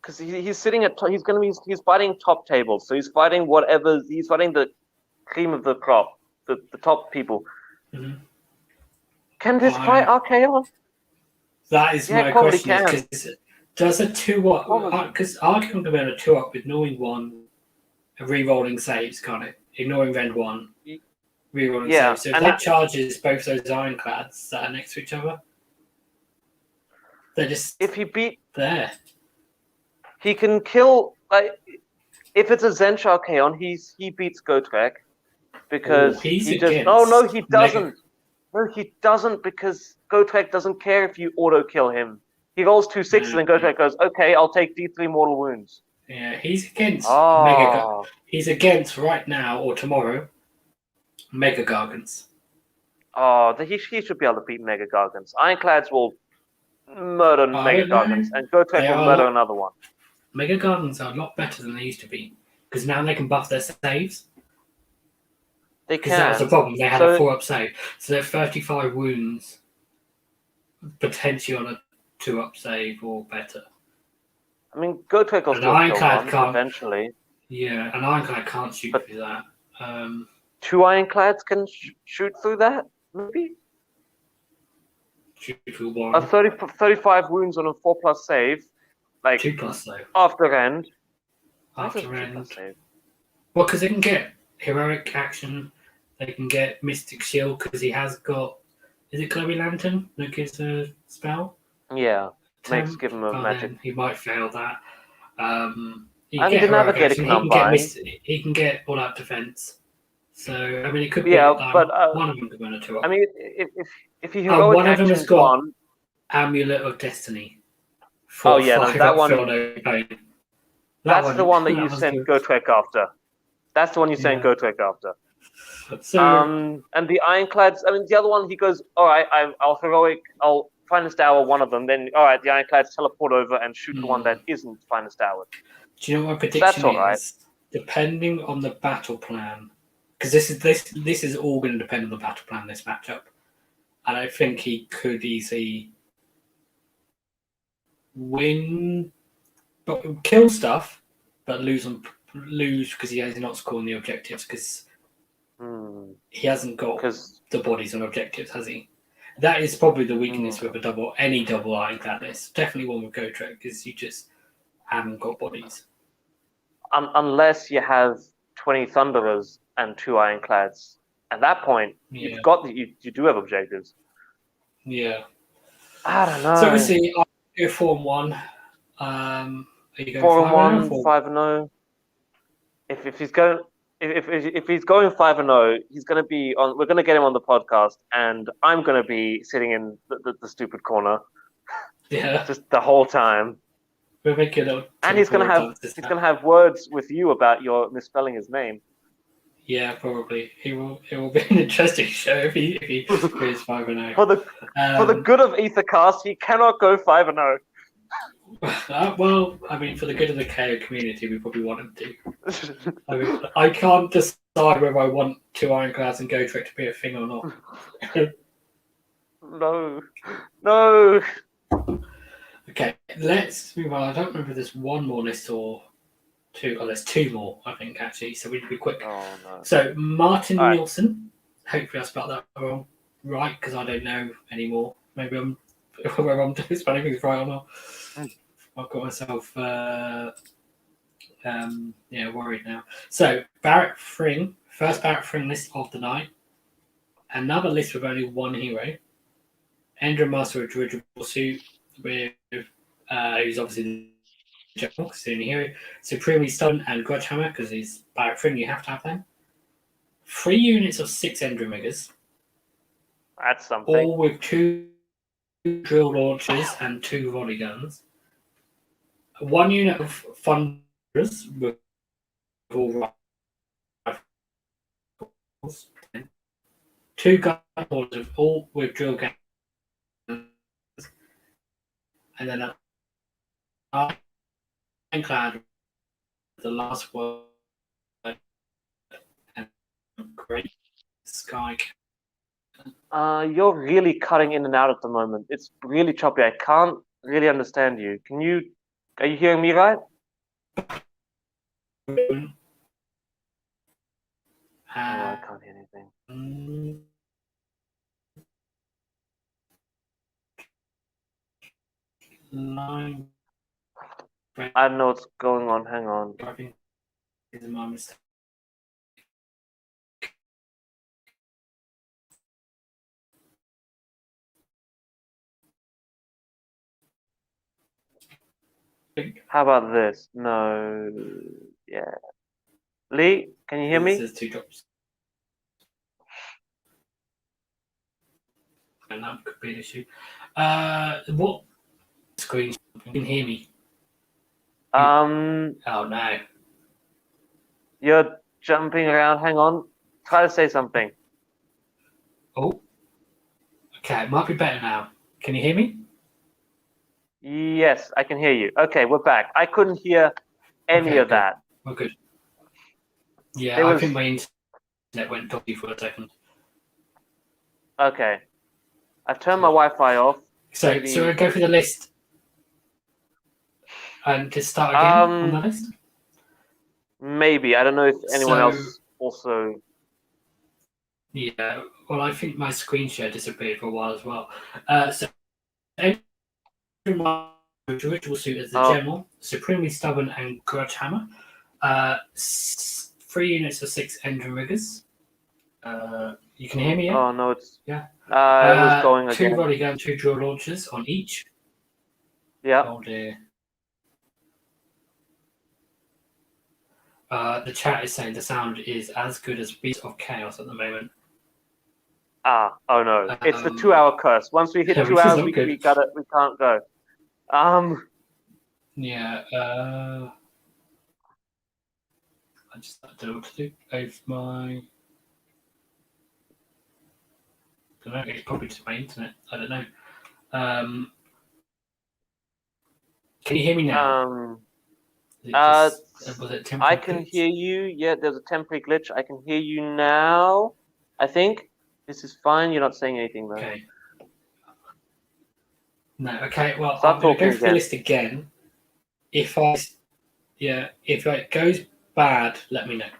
B: Because he's sitting at he's fighting top tables, so he's fighting the cream of the crop, the top people. Mm-hmm. Can this fight Archaon?
A: That is my question. Does a 2-up, because Arc can be able to 2-up with knowing 1, re-rolling saves, can't it? Ignoring Rend 1, re-rolling saves. So if that charges both those ironclads that are next to each other, they're just there.
B: He can kill, like, if it's a Zench Archaon, he beats Gotrek because he just. Oh no, he doesn't. No, he doesn't, because Gotrek doesn't care if you auto kill him. He rolls 2 6s and Gotrek goes, okay, I'll take D3 mortal wounds.
A: Yeah, he's against Mega. He's against right now or tomorrow Mega Gargants.
B: Oh, he should be able to beat Mega Gargants. Ironclads will murder Mega Gargants, and Gotrek will murder another one.
A: Mega Gargants are a lot better than they used to be, because now they can buff their saves.
B: They can.
A: Because that was the problem. They had a 4-up save, so they're 35 wounds, potentially on a 2-up save or better.
B: I mean, Gotrek will still kill one eventually.
A: Yeah, an Ironclad can't shoot through that.
B: 2 Ironclads can shoot through that, maybe?
A: Shoot through 1.
B: A 35 wounds on a 4+ save. Like
A: 2+ save.
B: After end.
A: After end. Well, because they can get heroic action, they can get Mystic Shield, because he has got. Is it Glowy Lantern that gives a spell?
B: Yeah. Give him a magic.
A: He might fail that.
B: He
A: can get all out defense. So I mean, it could be.
B: But
A: one of them could win a 2-up.
B: I mean, if he heroic
A: one of them has got Amulet of Destiny.
B: That one.
A: That's
B: the one that you sent Gotrek after. That's the one you sent Gotrek after.
A: So,
B: and the Ironclads. I mean, the other one. He goes, all right, I'll Finest Hour one of them. Then, all right, the Ironclads teleport over and shoot the one that isn't Finest Hour.
A: Do you know what my prediction is? Depending on the battle plan, because this is all going to depend on the battle plan. This matchup, and I think he could easily win, but kill stuff, but lose because he has not scoring the objectives because he hasn't got the bodies on objectives, has he? That is probably the weakness with any double Ironclad list. Definitely one with Gotrek, because you just haven't got bodies.
B: Unless you have 20 Thunderers and 2 Ironclads. At that point, you do have objectives.
A: Yeah.
B: I don't know.
A: So we'll see. I'll go 4-1. Are you
B: 4-1,
A: going
B: 5-0? If he's going. If he's going 5-0, he's going to be on. We're going to get him on the podcast, and I'm going to be sitting in the stupid corner, just the whole time.
A: We'll make it.
B: And he's going to have words with you about your misspelling his name.
A: Yeah, probably. It will be an interesting show if he goes 5-0.
B: For the good of Aethercast, he cannot go 5-0.
A: Well, I mean, for the good of the KO community, we probably want him to. I mean, I can't decide whether I want 2 Ironclads and Gotrek to be a thing or not.
B: No.
A: Okay, let's move on. I don't remember if there's one more list or 2. Oh, there's 2 more, I think, actually. So we'd be quick.
B: Oh, no.
A: So Martin Nilsson. Hopefully I spelled that wrong, right, because I don't know anymore. Maybe whether I'm spelling things right or not. I've got myself worried now. So Barak Thryng, first Barak Thryng list of the night. Another list with only 1 hero. Endra Master of Dirigible Suit with who's obviously the general because he's the only hero. Supremely Stun and Grudge Hammer because he's Barak Thryng, you have to have them. 3 units of 6 Endra Megas.
B: That's something.
A: All with 2 drill launchers and 2 volley guns. 1 unit of Thunderers with all rifles. 2 gun holders all with drill guns. And then an Ironclad, the last word, and great sky.
B: You're really cutting in and out at the moment. It's really choppy. I can't really understand you. Are you hearing me right? I can't hear anything. I don't know what's going on. Hang on.
A: I think this is my mistake.
B: How about this? No. Yeah. Lee, can you hear me?
A: There's 2 drops. And that could be an issue. What screen? You can hear me. Oh no.
B: You're jumping around. Hang on. Try to say something.
A: Oh. Okay, it might be better now. Can you hear me?
B: Yes, I can hear you. Okay, we're back. I couldn't hear any of that.
A: Oh, good. Yeah, I think my internet went dodgy for a second.
B: Okay. I've turned my Wi-Fi off.
A: So we'll go through the list and just start again on the list?
B: Maybe. I don't know if anyone else also...
A: Yeah, well, I think my screen share disappeared for a while as well. So, ritual suit as the general, supremely stubborn and grudge hammer. 3 units of 6 engine riggers. You can hear me? Yeah?
B: Oh no, it's
A: it
B: was going
A: 2
B: again.
A: volley gun, 2 drill launchers on each.
B: Yeah.
A: Oh dear. The chat is saying the sound is as good as Beast of Chaos at the moment.
B: Oh no. It's the 2-hour curse. Once we hit 2 hours, we can't go.
A: Yeah, I just don't know what to do with my... I don't know, it's probably just my internet. I don't know. Can you hear me now? Was it temporary
B: I can hear you. Yeah, there's a temporary glitch. I can hear you now. I think this is fine. You're not saying anything though.
A: Okay. No. Okay. Well,
B: Start
A: I'm going to go
B: talking
A: through the list again. If it goes bad, let me know.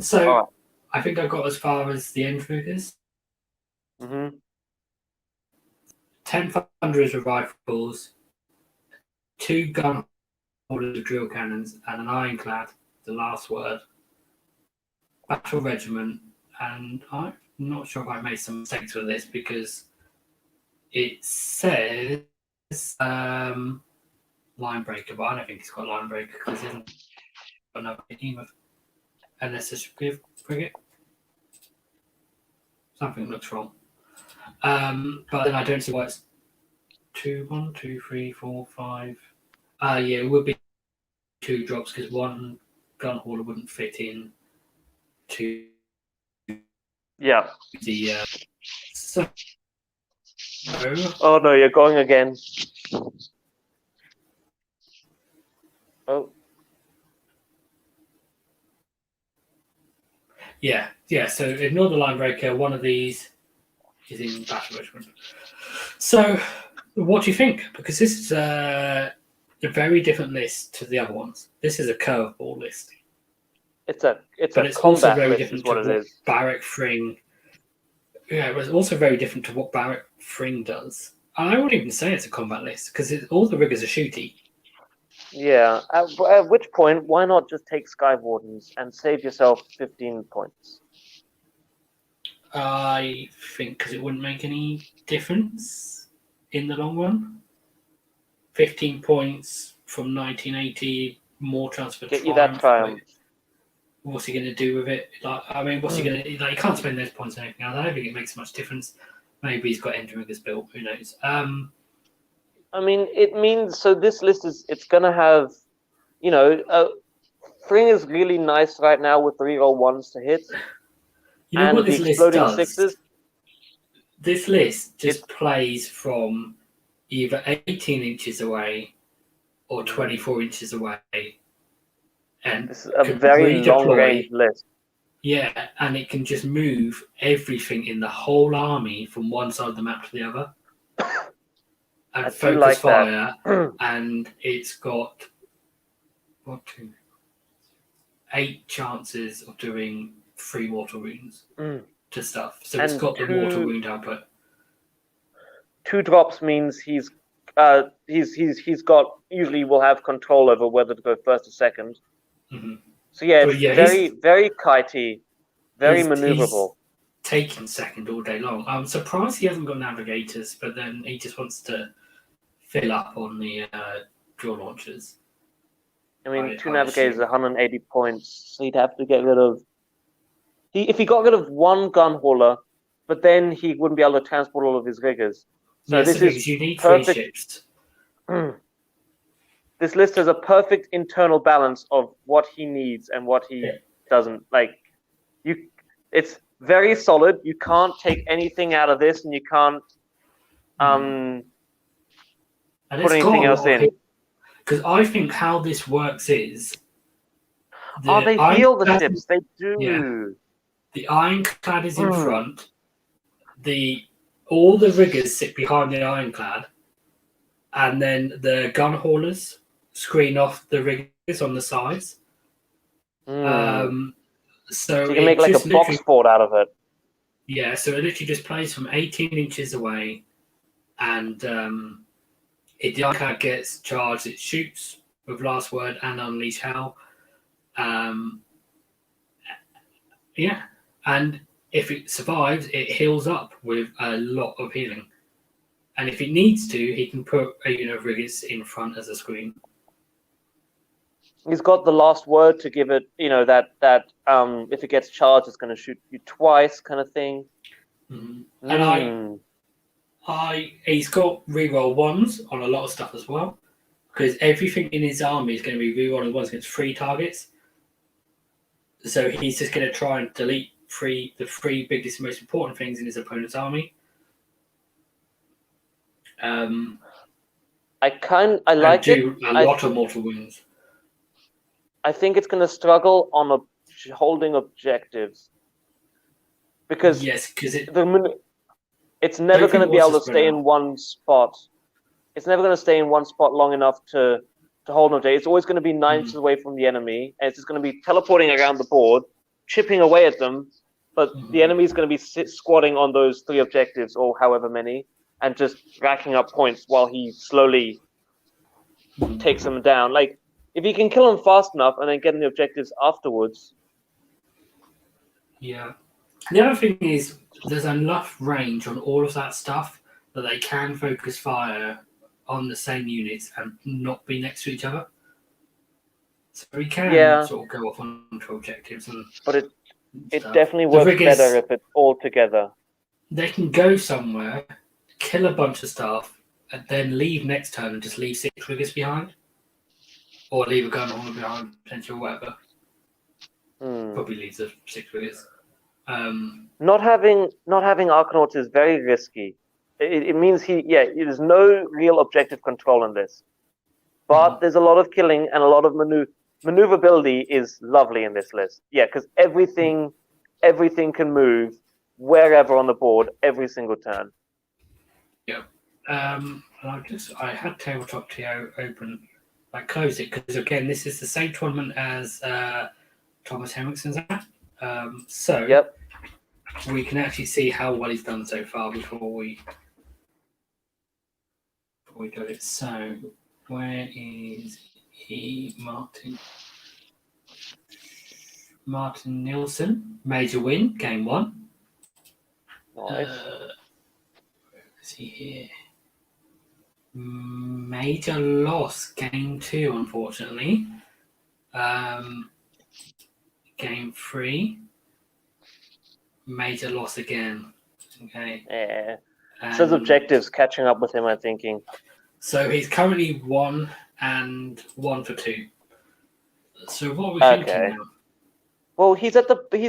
A: So
B: All right.
A: I think I got as far as the end figures. 10 thunderers with rifles, 2 gun holders of drill cannons, and an ironclad. The last word. Battle regiment, and I'm not sure if I made some mistakes with this because it says line breaker, but I don't think it's got line breaker because it hasn't got another team of NSS frigate. Something looks wrong. But then I don't see why it's 2, 1, 2, 3, 4, 5. Yeah, it would be 2 drops because 1 gun hauler wouldn't fit in to
B: Yeah.
A: the so.
B: Oh no, you're going again. Oh.
A: Yeah. So ignore the line breaker. One of these is in battle regiment. So, what do you think? Because this is a very different list to the other ones. This is a curveball list.
B: It's a
A: combat
B: also
A: very
B: list
A: different
B: is what
A: to
B: it
A: what
B: is.
A: Barak Thryng. Yeah, it was also very different to what Barak Thryng does. I wouldn't even say it's a combat list because all the riggers are shooty.
B: Yeah. At which point, why not just take Sky Wardens and save yourself 15 points?
A: I think because it wouldn't make any difference in the long run. 15 points from 1980, more chance for
B: Get you that triumph.
A: What's he going to do with it? What's he going to... Like, he can't spend those points on anything else. I don't think it makes much difference. Maybe he's got engine riggers built. Who knows?
B: It means... So this list it's going to have... Thryng is really nice right now with the reroll 1s to hit.
A: You know
B: and
A: what this
B: the
A: list
B: exploding
A: does?
B: 6s?
A: This list just plays from either 18 inches away or 24 inches away. And
B: this is a very long-range list.
A: Yeah, and it can just move everything in the whole army from one side of the map to the other. And focus fire. And it's got 8 chances of doing 3 mortal wounds to stuff. So it's got the mortal wound output.
B: 2 drops means he's he's got usually will have control over whether to go first or second.
A: Mm-hmm.
B: So yeah, it's
A: But yeah,
B: very kitey, very maneuverable.
A: He's taking second all day long. I'm surprised he hasn't got navigators, but then he just wants to fill up on the draw launchers.
B: I mean, two navigators, 180 points. So he'd have to get rid of. If he got rid of one gun hauler, but then he wouldn't be able to transport all of his riggers. So this is
A: you need
B: perfect.
A: 3 ships.
B: This list has a perfect internal balance of what he needs and what he doesn't like. It's very solid. You can't take anything out of this, and you can't put anything else in.
A: Because I think how this works is
B: they heal the ships. They do.
A: Yeah. The ironclad is in front. All the riggers sit behind the ironclad, and then the gun haulers screen off the riggers on the sides. So
B: you can make like a box fort out of it.
A: Yeah, so it literally just plays from 18 inches away, and if the ironclad gets charged, it shoots with Last Word and Unleash Hell. Yeah, and if it survives, it heals up with a lot of healing. And if it needs to, he can put a unit of riggers in front as a screen.
B: He's got the Last Word to give it, that if it gets charged, it's going to shoot you twice, kind of thing.
A: Mm-hmm. And he's got reroll 1s on a lot of stuff as well, because everything in his army is going to be rerolling 1s against 3 targets. So he's just going to try and delete the 3 biggest, most important things in his opponent's army.
B: I like it.
A: Do a lot of mortal wounds.
B: I think it's going to struggle on holding objectives because it's never going to be able to stay in one spot. It's never going to stay in one spot long enough to hold an objective. It's always going to be 9 inches away from the enemy, and it's just going to be teleporting around the board, chipping away at them. But the enemy is going to be squatting on those 3 objectives or however many, and just racking up points while he slowly takes them down. Like, if you can kill them fast enough and then get the objectives afterwards.
A: Yeah. The other thing is there's enough range on all of that stuff that they can focus fire on the same units and not be next to each other. So we can sort of go off onto objectives.
B: But it definitely works better if it's all together.
A: They can go somewhere, kill a bunch of stuff, and then leave next turn and just leave 6 riggers behind. Or leave a gun hauler behind, potentially, or whatever. Probably leaves the 6 riggers.
B: Not having Arcanauts is very risky. It means there's no real objective control in this. But there's a lot of killing and a lot of maneuverability is lovely in this list. Yeah, because everything can move wherever on the board every single turn.
A: Yeah. I had Tabletop TO open. I closed it because again, this is the same tournament as Thomas Henriksen's at. We can actually see how well he's done so far before we got it. So, where is he? Martin Nilsson, major win, game 1.
B: Nice.
A: Where is he here? Major loss, game 2, unfortunately. Game 3, major loss again. Okay.
B: Yeah. So his objectives catching up with him, I'm thinking.
A: So he's currently 1 and 1 for 2. So what are we thinking now?
B: Well, he's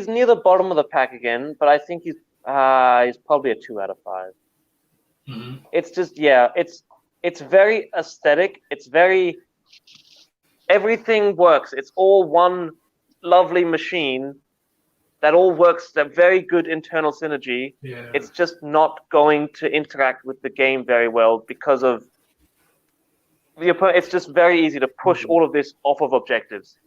B: near the bottom of the pack again, but I think he's probably a 2 out of 5.
A: Mm-hmm.
B: It's just it's very aesthetic. Everything works. It's all one lovely machine that all works. That very good internal synergy.
A: Yeah.
B: It's just not going to interact with the game very well because of the opponent. It's just very easy to push all of this off of objectives.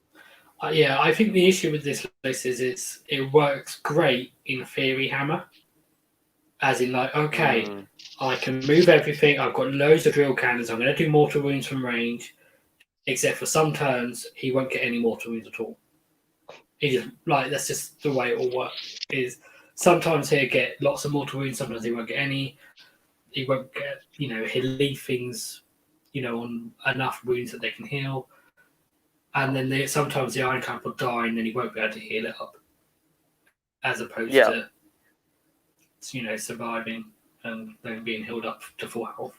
A: I think the issue with this list is it works great in Theory Hammer, As in, like, okay, I can move everything. I've got loads of drill cannons. I'm going to do mortal wounds from range. Except for some turns, he won't get any mortal wounds at all. He just, like, that's just the way it all works. Is sometimes he'll get lots of mortal wounds. Sometimes he won't get any. He won't get, he'll leave things, on enough wounds that they can heal. And then sometimes the Ironclad will die and then he won't be able to heal it up. As opposed to, surviving and then being healed up to full health.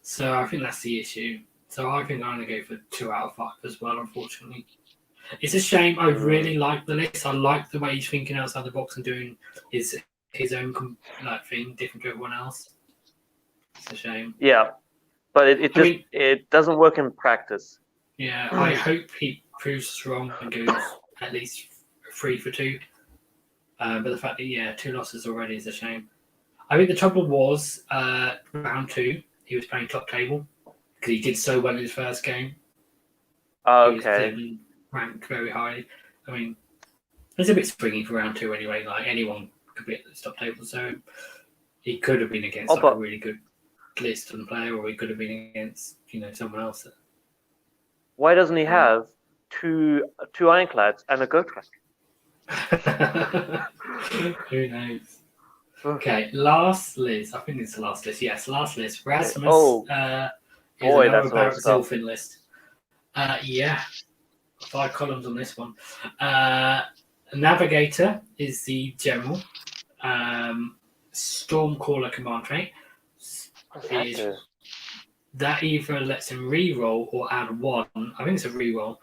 A: So I think that's the issue. So I think I'm going to go for 2 out of 5 as well, unfortunately. It's a shame. I really like the list. I like the way he's thinking outside the box and doing his own thing, different to everyone else. It's a shame.
B: Yeah, but it doesn't work in practice.
A: Yeah, I hope he proves us wrong and goes at least 3 for 2. But the fact that 2 losses already is a shame. I think the trouble was round 2 he was playing top table because he did so well in his first game.
B: Okay.
A: He was ranked very high. I mean, it's a bit springy for round 2 anyway. Like anyone could be at the top table, so he could have been against a really good list and player, or he could have been against someone else.
B: Why doesn't he have two Ironclads and a Go Track?
A: Who knows? Okay, last list. I think it's the last list. Yes, last list. Rasmus is another Barak Zilfin list. 5 columns on this one. Navigator is the general. Stormcaller command trait. That either lets him re-roll or add 1. I think it's a re-roll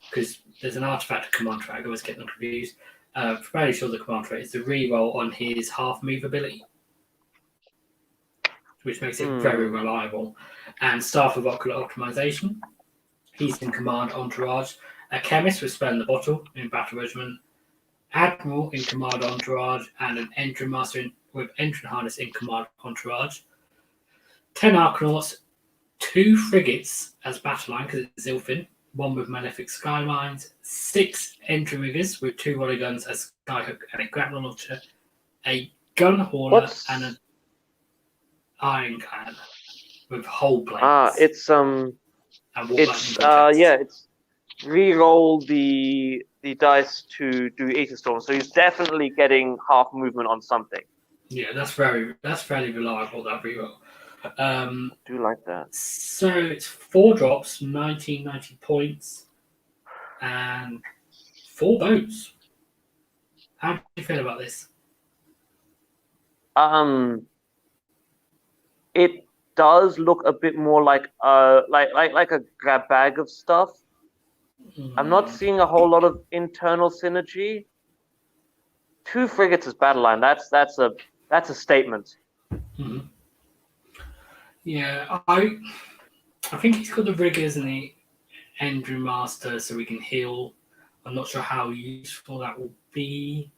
A: because there's an artifact command trait. I always get them confused. Fairly sure the command trait is the re-roll on his half move ability, which makes it very reliable. And Staff of Ocular Optimization. He's in command entourage. A chemist with Spell in the Bottle in Battle Regiment. Admiral in command entourage, and an Entry Master with Entry Harness in command entourage. 10 Arcanauts, 2 frigates as battle line because it's Zilfin. 1 with Malefic Skylines, 6 Entry Riggers with 2 volley guns, a Skyhook and a grapnel launcher, a gun hauler and an Ironclad with hull plates.
B: It's re-roll the dice to do Aether Storm, so he's definitely getting half movement on something.
A: Yeah, that's fairly reliable, that re-roll.
B: I do like that.
A: So it's 4 drops, 90 points, and 4 boats. How do you feel about this?
B: It does look a bit more like a grab bag of stuff. I'm not seeing a whole lot of internal synergy. 2 frigates as battle line. That's a statement.
A: Mm-hmm. Yeah, I think he's got the riggers and the Endry Master so we can heal. I'm not sure how useful that will be.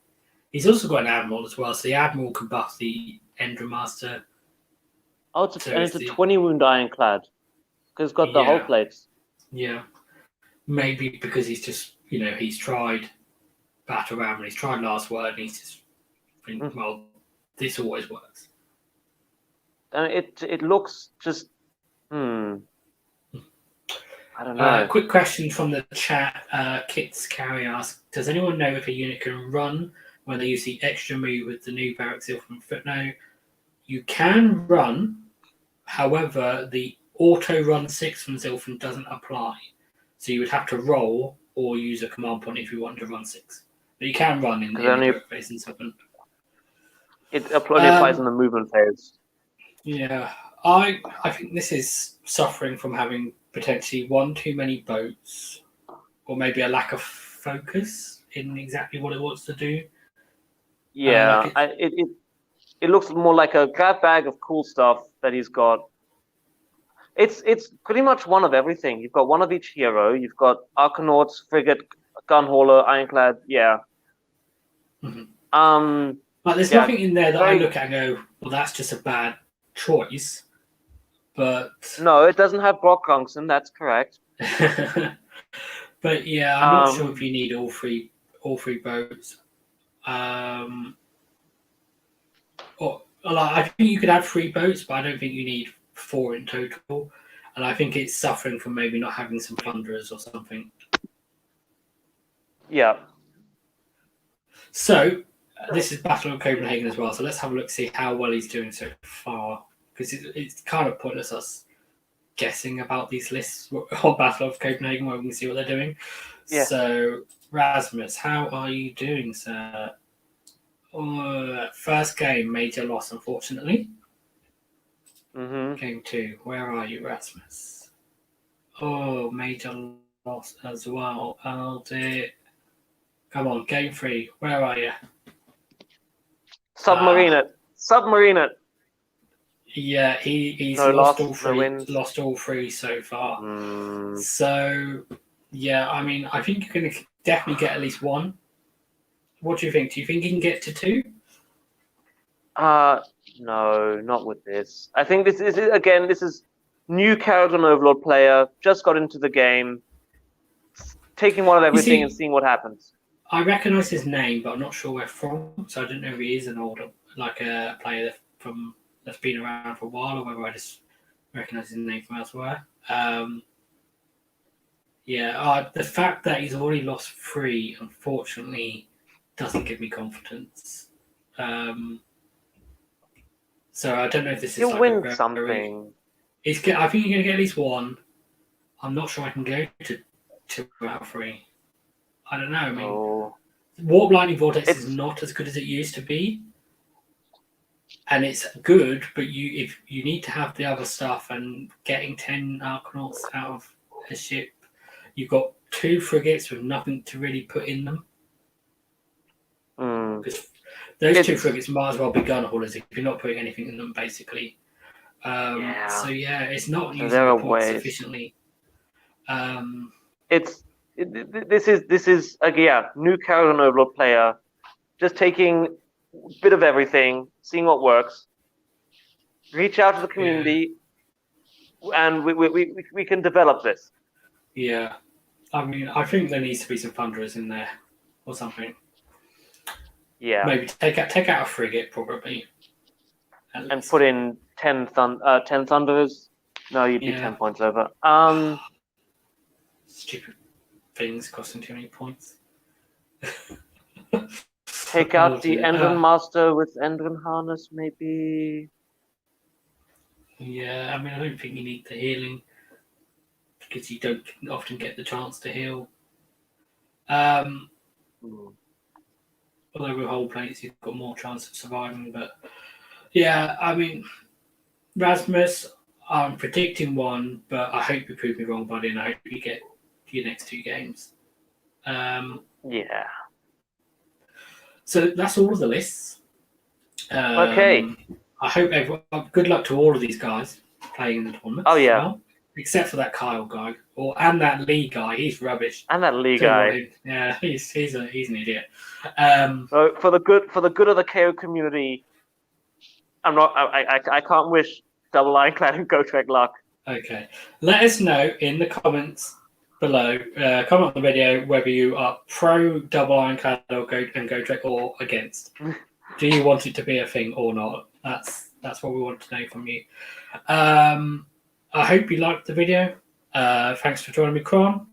A: He's also got an Admiral as well, so the Admiral can buff the Endry Master.
B: Oh, it's a 20 wound Ironclad because it's got the hull plates.
A: Yeah, maybe because he's just he's tried Battle Ram and he's tried Last Word and he's just well, this always works.
B: And it looks just I don't know.
A: Quick question from the chat. Kits Carry asks, does anyone know if a unit can run when they use the extra move with the new Barak Zilfin footnote? You can run, however, the auto run 6 from Zilfin doesn't apply. So you would have to roll or use a command point if you want to run 6. But you can run in the phase in Zilfin.
B: It only applies in the movement phase.
A: Yeah, I think this is suffering from having potentially 1 too many boats, or maybe a lack of focus in exactly what it wants to do.
B: Yeah, it looks more like a grab bag of cool stuff that he's got. It's pretty much one of everything. You've got one of each hero. You've got Arcanauts, frigate, gun hauler, Ironclad. Yeah.
A: Mm-hmm. But there's nothing in there that I look at and go, well, that's just a bad choice. But
B: no, it doesn't have Brock Gongson, that's correct.
A: But yeah, I'm not sure if you need all three boats. I think you could have 3 boats, but I don't think you need 4 in total. And I think it's suffering from maybe not having some plunderers or something.
B: Yeah.
A: So, this is Battle of Copenhagen as well. So let's have a look, see how well he's doing so far. Because it's kind of pointless us guessing about these lists or Battle of Copenhagen where we can see what they're doing.
B: Yeah.
A: So, Rasmus, how are you doing, sir? First game, major loss, unfortunately.
B: Mm-hmm.
A: Game 2, where are you, Rasmus? Oh, major loss as well. Oh dear. Come on, game 3, where are you?
B: Submarine it. Submarine it.
A: Yeah, he's
B: No
A: lost
B: loss,
A: all 3.
B: no wins.
A: Lost all 3 so far.
B: Mm.
A: So, yeah, I mean, I think you're going to definitely get at least 1. What do you think? Do you think he can get to 2?
B: No, not with this. I think this is new Kharadron Overlord player, just got into the game, taking one of everything and seeing what happens.
A: I recognise his name, but I'm not sure where from, so I don't know if he is an older, like a player that's been around for a while, or whether I just recognise his name from elsewhere. The fact that he's already lost 3, unfortunately, doesn't give me confidence. So I don't know if this is
B: You'll
A: like
B: win something.
A: I think you're going to get at least 1. I'm not sure I can go to 2 out of 3. I don't know. I mean, Warp Lightning Vortex is not as good as it used to be, and it's good, but if you need to have the other stuff, and getting 10 Arcanauts out of a ship, you've got 2 frigates with nothing to really put in them. Because those 2 frigates might as well be gun haulers if you're not putting anything in them, basically. So it's not using the points sufficiently.
B: This is again new Kharadron Overlord player, just taking a bit of everything, seeing what works. Reach out to the community, and we can develop this.
A: Yeah, I mean, I think there needs to be some thunderers in there or something.
B: Yeah,
A: maybe take out a frigate probably,
B: and put in 10 thunderers. No, you'd be 10 points over.
A: Stupid things costing too many points.
B: Take out the Endron Master with Endron Harness, maybe.
A: Yeah, I mean, I don't think you need the healing because you don't often get the chance to heal. Although with whole plates, you've got more chance of surviving. But yeah, I mean, Rasmus, I'm predicting 1, but I hope you prove me wrong, buddy, and I hope you get your next 2 games.
B: Yeah.
A: So that's all of the lists.
B: Okay.
A: I hope everyone. Good luck to all of these guys playing in the tournament.
B: Oh yeah.
A: Well, except for that Kyle guy, and that Lee guy. He's rubbish.
B: And that Lee guy.
A: Yeah, he's an idiot.
B: So for the good of the KO community, I can't wish Double Ironclad and Gotrek luck.
A: Okay, let us know in the comments below. Comment on the video whether you are pro Double Ironclad or Gotrek or against. Do you want it to be a thing or not? That's what we want to know from you. I hope you liked the video. Thanks for joining me, Krohn,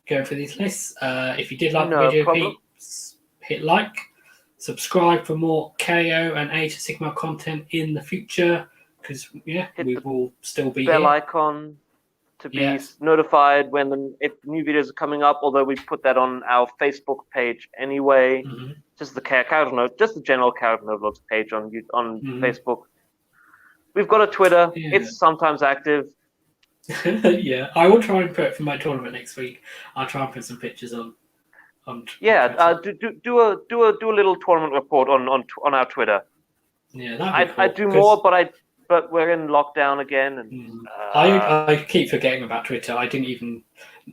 A: going through these lists. If you did like the video, please hit like, subscribe for more KO and Age of Sigma content in the future. Because we will still be
B: bell
A: here.
B: Icon to be notified when if new videos are coming up. Although we put that on our Facebook page anyway.
A: Mm-hmm.
B: Just the general Kharadron Overlords page on Facebook. We've got a Twitter. Yeah. It's sometimes active.
A: Yeah, I will try and put for my tournament next week. I'll try and put some pictures on.
B: Yeah, do a little tournament report on our Twitter.
A: Yeah, that'd be cool.
B: I'd do more, but we're in lockdown again, and
A: I keep forgetting about Twitter. I didn't even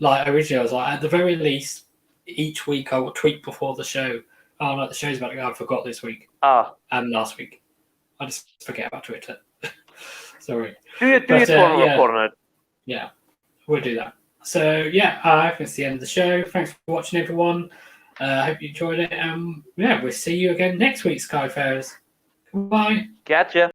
A: originally. I was like, at the very least, each week I will tweet before the show. Oh, no, the show's about to go. I forgot this week. And last week, I just forget about Twitter. Sorry.
B: Do your tournament report on it.
A: Yeah, we'll do that. So I think it's the end of the show. Thanks for watching, everyone. I hope you enjoyed it. We'll see you again next week, Skyfarers. Bye.
B: Gotcha.